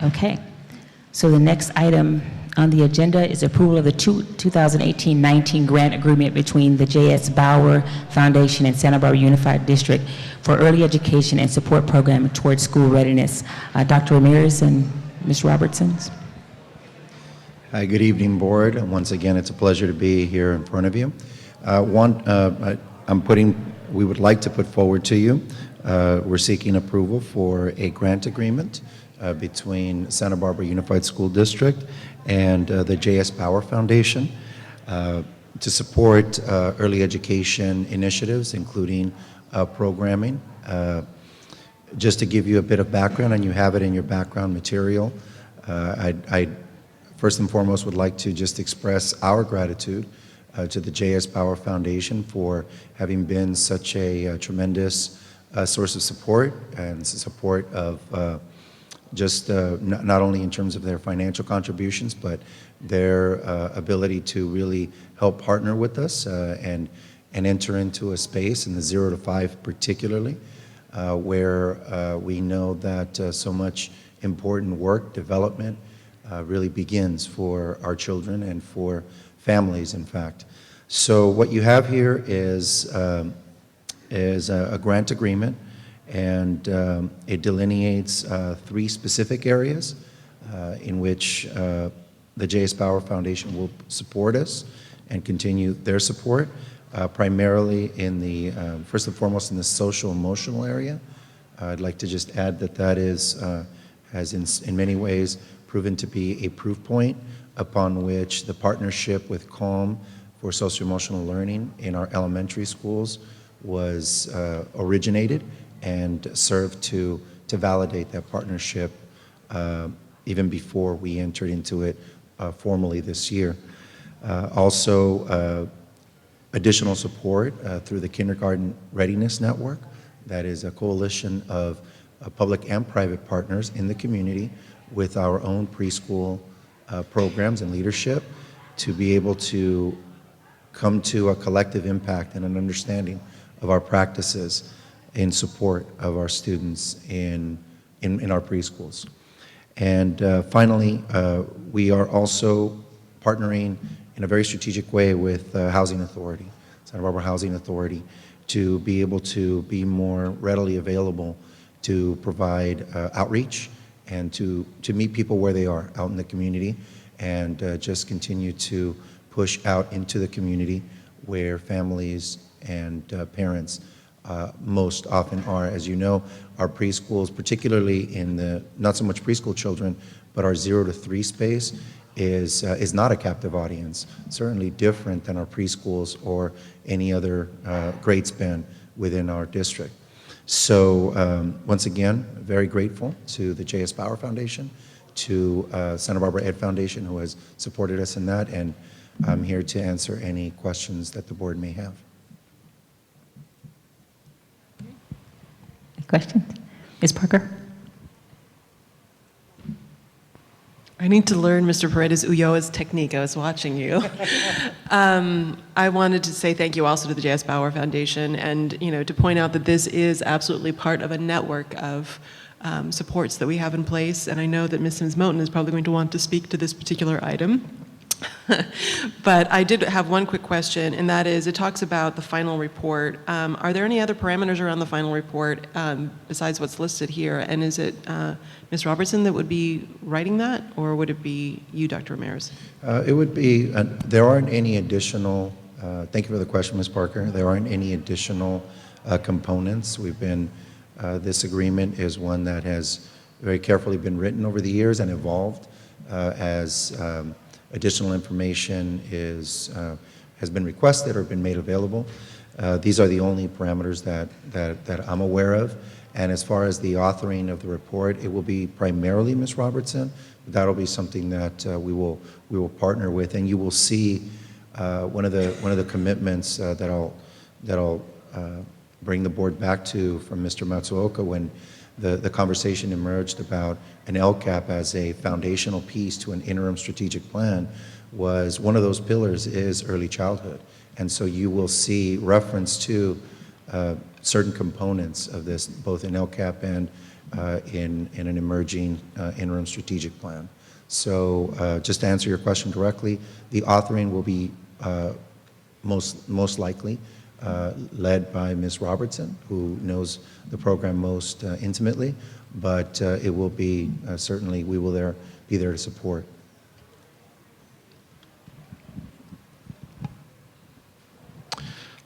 Speaker 12: Okay. So the next item on the agenda is approval of the 2018-19 grant agreement between the J.S. Bauer Foundation and Santa Barbara Unified District for early education and support program towards school readiness. Dr. Ramirez and Ms. Robertsons.
Speaker 17: Hi, good evening, board. And once again, it's a pleasure to be here in front of you. We would like to put forward to you, we're seeking approval for a grant agreement between Santa Barbara Unified School District and the J.S. Bauer Foundation to support early education initiatives, including programming. Just to give you a bit of background, and you have it in your background material, I first and foremost would like to just express our gratitude to the J.S. Bauer Foundation for having been such a tremendous source of support and support of just not only in terms of their financial contributions, but their ability to really help partner with us and enter into a space in the 0 to 5 particularly, where we know that so much important work, development, really begins for our children and for families, in fact. So what you have here is a grant agreement, and it delineates 3 specific areas in which the J.S. Bauer Foundation will support us and continue their support, primarily in the, first and foremost, in the social emotional area. I'd like to just add that that is has in many ways proven to be a proof point upon which the partnership with CALM for socio-emotional learning in our elementary schools was originated and served to validate that partnership even before we entered into it formally this year. Also, additional support through the Kindergarten Readiness Network. That is a coalition of public and private partners in the community with our own preschool programs and leadership to be able to come to a collective impact and an understanding of our practices in support of our students in our preschools. And finally, we are also partnering in a very strategic way with Housing Authority, Santa Barbara Housing Authority, to be able to be more readily available to provide outreach and to meet people where they are out in the community and just continue to push out into the community where families and parents most often are. As you know, our preschools, particularly in the, not so much preschool children, but our 0 to 3 space is not a captive audience, certainly different than our preschools or any other grade span within our district. So once again, very grateful to the J.S. Bauer Foundation, to Santa Barbara Ed Foundation, who has supported us in that, and I'm here to answer any questions that the board may have.
Speaker 12: Questions? Ms. Parker?
Speaker 14: I need to learn Mr. Paredes Ulloa's technique. I was watching you. I wanted to say thank you also to the J.S. Bauer Foundation, and to point out that this is absolutely part of a network of supports that we have in place. And I know that Ms. Sims-Moten is probably going to want to speak to this particular item. But I did have one quick question, and that is, it talks about the final report. Are there any other parameters around the final report besides what's listed here? And is it Ms. Robertson that would be writing that, or would it be you, Dr. Ramirez?
Speaker 17: It would be, there aren't any additional, thank you for the question, Ms. Parker. There aren't any additional components. We've been, this agreement is one that has very carefully been written over the years and evolved as additional information has been requested or been made available. These are the only parameters that I'm aware of. And as far as the authoring of the report, it will be primarily Ms. Robertson. That'll be something that we will partner with, and you will see one of the commitments that I'll bring the board back to from Mr. Matsuoka when the conversation emerged about an LCAP as a foundational piece to an interim strategic plan. Was one of those pillars is early childhood. And so you will see reference to certain components of this, both in LCAP and in an emerging interim strategic plan. So just to answer your question directly, the authoring will be most likely led by Ms. Robertson, who knows the program most intimately, but it will be, certainly we will be there to support.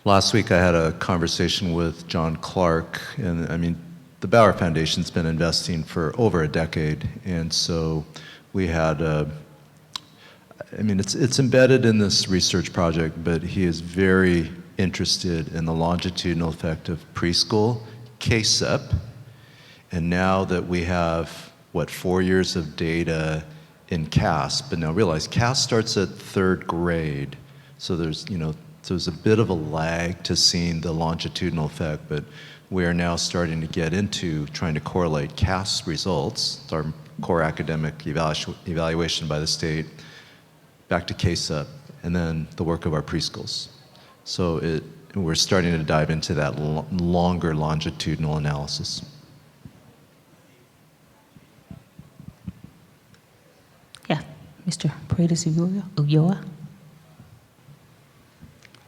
Speaker 18: Last week I had a conversation with John Clark, and I mean, the Bauer Foundation's been investing for over a decade, and so we had I mean, it's embedded in this research project, but he is very interested in the longitudinal effect of preschool, KSEP, and now that we have, 4 years of data in CAS, but now realize CAS starts at 3rd grade, so there's a bit of a lag to seeing the longitudinal effect, but we are now starting to get into trying to correlate CAS results, our core academic evaluation by the state, back to KSEP, and then the work of our preschools. So we're starting to dive into that longer longitudinal analysis.
Speaker 12: Yeah, Mr. Paredes Ulloa.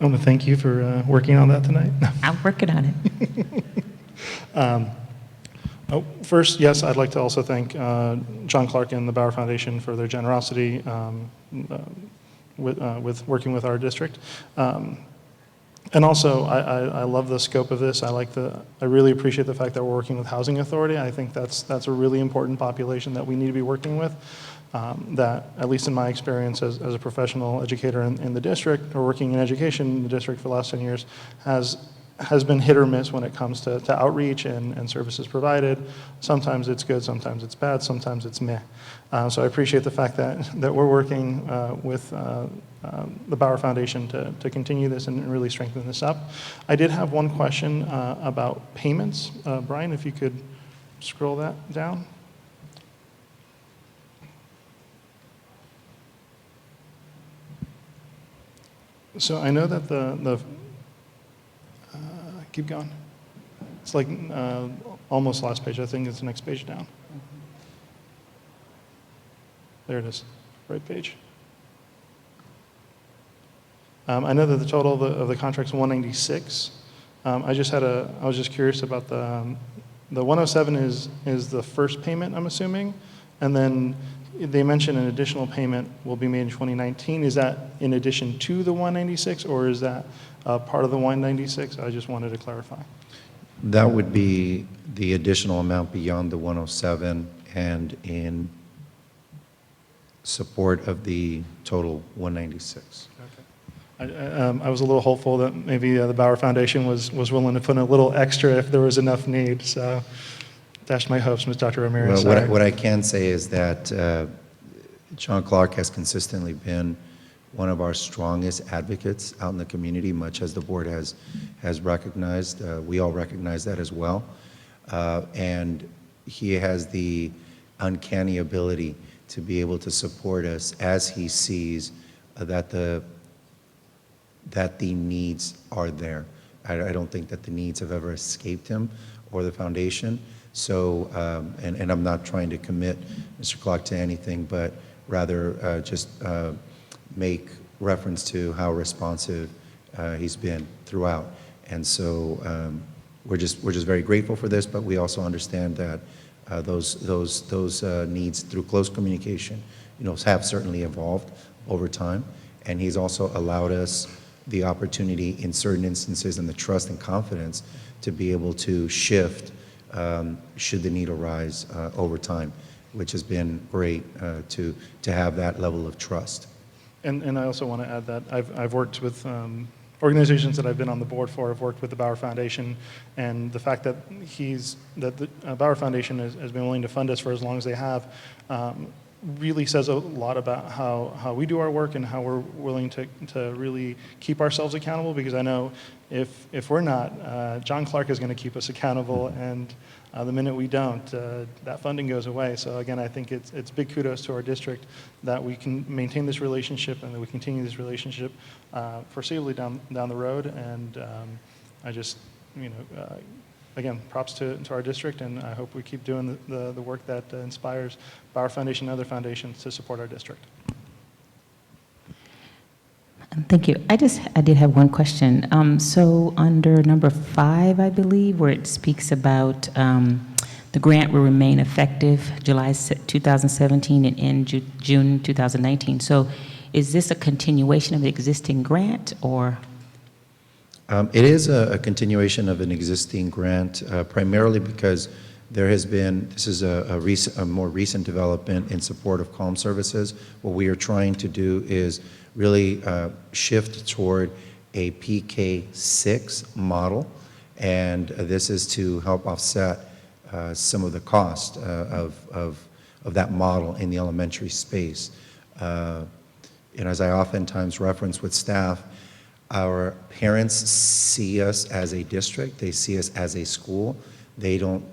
Speaker 16: I want to thank you for working on that tonight.
Speaker 12: I'm working on it.
Speaker 16: First, yes, I'd like to also thank John Clark and the Bauer Foundation for their generosity with working with our district. And also, I love the scope of this. I really appreciate the fact that we're working with Housing Authority. I think that's a really important population that we need to be working with. That, at least in my experience as a professional educator in the district, or working in education in the district for the last 10 years, has been hit or miss when it comes to outreach and services provided. Sometimes it's good, sometimes it's bad, sometimes it's meh. So I appreciate the fact that we're working with the Bauer Foundation to continue this and really strengthen this up. I did have one question about payments. Brian, if you could scroll that down. So I know that keep going. It's like almost last page. I think it's the next page down. There it is, right page. I know that the total of the contract's 196. I was just curious about the 107 is the first payment, I'm assuming, and then they mentioned an additional payment will be made in 2019. Is that in addition to the 196, or is that part of the 196? I just wanted to clarify.
Speaker 17: That would be the additional amount beyond the 107 and in support of the total 196.
Speaker 16: I was a little hopeful that maybe the Bauer Foundation was willing to put in a little extra if there was enough need. So dashed my hopes, Dr. Ramirez.
Speaker 17: Well, what I can say is that John Clark has consistently been one of our strongest advocates out in the community, much as the board has recognized. We all recognize that as well. And he has the uncanny ability to be able to support us as he sees that the needs are there. I don't think that the needs have ever escaped him or the foundation. So, and I'm not trying to commit Mr. Clark to anything, but rather just make reference to how responsive he's been throughout. And so we're just very grateful for this, but we also understand that those needs through close communication, have certainly evolved over time. And he's also allowed us the opportunity in certain instances and the trust and confidence to be able to shift should the need arise over time, which has been great to have that level of trust.
Speaker 16: And I also want to add that I've worked with organizations that I've been on the board for. I've worked with the Bauer Foundation, and the fact that the Bauer Foundation has been willing to fund us for as long as they have really says a lot about how we do our work and how we're willing to really keep ourselves accountable, because I know if we're not, John Clark is going to keep us accountable, and the minute we don't, that funding goes away. So again, I think it's big kudos to our district that we can maintain this relationship and that we continue this relationship foreseeably down the road. And I just, again, props to our district, and I hope we keep doing the work that inspires Bauer Foundation and other foundations to support our district.
Speaker 12: Thank you. I did have one question. So under number 5, I believe, where it speaks about the grant will remain effective July 2017 and end June 2019. So is this a continuation of the existing grant, or?
Speaker 17: It is a continuation of an existing grant, primarily because there has been, this is a more recent development in support of calm services. What we are trying to do is really shift toward a PK6 model, and this is to help offset some of the cost of that model in the elementary space. And as I oftentimes reference with staff, our parents see us as a district, they see us as a school. They don't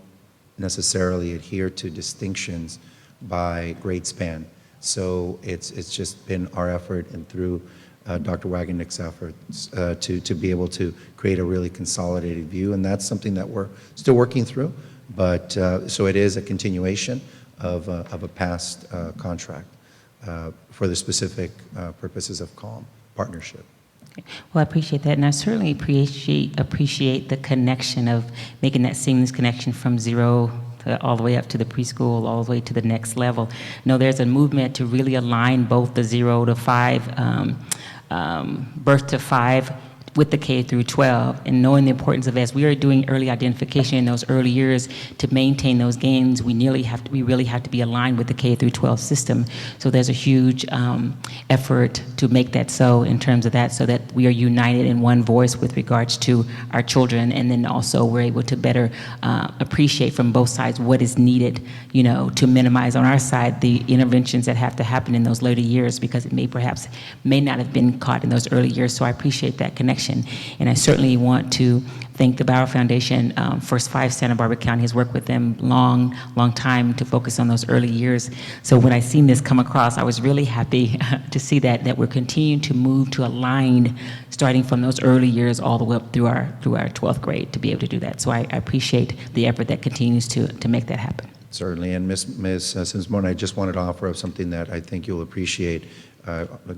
Speaker 17: necessarily adhere to distinctions by grade span. So it's just been our effort, and through Dr. Waganick's efforts, to be able to create a really consolidated view, and that's something that we're still working through. But so it is a continuation of a past contract for the specific purposes of CALM partnership.
Speaker 12: Well, I appreciate that, and I certainly appreciate the connection of making that seamless connection from 0 all the way up to the preschool, all the way to the next level. No, there's a movement to really align both the 0 to 5, birth to 5 with the K through 12, and knowing the importance of, as we are doing early identification in those early years, to maintain those gains, we really have to be aligned with the K through 12 system. So there's a huge effort to make that so in terms of that, so that we are united in one voice with regards to our children, and then also we're able to better appreciate from both sides what is needed, you know, to minimize on our side the interventions that have to happen in those later years, because it may not have been caught in those early years. So I appreciate that connection. And I certainly want to thank the Bauer Foundation. First Five Santa Barbara County has worked with them long time to focus on those early years. So when I seen this come across, I was really happy to see that we're continuing to move to aligned, starting from those early years all the way up through our 12th grade to be able to do that. So I appreciate the effort that continues to make that happen.
Speaker 17: Certainly, and Ms. Sims-Morton, I just wanted to offer up something that I think you'll appreciate.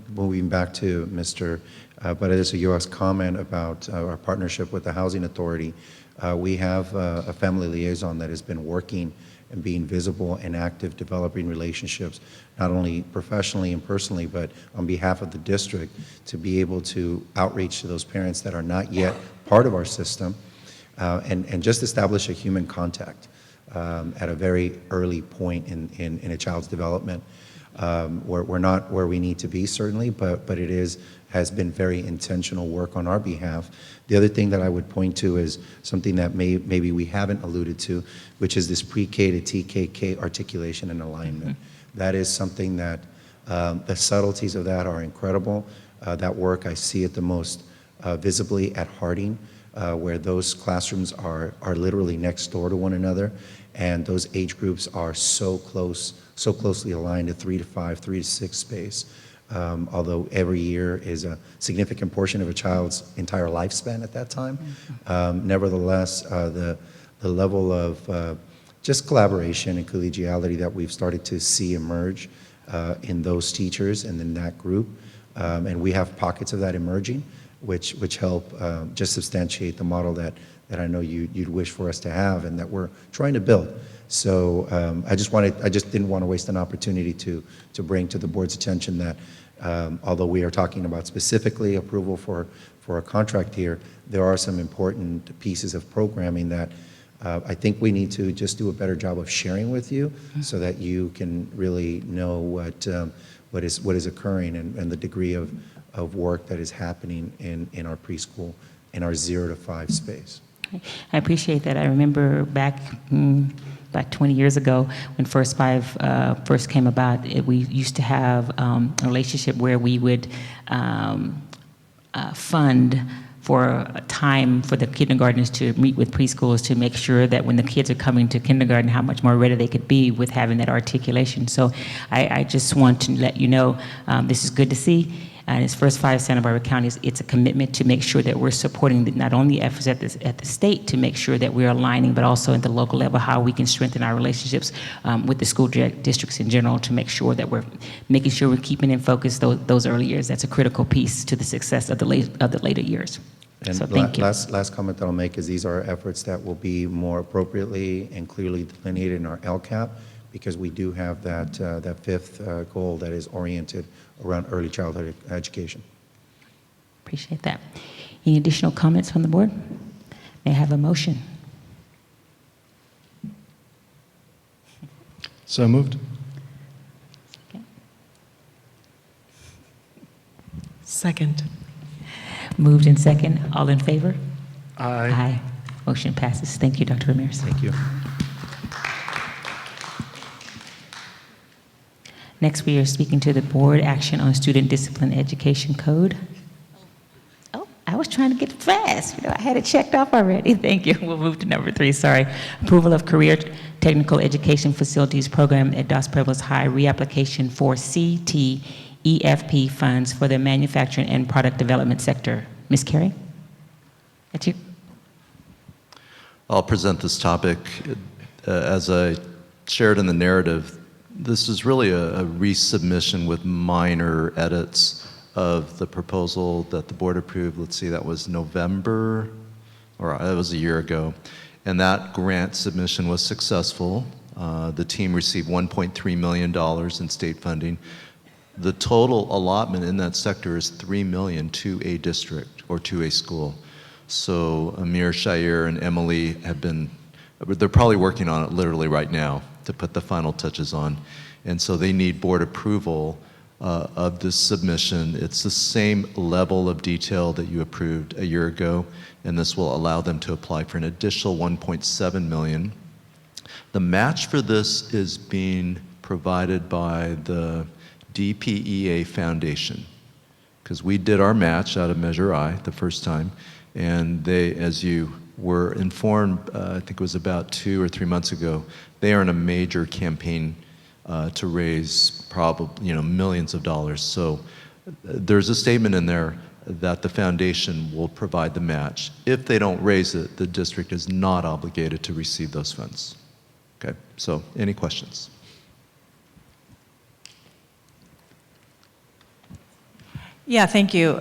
Speaker 17: Moving back to Mr. But U.S. comment about our partnership with the Housing Authority. We have a family liaison that has been working and being visible and active, developing relationships, not only professionally and personally, but on behalf of the district, to be able to outreach to those parents that are not yet part of our system, and just establish a human contact at a very early point in a child's development. We're not where we need to be, certainly, but it has been very intentional work on our behalf. The other thing that I would point to is something that maybe we haven't alluded to, which is this pre-K to TKK articulation and alignment. That is something that the subtleties of that are incredible. That work, I see it the most visibly at Harding, where those classrooms are literally next door to one another, and those age groups are so closely aligned to 3 to 5, 3 to 6 space. Although every year is a significant portion of a child's entire lifespan at that time. Nevertheless, the level of just collaboration and collegiality that we've started to see emerge in those teachers and in that group, and we have pockets of that emerging, which help just substantiate the model that I know you'd wish for us to have and that we're trying to build. So I just didn't want to waste an opportunity to bring to the board's attention that although we are talking about specifically approval for a contract here, there are some important pieces of programming that I think we need to just do a better job of sharing with you, so that you can really know what is occurring and the degree of work that is happening in our preschool, in our 0 to 5 space.
Speaker 12: I appreciate that. I remember back about 20 years ago when First Five first came about, we used to have a relationship where we would fund for a time for the kindergartners to meet with preschoolers to make sure that when the kids are coming to kindergarten, how much more ready they could be with having that articulation. So I just want to let you know, this is good to see. And as First Five Santa Barbara counties, it's a commitment to make sure that we're supporting not only efforts at the state to make sure that we're aligning, but also at the local level, how we can strengthen our relationships with the school districts in general to make sure that we're making sure we're keeping in focus those early years. That's a critical piece to the success of the later years.
Speaker 17: And
Speaker 12: so thank you.
Speaker 17: Last comment that I'll make is these are efforts that will be more appropriately and clearly delineated in our LCAP, because we do have that fifth goal that is oriented around early childhood education.
Speaker 12: Appreciate that. Any additional comments from the board? May I have a motion?
Speaker 16: So moved.
Speaker 14: Second.
Speaker 12: Moved in second. All in favor?
Speaker 16: Aye.
Speaker 12: Aye. Motion passes. Thank you, Dr. Ramirez.
Speaker 17: Thank you.
Speaker 12: Next, we are speaking to the board action on student discipline education code. Oh, I was trying to get fast. I had it checked off already. Thank you. We'll move to number 3, sorry. Approval of career technical education facilities program at Dos Pueblos High, reapplication for CTEFP funds for the manufacturing and product development sector. Ms. Carey, that's you.
Speaker 18: I'll present this topic. As I shared in the narrative, this is really a resubmission with minor edits of the proposal that the board approved. Let's see, that was November, or it was a year ago. And that grant submission was successful. The team received $1.3 million in state funding. The total allotment in that sector is $3 million to a district or to a school. So Amir, Shair, and Emily they're probably working on it literally right now to put the final touches on. And so they need board approval of this submission. It's the same level of detail that you approved a year ago, and this will allow them to apply for an additional $1.7 million. The match for this is being provided by the DPEA Foundation, because we did our match out of Measure I the first time, and they, as you were informed, I think it was about 2 or 3 months ago, they are in a major campaign to raise probably millions of dollars. So there's a statement in there that the foundation will provide the match. If they don't raise it, the district is not obligated to receive those funds. Okay, so any questions?
Speaker 6: Yeah, thank you.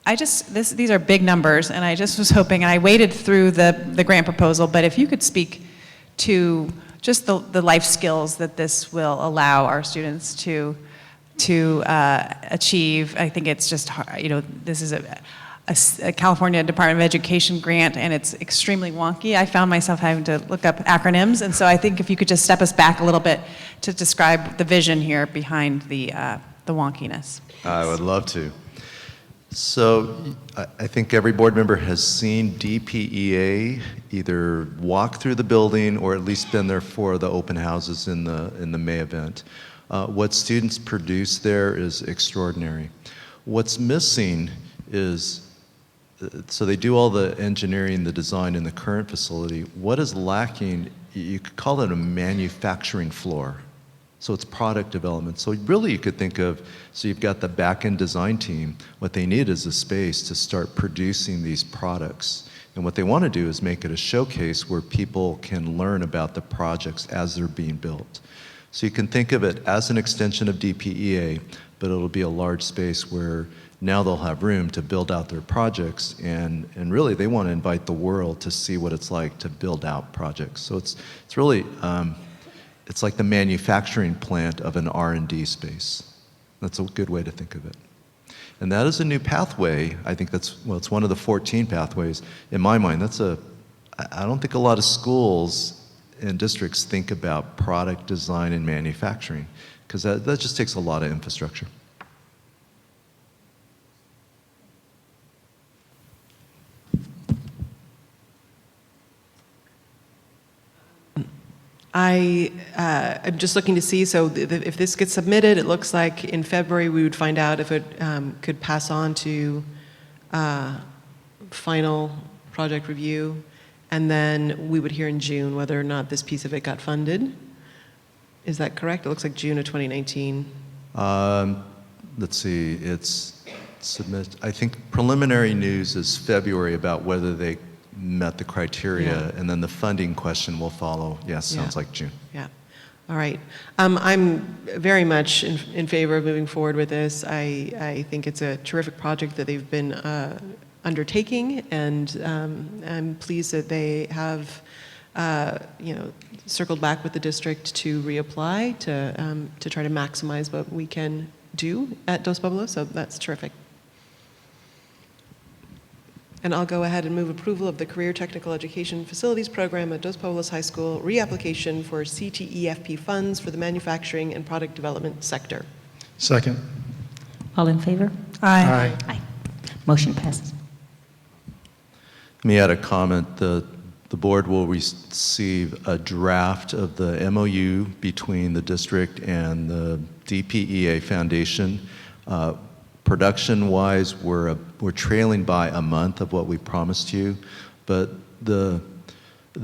Speaker 6: These are big numbers, and I just was hoping, and I waded through the grant proposal, but if you could speak to just the life skills that this will allow our students to achieve. I think it's just, this is a California Department of Education grant, and it's extremely wonky. I found myself having to look up acronyms, and so I think if you could just step us back a little bit to describe the vision here behind the wonkiness.
Speaker 18: I would love to. So I think every board member has seen DPEA either walk through the building or at least been there for the open houses in the May event. What students produce there is extraordinary. What's missing is, so they do all the engineering, the design in the current facility. What is lacking, you could call it a manufacturing floor. So it's product development. So really you could think of, so you've got the back-end design team. What they need is a space to start producing these products. And what they want to do is make it a showcase where people can learn about the projects as they're being built. So you can think of it as an extension of DPEA, but it'll be a large space where now they'll have room to build out their projects, and really they want to invite the world to see what it's like to build out projects. So it's really, it's like the manufacturing plant of an R&D space. That's a good way to think of it. And that is a new pathway. I think it's one of the 14 pathways. In my mind, I don't think a lot of schools and districts think about product design and manufacturing, because that just takes a lot of infrastructure.
Speaker 14: I'm just looking to see, so if this gets submitted, it looks like in February we would find out if it could pass on to final project review, and then we would hear in June whether or not this piece of it got funded. Is that correct? It looks like June of 2019.
Speaker 18: Let's see, I think preliminary news is February about whether they met the criteria, and then the funding question will follow. Yes, sounds like June.
Speaker 14: Yeah. All right. I'm very much in favor of moving forward with this. I think it's a terrific project that they've been undertaking, and I'm pleased that they have circled back with the district to reapply to try to maximize what we can do at Dos Pueblos, so that's terrific. And I'll go ahead and move approval of the Career Technical Education Facilities Program at Dos Pueblos High School, reapplication for CTEFP funds for the manufacturing and product development sector.
Speaker 16: Second.
Speaker 12: All in favor?
Speaker 14: Aye.
Speaker 12: Aye. Motion passes.
Speaker 18: Let me add a comment. The board will receive a draft of the MOU between the district and the DPEA Foundation. Production-wise, we're trailing by a month of what we promised you, but the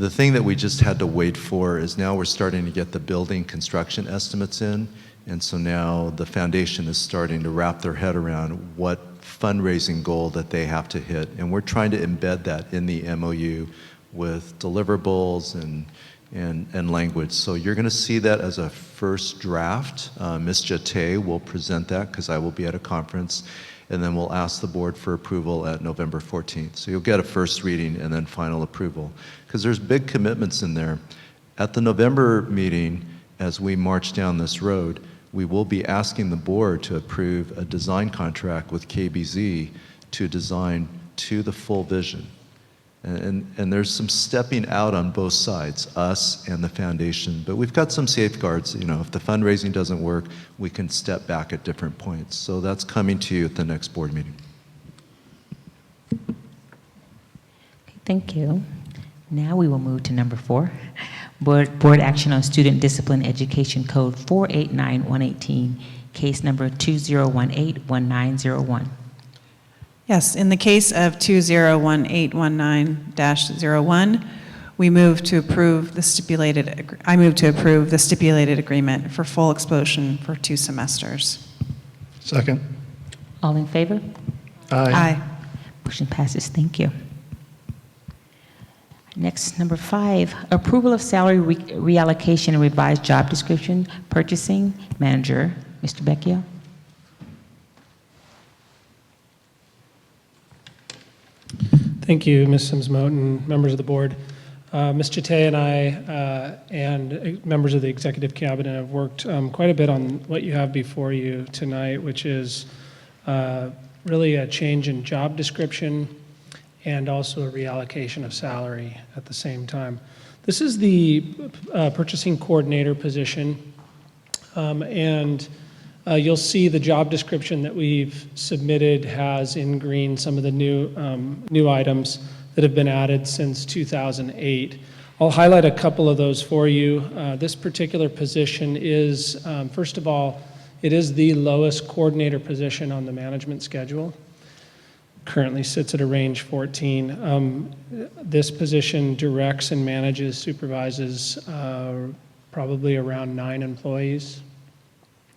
Speaker 18: thing that we just had to wait for is now we're starting to get the building construction estimates in, and so now the foundation is starting to wrap their head around what fundraising goal that they have to hit, and we're trying to embed that in the MOU with deliverables and language. So you're going to see that as a first draft. Ms. Jate will present that because I will be at a conference, and then we'll ask the board for approval at November 14th. So you'll get a first reading and then final approval, because there's big commitments in there. At the November meeting, as we march down this road, we will be asking the board to approve a design contract with KBZ to design to the full vision. And there's some stepping out on both sides, us and the foundation, but we've got some safeguards. You know, if the fundraising doesn't work, we can step back at different points. So that's coming to you at the next board meeting.
Speaker 12: Thank you. Now we will move to number 4, Board Action on Student Discipline Education Code 489118, case number 2018-1901.
Speaker 6: Yes, in the case of 201819-01, we move to approve the stipulated, I move to approve the stipulated agreement for full expulsion for 2 semesters.
Speaker 16: Second.
Speaker 12: All in favor?
Speaker 6: Aye.
Speaker 12: Motion passes. Thank you. Next, number 5, approval of salary reallocation and revised job description, purchasing manager. Mr. Becchio.
Speaker 19: Thank you, Ms. Sims-Moten, members of the board. Ms. Chate and I and members of the executive cabinet have worked quite a bit on what you have before you tonight, which is really a change in job description and also a reallocation of salary at the same time. This is the purchasing coordinator position, and you'll see the job description that we've submitted has in green some of the new items that have been added since 2008. I'll highlight a couple of those for you. This particular position is, first of all, it is the lowest coordinator position on the management schedule. Currently sits at a range 14. This position directs and manages, supervises probably around 9 employees.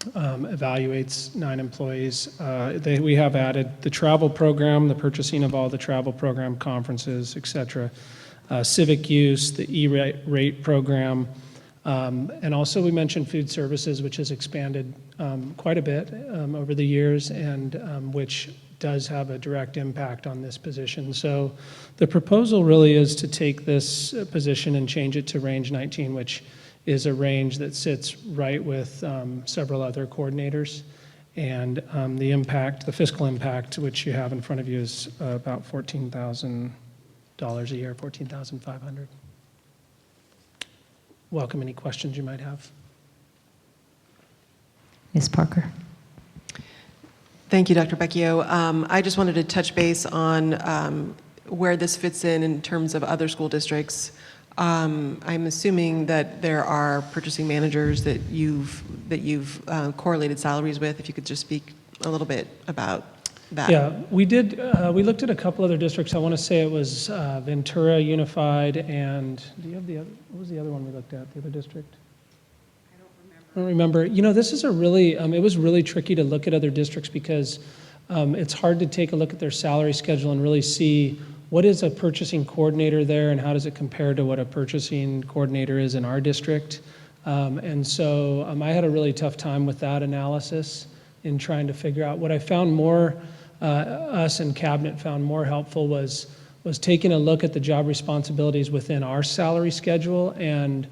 Speaker 19: Evaluates 9 employees. We have added the travel program, the purchasing of all the travel program conferences, et cetera, civic use, the E-rate program, and also we mentioned food services, which has expanded quite a bit over the years, and which does have a direct impact on this position. So the proposal really is to take this position and change it to range 19, which is a range that sits right with several other coordinators. And the impact, the fiscal impact, which you have in front of you, is about $14,000 a year, $14,500. Welcome any questions you might have.
Speaker 12: Ms. Parker.
Speaker 14: Thank you, Dr. Becchio. I just wanted to touch base on where this fits in terms of other school districts. I'm assuming that there are purchasing managers that you've correlated salaries with. If you could just speak a little bit about that.
Speaker 19: Yeah, we did. We looked at a couple other districts. I want to say it was Ventura Unified, and do you have the other? What was the other one we looked at? The other district? I don't remember. You know, this is a really. It was really tricky to look at other districts because it's hard to take a look at their salary schedule and really see what is a purchasing coordinator there and how does it compare to what a purchasing coordinator is in our district. And so I had a really tough time with that analysis in trying to figure out. What I found more, us and cabinet found more helpful was taking a look at the job responsibilities within our salary schedule and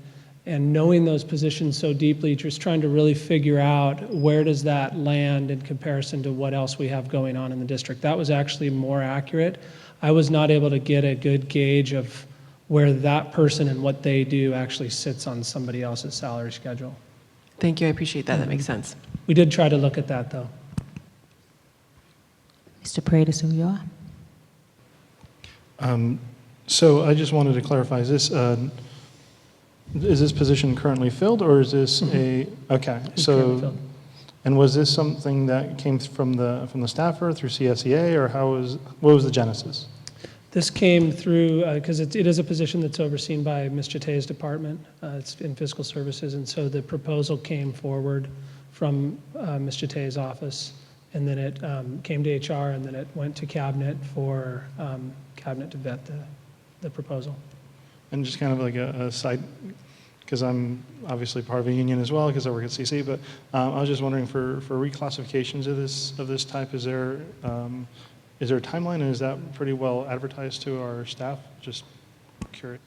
Speaker 19: knowing those positions so deeply, just trying to really figure out where does that land in comparison to what else we have going on in the district. That was actually more accurate. I was not able to get a good gauge of where that person and what they do actually sits on somebody else's salary schedule.
Speaker 14: Thank you. I appreciate that. That makes sense.
Speaker 19: We did try to look at that, though.
Speaker 12: Mr. Paredes Ulloa.
Speaker 16: So I just wanted to clarify, is this position currently filled, or is this okay,
Speaker 19: It's currently
Speaker 16: so,
Speaker 19: filled.
Speaker 16: and was this something that came from the staffer through CSEA, or what was the genesis?
Speaker 19: This came through, because it is a position that's overseen by Ms. Chate's department. It's in fiscal services, and so the proposal came forward from Ms. Chate's office, and then it came to HR, and then it went to cabinet for cabinet to vet the proposal.
Speaker 16: And just kind of like a side, because I'm obviously part of a union as well, because I work at CC, but I was just wondering for reclassifications of this type, is there a timeline, and is that pretty well advertised to our staff? Just curious.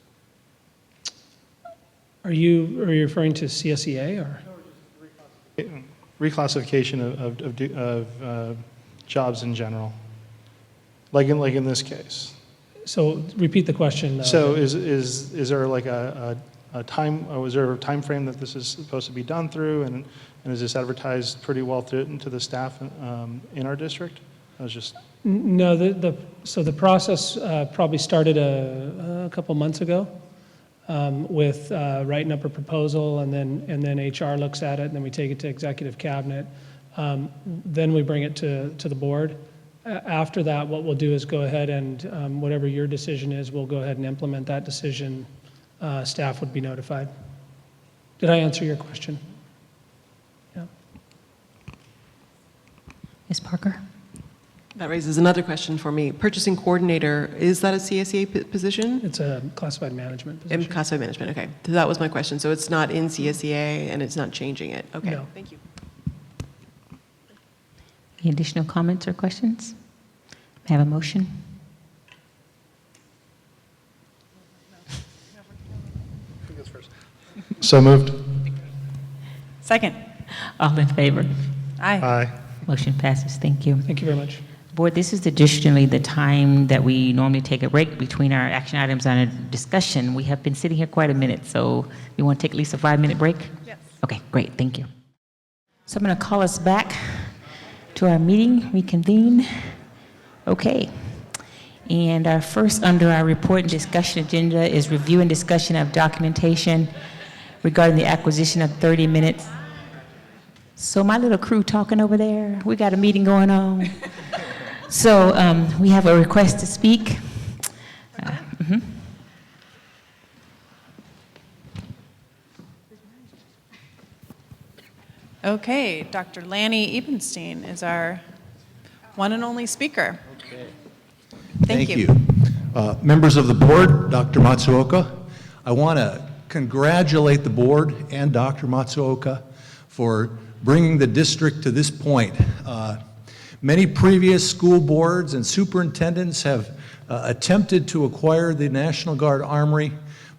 Speaker 19: Are you referring to CSEA or?
Speaker 16: reclassification of jobs in general, like in this case.
Speaker 19: So repeat the question.
Speaker 16: So is there like a time, or was there a time frame that this is supposed to be done through, and is this advertised pretty well to the staff in our district? I was just.
Speaker 19: No, so the process probably started a couple months ago with writing up a proposal, and then HR looks at it, and then we take it to executive cabinet. Then we bring it to the board. After that, what we'll do is go ahead and whatever your decision is, we'll go ahead and implement that decision. Staff would be notified. Did I answer your question? Yeah.
Speaker 12: Ms. Parker?
Speaker 14: That raises another question for me. Purchasing coordinator, is that a CSEA position?
Speaker 19: It's a classified management position.
Speaker 14: Classified management, okay. So that was my question. So it's not in CSEA and it's not changing it. Okay,
Speaker 19: No.
Speaker 14: thank you.
Speaker 12: Any additional comments or questions? May I have a motion?
Speaker 16: So moved.
Speaker 6: Second.
Speaker 12: All in favor?
Speaker 6: Aye.
Speaker 16: Aye.
Speaker 12: Motion passes. Thank you.
Speaker 19: Thank you very much.
Speaker 12: Board, this is additionally the time that we normally take a break between our action items and our discussion. We have been sitting here quite a minute, so you want to take at least a 5-minute break?
Speaker 6: Yes.
Speaker 12: Okay, great. Thank you. So I'm going to call us back to our meeting, reconvene. Okay. And our first under our report and discussion agenda is review and discussion of documentation regarding the acquisition of 30 minutes. So my little crew talking over there, we got a meeting going on. So we have a request to speak.
Speaker 6: Okay, Dr. Lanny Ebenstein is our one and only speaker.
Speaker 3: Okay.
Speaker 6: Thank you.
Speaker 3: Members of the board, Dr. Matsuoka, I want to congratulate the board and Dr. Matsuoka for bringing the district to this point. Many previous school boards and superintendents have attempted to acquire the National Guard Armory,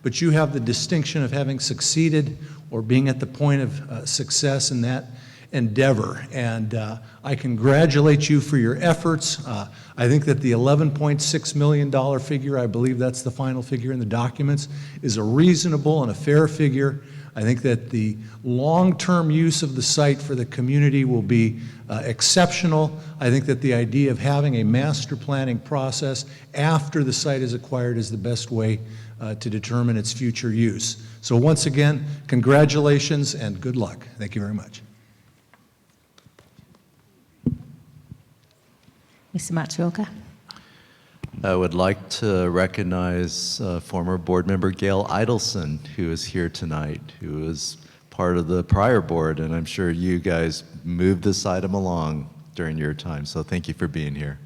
Speaker 3: but you have the distinction of having succeeded or being at the point of success in that endeavor. And I congratulate you for your efforts. I think that the $11.6 million figure, I believe that's the final figure in the documents, is a reasonable and a fair figure. I think that the long-term use of the site for the community will be exceptional. I think that the idea of having a master planning process after the site is acquired is the best way to determine its future use. So once again, congratulations and good luck. Thank you very much.
Speaker 12: Mr. Matsuoka?
Speaker 18: I would like to recognize former board member Gail Idelson, who is here tonight, who is part of the prior board, and I'm sure you guys moved this item along during your time, so thank you for being here.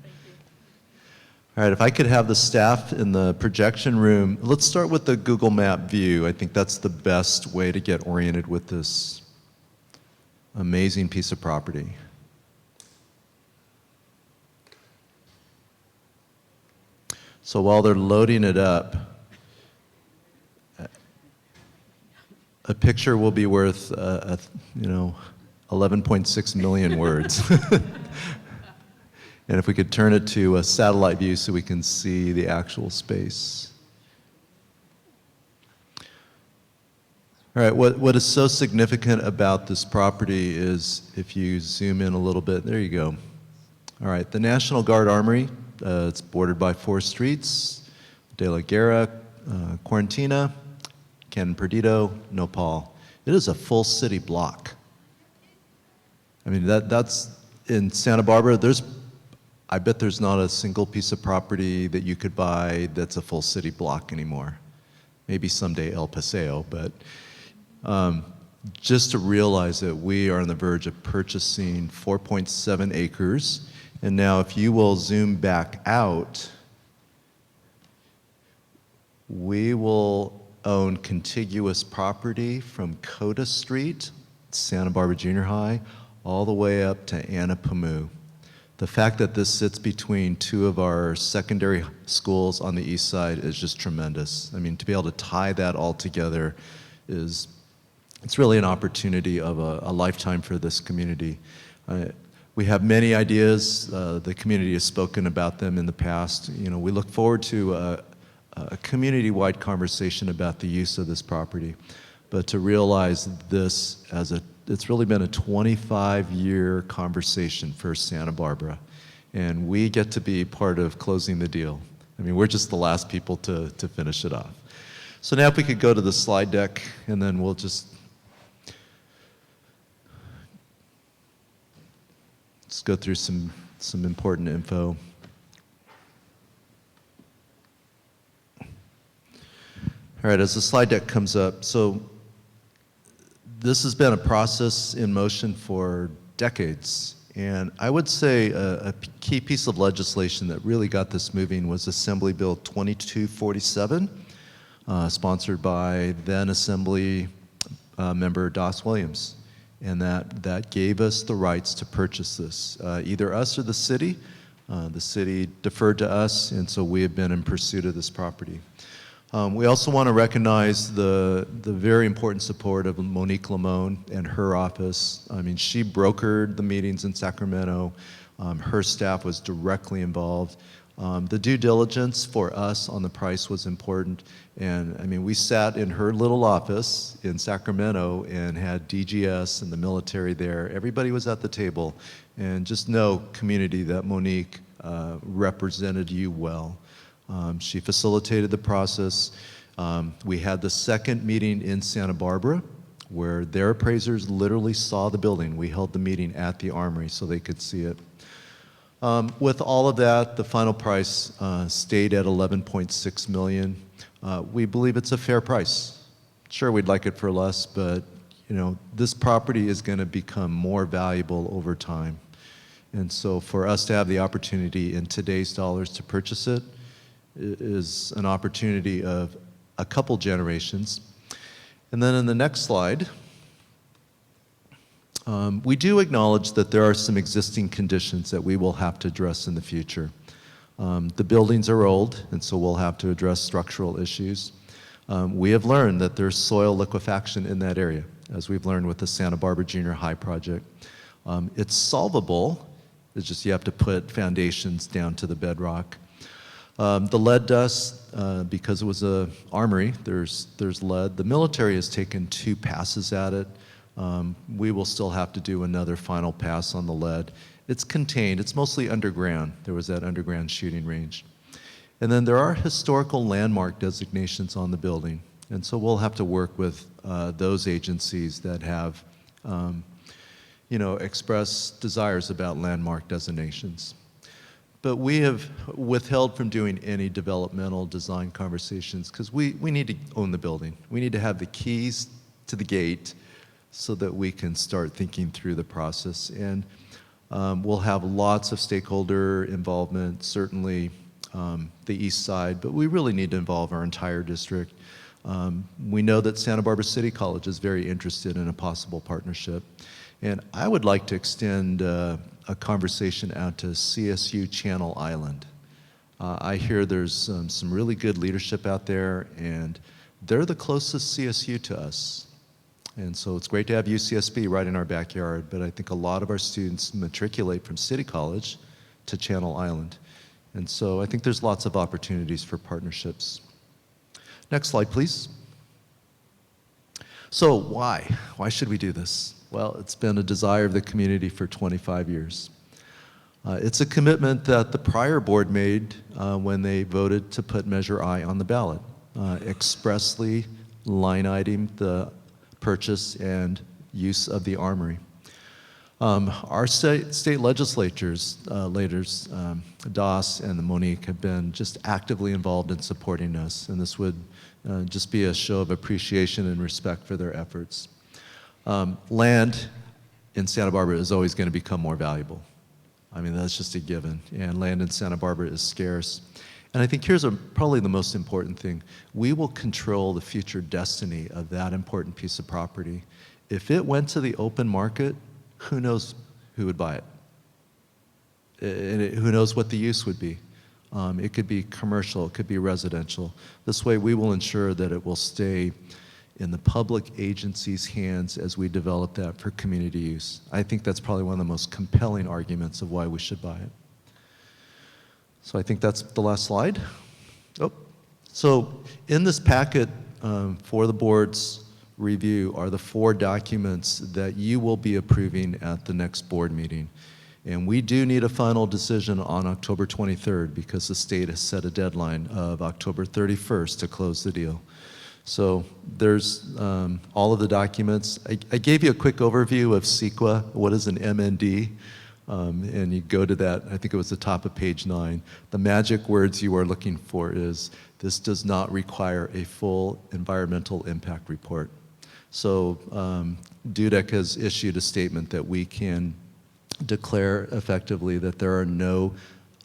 Speaker 18: All right, if I could have the staff in the projection room, let's start with the Google Map view. I think that's the best way to get oriented with this amazing piece of property. So while they're loading it up, a picture will be worth, 11.6 million words. And if we could turn it to a satellite view so we can see the actual space. All right, what is so significant about this property is, if you zoom in a little bit, there you go. All right, the National Guard Armory, it's bordered by 4 streets: De La Guerra, Quarantina, Cannon Perdido, Nopal. It is a full city block. I mean, that's in Santa Barbara. I bet there's not a single piece of property that you could buy that's a full city block anymore. Maybe someday El Paseo, but just to realize that we are on the verge of purchasing 4.7 acres. And now if you will zoom back out, we will own contiguous property from Coda Street, Santa Barbara Junior High, all the way up to Anapamu. The fact that this sits between 2 of our secondary schools on the east side is just tremendous. I mean, to be able to tie that all together is it's really an opportunity of a lifetime for this community. We have many ideas. The community has spoken about them in the past. You know, we look forward to a community-wide conversation about the use of this property. But to realize this it's really been a 25-year conversation for Santa Barbara. And we get to be part of closing the deal. I mean, we're just the last people to finish it off. So now if we could go to the slide deck, and then we'll just go through some important info. All right, as the slide deck comes up, so this has been a process in motion for decades. And I would say a key piece of legislation that really got this moving was Assembly Bill 2247, sponsored by then Assembly member Doss Williams. And that gave us the rights to purchase this, either us or the city. The city deferred to us, and so we have been in pursuit of this property. We also want to recognize the very important support of Monique Lamone and her office. I mean, she brokered the meetings in Sacramento. Her staff was directly involved. The due diligence for us on the price was important. And I mean, we sat in her little office in Sacramento and had DGS and the military there. Everybody was at the table. And just know, community, that Monique represented you well. She facilitated the process. We had the second meeting in Santa Barbara where their appraisers literally saw the building. We held the meeting at the Armory so they could see it. With all of that, the final price stayed at $11.6 million. We believe it's a fair price. Sure, we'd like it for less, but you know, this property is going to become more valuable over time. And so for us to have the opportunity in today's dollars to purchase it is an opportunity of a couple generations. And then in the next slide, we do acknowledge that there are some existing conditions that we will have to address in the future. The buildings are old, and so we'll have to address structural issues. We have learned that there's soil liquefaction in that area, as we've learned with the Santa Barbara Junior High project. It's solvable. It's just you have to put foundations down to the bedrock. The lead dust, because it was an armory, there's lead. The military has taken 2 passes at it. We will still have to do another final pass on the lead. It's contained. It's mostly underground. There was that underground shooting range. And then there are historical landmark designations on the building. And so we'll have to work with those agencies that have expressed desires about landmark designations. But we have withheld from doing any developmental design conversations because we need to own the building. We need to have the keys to the gate so that we can start thinking through the process. And we'll have lots of stakeholder involvement, certainly the east side, but we really need to involve our entire district. We know that Santa Barbara City College is very interested in a possible partnership. And I would like to extend a conversation out to CSU Channel Island. I hear there's some really good leadership out there, and they're the closest CSU to us. And so it's great to have UCSB right in our backyard, but I think a lot of our students matriculate from City College to Channel Island. And so I think there's lots of opportunities for partnerships. Next slide, please. So why? Why should we do this? Well, it's been a desire of the community for 25 years. It's a commitment that the prior board made when they voted to put Measure I on the ballot, expressly line item the purchase and use of the armory. Our state legislators, Doss and Monique, have been just actively involved in supporting us, and this would just be a show of appreciation and respect for their efforts. Land in Santa Barbara is always going to become more valuable. I mean, that's just a given, and land in Santa Barbara is scarce. And I think here's probably the most important thing. We will control the future destiny of that important piece of property. If it went to the open market, who knows who would buy it? And who knows what the use would be? It could be commercial, it could be residential. This way we will ensure that it will stay in the public agency's hands as we develop that for community use. I think that's probably one of the most compelling arguments of why we should buy it. So I think that's the last slide. Oh, so in this packet for the board's review are the 4 documents that you will be approving at the next board meeting. And we do need a final decision on October 23rd because the state has set a deadline of October 31st to close the deal. So there's all of the documents. I gave you a quick overview of CEQA. What is an MND? And you go to that, I think it was the top of page 9. The magic words you are looking for is, this does not require a full environmental impact report. So DUDEC has issued a statement that we can declare effectively that there are no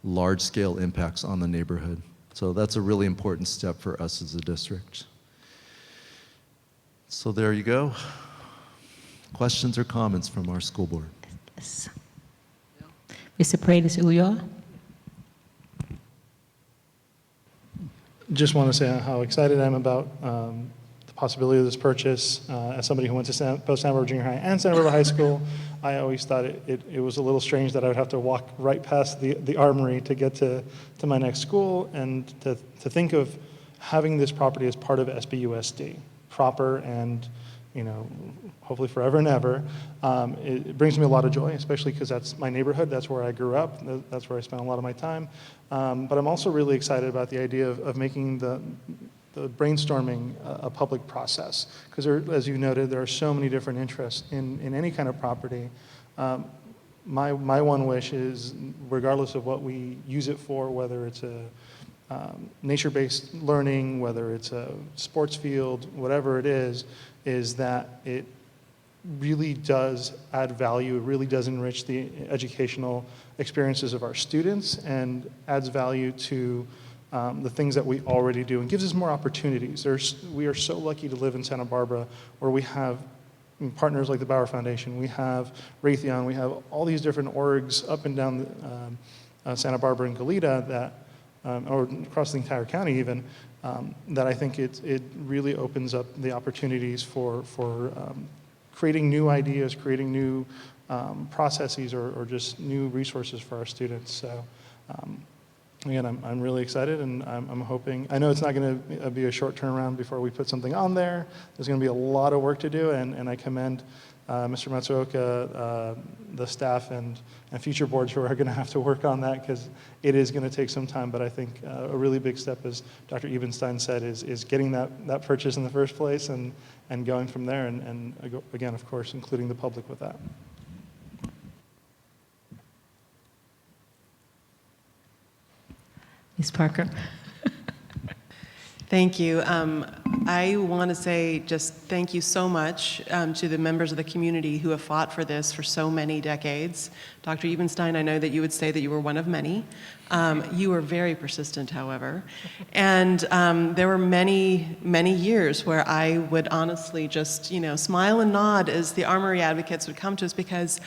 Speaker 18: large-scale impacts on the neighborhood. So that's a really important step for us as a district. So there you go. Questions or comments from our school board?
Speaker 12: Yes. Mr. Paredes Ulloa.
Speaker 16: Just want to say how excited I am about the possibility of this purchase. As somebody who went to both Santa Barbara Junior High and Santa Barbara High School, I always thought it was a little strange that I would have to walk right past the armory to get to my next school, and to think of having this property as part of SBUSD, proper and, you know, hopefully forever and ever. It brings me a lot of joy, especially because that's my neighborhood, that's where I grew up, that's where I spent a lot of my time. But I'm also really excited about the idea of making the brainstorming a public process, because as you noted, there are so many different interests in any kind of property. My one wish is, regardless of what we use it for, whether it's a nature-based learning, whether it's a sports field, whatever it is that it really does add value, it really does enrich the educational experiences of our students and adds value to the things that we already do and gives us more opportunities. We are so lucky to live in Santa Barbara, where we have partners like the Bauer Foundation, we have Raytheon, we have all these different orgs up and down Santa Barbara and Goleta that, or across the entire county even, that I think it really opens up the opportunities for creating new ideas, creating new processes, or just new resources for our students. So again, I'm really excited, and I'm hoping, I know it's not going to be a short turnaround before we put something on there. There's going to be a lot of work to do, and I commend Mr. Matsuoka, the staff, and future boards who are going to have to work on that, because it is going to take some time. But I think a really big step, as Dr. Ebenstein said, is getting that purchase in the first place and going from there, and again, of course, including the public with that.
Speaker 12: Ms. Parker.
Speaker 14: Thank you. I want to say just thank you so much to the members of the community who have fought for this for so many decades. Dr. Ebenstein, I know that you would say that you were one of many. You were very persistent, however. And there were many, many years where I would honestly just, smile and nod as the Armory advocates would come to us, because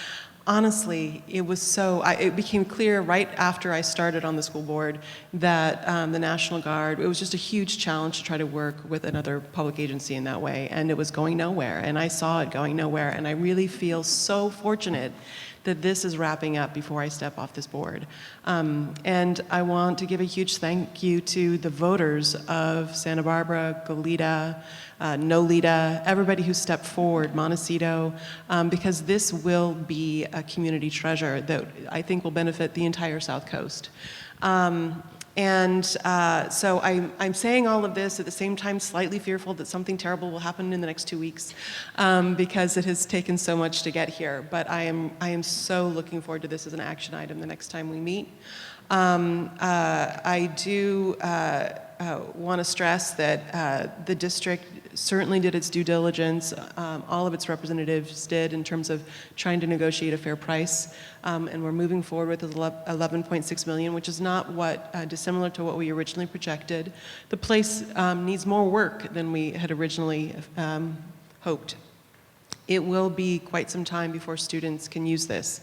Speaker 14: honestly, it became clear right after I started on the school board that the National Guard, it was just a huge challenge to try to work with another public agency in that way, and it was going nowhere, and I saw it going nowhere, and I really feel so fortunate that this is wrapping up before I step off this board. And I want to give a huge thank you to the voters of Santa Barbara, Goleta, Nolita, everybody who stepped forward, Montecito, because this will be a community treasure that I think will benefit the entire South Coast. So I'm saying all of this at the same time, slightly fearful that something terrible will happen in the next 2 weeks, because it has taken so much to get here. But I am so looking forward to this as an action item the next time we meet. I do want to stress that the district certainly did its due diligence. All of its representatives did, in terms of trying to negotiate a fair price. And we're moving forward with $11.6 million, which is not dissimilar to what we originally projected. The place needs more work than we had originally hoped. It will be quite some time before students can use this.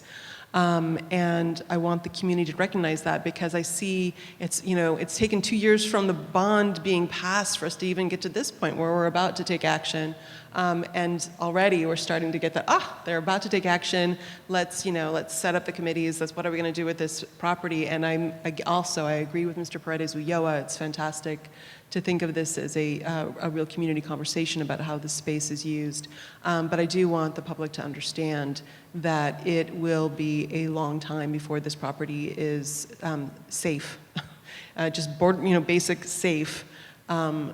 Speaker 14: And I want the community to recognize that, because I see it's, it's taken 2 years from the bond being passed for us to even get to this point where we're about to take action. And already we're starting to get that, they're about to take action. Let's set up the committees. What are we going to do with this property? And I agree with Mr. Paredes-Ulloa. It's fantastic to think of this as a real community conversation about how the space is used. But I do want the public to understand that it will be a long time before this property is safe, just basic safe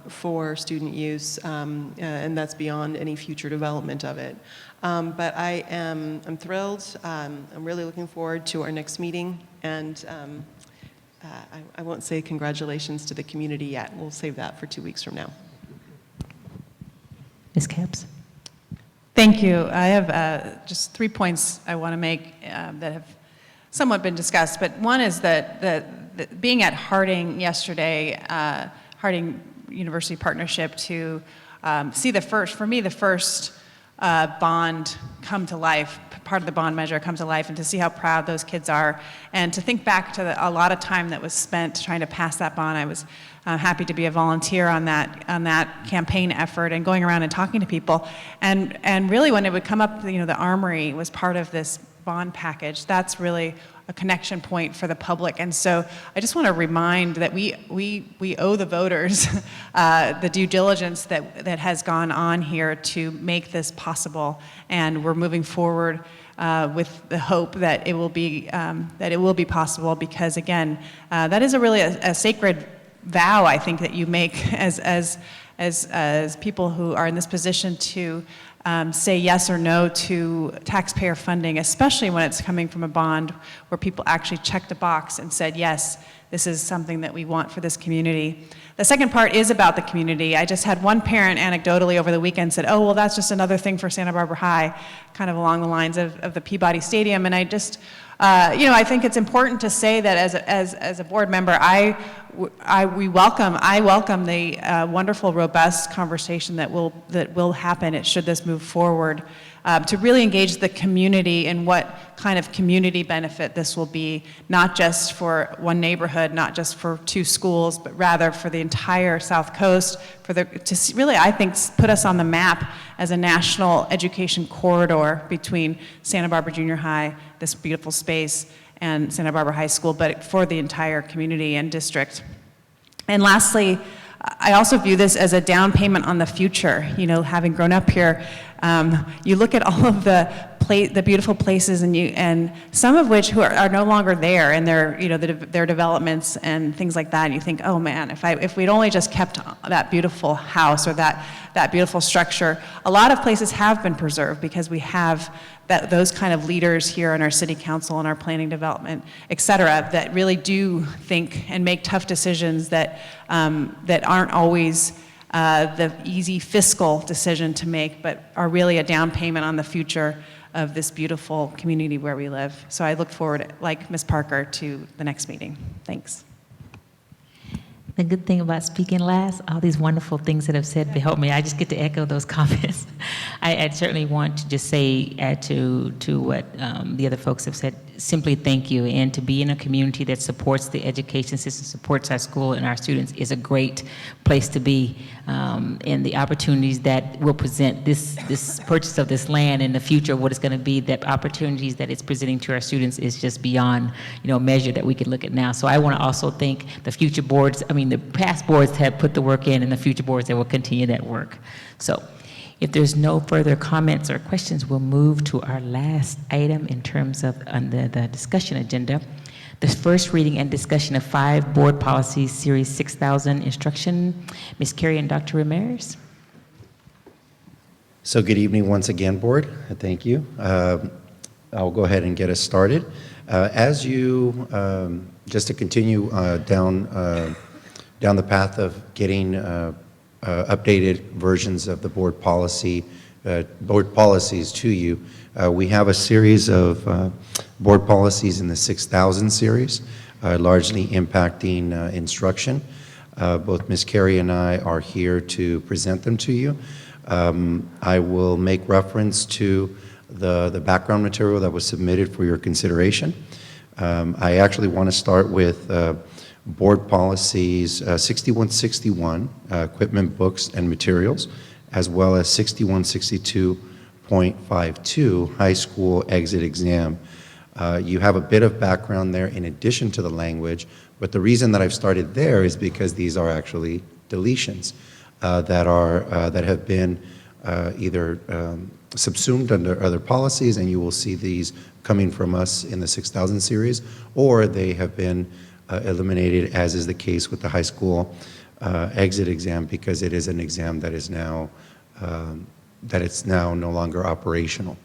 Speaker 14: for student use, and that's beyond any future development of it. But I'm thrilled. I'm really looking forward to our next meeting, and I won't say congratulations to the community yet. We'll save that for 2 weeks from now.
Speaker 12: Ms. Capps?
Speaker 6: Thank you. I have just 3 points I want to make that have somewhat been discussed. But one is that being at Harding yesterday, Harding University Partnership, to see the first bond come to life, part of the bond measure come to life, and to see how proud those kids are, and to think back to a lot of time that was spent trying to pass that bond. I was happy to be a volunteer on that campaign effort and going around and talking to people. And really, when it would come up, the Armory was part of this bond package. That's really a connection point for the public. And so I just want to remind that we owe the voters the due diligence that has gone on here to make this possible. And we're moving forward with the hope that it will be possible, because again, that is really a sacred vow, I think, that you make as people who are in this position to say yes or no to taxpayer funding, especially when it's coming from a bond where people actually checked a box and said, yes, this is something that we want for this community. The second part is about the community. I just had one parent anecdotally over the weekend said, oh, well, that's just another thing for Santa Barbara High, kind of along the lines of the Peabody Stadium. And I just, I think it's important to say that as a board member, I welcome the wonderful, robust conversation that will happen should this move forward, to really engage the community in what kind of community benefit this will be, not just for one neighborhood, not just for 2 schools, but rather for the entire South Coast, to really, I think, put us on the map as a national education corridor between Santa Barbara Junior High, this beautiful space, and Santa Barbara High School, but for the entire community and district. And lastly, I also view this as a down payment on the future. Having grown up here, you look at all of the beautiful places, and some of which are no longer there, and their developments and things like that. And you think, oh man, if we'd only just kept that beautiful house or that beautiful structure. A lot of places have been preserved because we have those kind of leaders here in our city council and our planning development, et cetera, that really do think and make tough decisions that aren't always the easy fiscal decision to make, but are really a down payment on the future of this beautiful community where we live. So I look forward, like Ms. Parker, to the next meeting. Thanks.
Speaker 12: The good thing about speaking last, all these wonderful things that have said help me. I just get to echo those comments. I certainly want to just add to what the other folks have said, simply thank you. And to be in a community that supports the education system, supports our school and our students, is a great place to be. And the opportunities that will present this purchase of this land in the future, what it's going to be, the opportunities that it's presenting to our students is just beyond, measure that we can look at now. So I want to also thank the future boards. The past boards have put the work in, and the future boards that will continue that work. So if there's no further comments or questions, we'll move to our last item in terms of under the discussion agenda. The first reading and discussion of 5 board policies, Series 6000 instruction. Ms. Carey and Dr. Ramirez.
Speaker 17: So good evening once again, board. Thank you. I'll go ahead and get us started. As you, just to continue down the path of getting updated versions of the board policies to you, we have a series of board policies in the 6000 series, largely impacting instruction. Both Ms. Carey and I are here to present them to you. I will make reference to the background material that was submitted for your consideration. I actually want to start with Board Policies 6161, Equipment, Books, and Materials, as well as 6162.52, High School Exit Exam. You have a bit of background there in addition to the language, but the reason that I've started there is because these are actually deletions that have been either subsumed under other policies, and you will see these coming from us in the 6000 series, or they have been eliminated, as is the case with the high school exit exam, because it is an exam that is now no longer operational.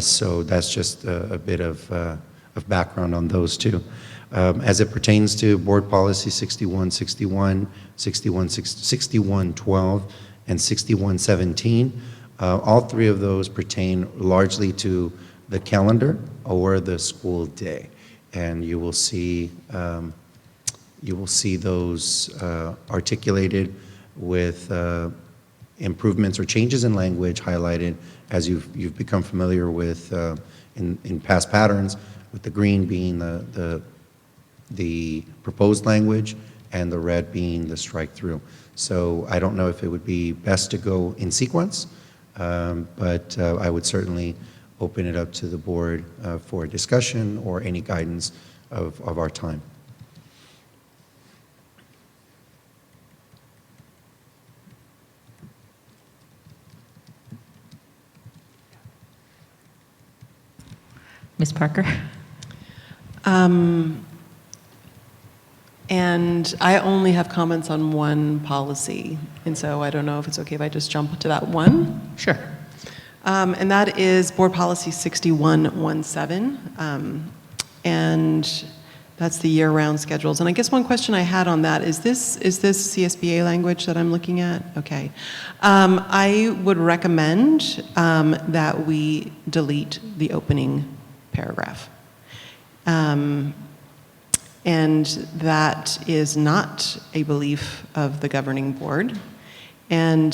Speaker 17: So that's just a bit of background on those two. As it pertains to Board Policy 6161, 6112, and 6117, all three of those pertain largely to the calendar or the school day, and you will see those articulated with improvements or changes in language highlighted as you've become familiar with in past patterns, with the green being the proposed language and the red being the strike through. So I don't know if it would be best to go in sequence, but I would certainly open it up to the board for discussion or any guidance of our time.
Speaker 12: Ms. Parker?
Speaker 14: And I only have comments on one policy, and so I don't know if it's okay if I just jump to that one.
Speaker 12: Sure.
Speaker 14: And that is Board Policy 6117, and that's the year-round schedules. And I guess one question I had on that is this CSBA language that I'm looking at? Okay. I would recommend that we delete the opening paragraph. And that is not a belief of the governing board. And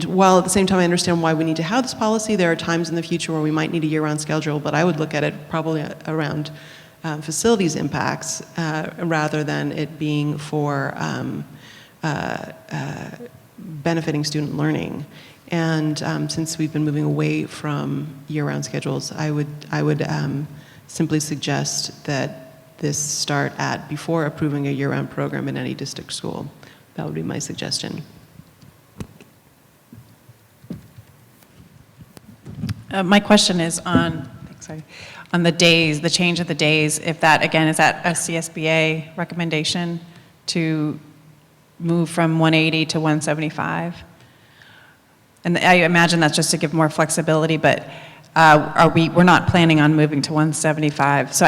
Speaker 14: while at the same time I understand why we need to have this policy, there are times in the future where we might need a year-round schedule, but I would look at it probably around facilities impacts rather than it being for benefiting student learning. And since we've been moving away from year-round schedules, I would simply suggest that this start at before approving a year-round program in any district school. That would be my suggestion.
Speaker 6: My question is on the days, the change of the days, if that, again, is that a CSBA recommendation to move from 180 to 175? And I imagine that's just to give more flexibility, but we're not planning on moving to 175. So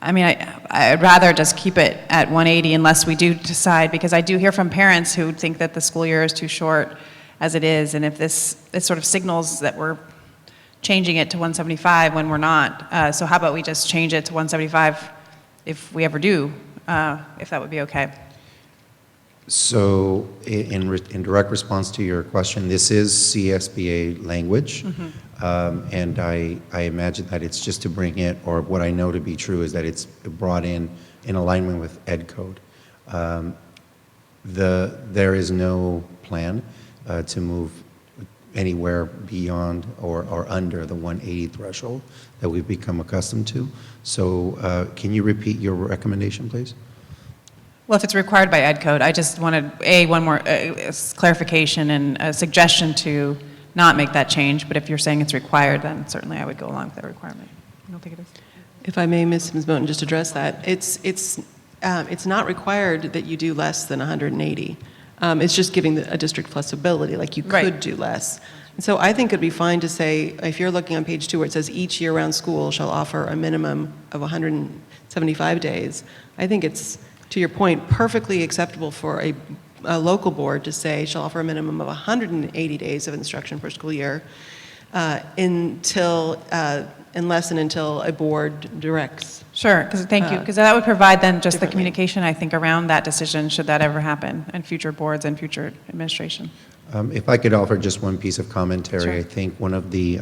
Speaker 6: I'd rather just keep it at 180 unless we do decide, because I do hear from parents who think that the school year is too short as it is, and if it sort of signals that we're changing it to 175 when we're not. So how about we just change it to 175 if we ever do, if that would be okay.
Speaker 17: So in direct response to your question, this is CSBA language, and I imagine that it's just to bring it, or what I know to be true is that it's brought in alignment with Ed Code. There is no plan to move anywhere beyond or under the 180 threshold that we've become accustomed to. So can you repeat your recommendation, please?
Speaker 6: Well, if it's required by Ed Code, I just wanted, one more clarification and a suggestion to not make that change, but if you're saying it's required, then certainly I would go along with that requirement. I don't think it is.
Speaker 14: If I may, Ms. Moten, just address that. It's not required that you do less than 180. It's just giving a district flexibility, like you could do less. And so I think it'd be fine to say, if you're looking on page 2 where it says each year-round school shall offer a minimum of 175 days, I think it's, to your point, perfectly acceptable for a local board to say shall offer a minimum of 180 days of instruction per school year unless and until a board directs.
Speaker 6: Sure, thank you, because that would provide then just the communication, I think, around that decision, should that ever happen, and future boards and future administration.
Speaker 17: If I could offer just one piece of commentary,
Speaker 6: Sure.
Speaker 17: I think one of the,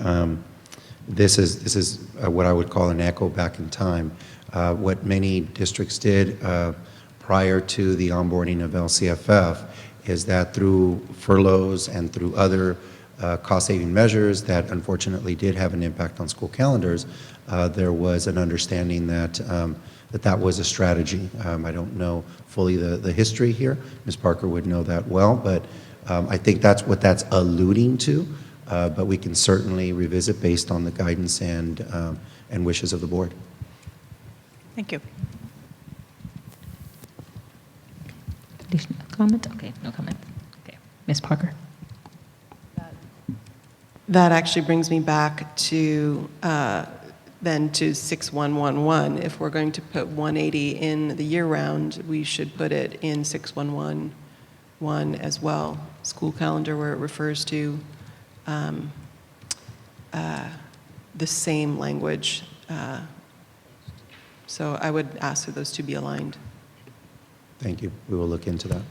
Speaker 17: this is what I would call an echo back in time. What many districts did prior to the onboarding of LCFF is that through furloughs and through other cost-saving measures that unfortunately did have an impact on school calendars, there was an understanding that that was a strategy. I don't know fully the history here. Ms. Parker would know that well, but I think that's what that's alluding to, but we can certainly revisit based on the guidance and wishes of the board.
Speaker 6: Thank you.
Speaker 12: Additional comment? Okay, no comment. Okay. Ms. Parker?
Speaker 14: That actually brings me back to then to 6111. If we're going to put 180 in the year-round, we should put it in 6111 as well. School calendar where it refers to the same language. So I would ask for those to be aligned.
Speaker 17: Thank you. We will look into that.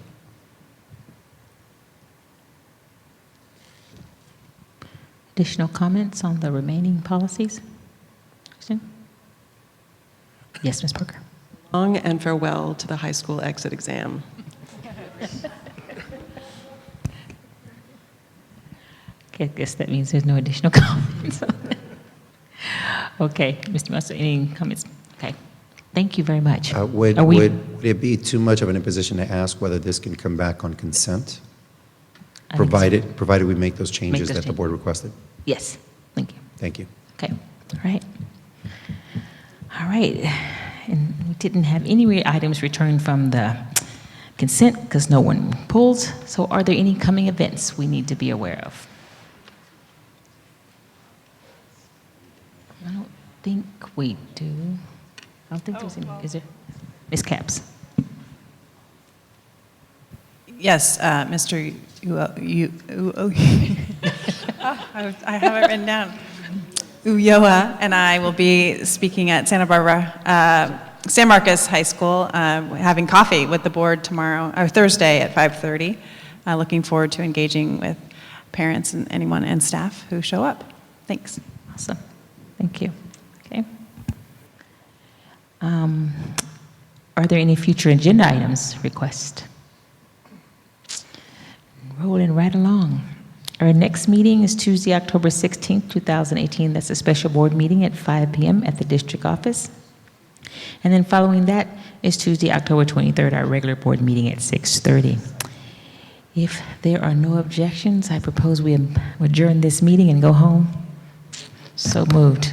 Speaker 12: Additional comments on the remaining policies? Question? Yes, Ms. Parker.
Speaker 14: Long and farewell to the high school exit exam.
Speaker 12: Okay, I guess that means there's no additional comments. Okay, Mr. Musso, any comments? Okay, thank you very much.
Speaker 17: Would
Speaker 12: Are we-
Speaker 17: would it be too much of an imposition to ask whether this can come back on consent?
Speaker 12: I think so.
Speaker 17: Provided we make those changes
Speaker 12: those
Speaker 17: that the board requested?
Speaker 12: Yes, thank you.
Speaker 17: Thank you.
Speaker 12: Okay, all right. All right, and we didn't have any items returned from the consent because no one pulled. So are there any coming events we need to be aware of? I don't think we do. I don't think there's any, is there? Ms. Capps?
Speaker 6: Yes, Mr. I have it written down. Ulloa and I will be speaking at Santa Barbara, San Marcos High School, having coffee with the board tomorrow, or Thursday at 5:30. Looking forward to engaging with parents and anyone and staff who show up. Thanks.
Speaker 12: Awesome. Thank you. Okay. Are there any future agenda items requests? Rolling right along. Our next meeting is Tuesday, October 16th, 2018. That's a special board meeting at 5 p.m. at the district office. And then following that is Tuesday, October 23rd, our regular board meeting at 6:30. If there are no objections, I propose we adjourn this meeting and go home. So moved.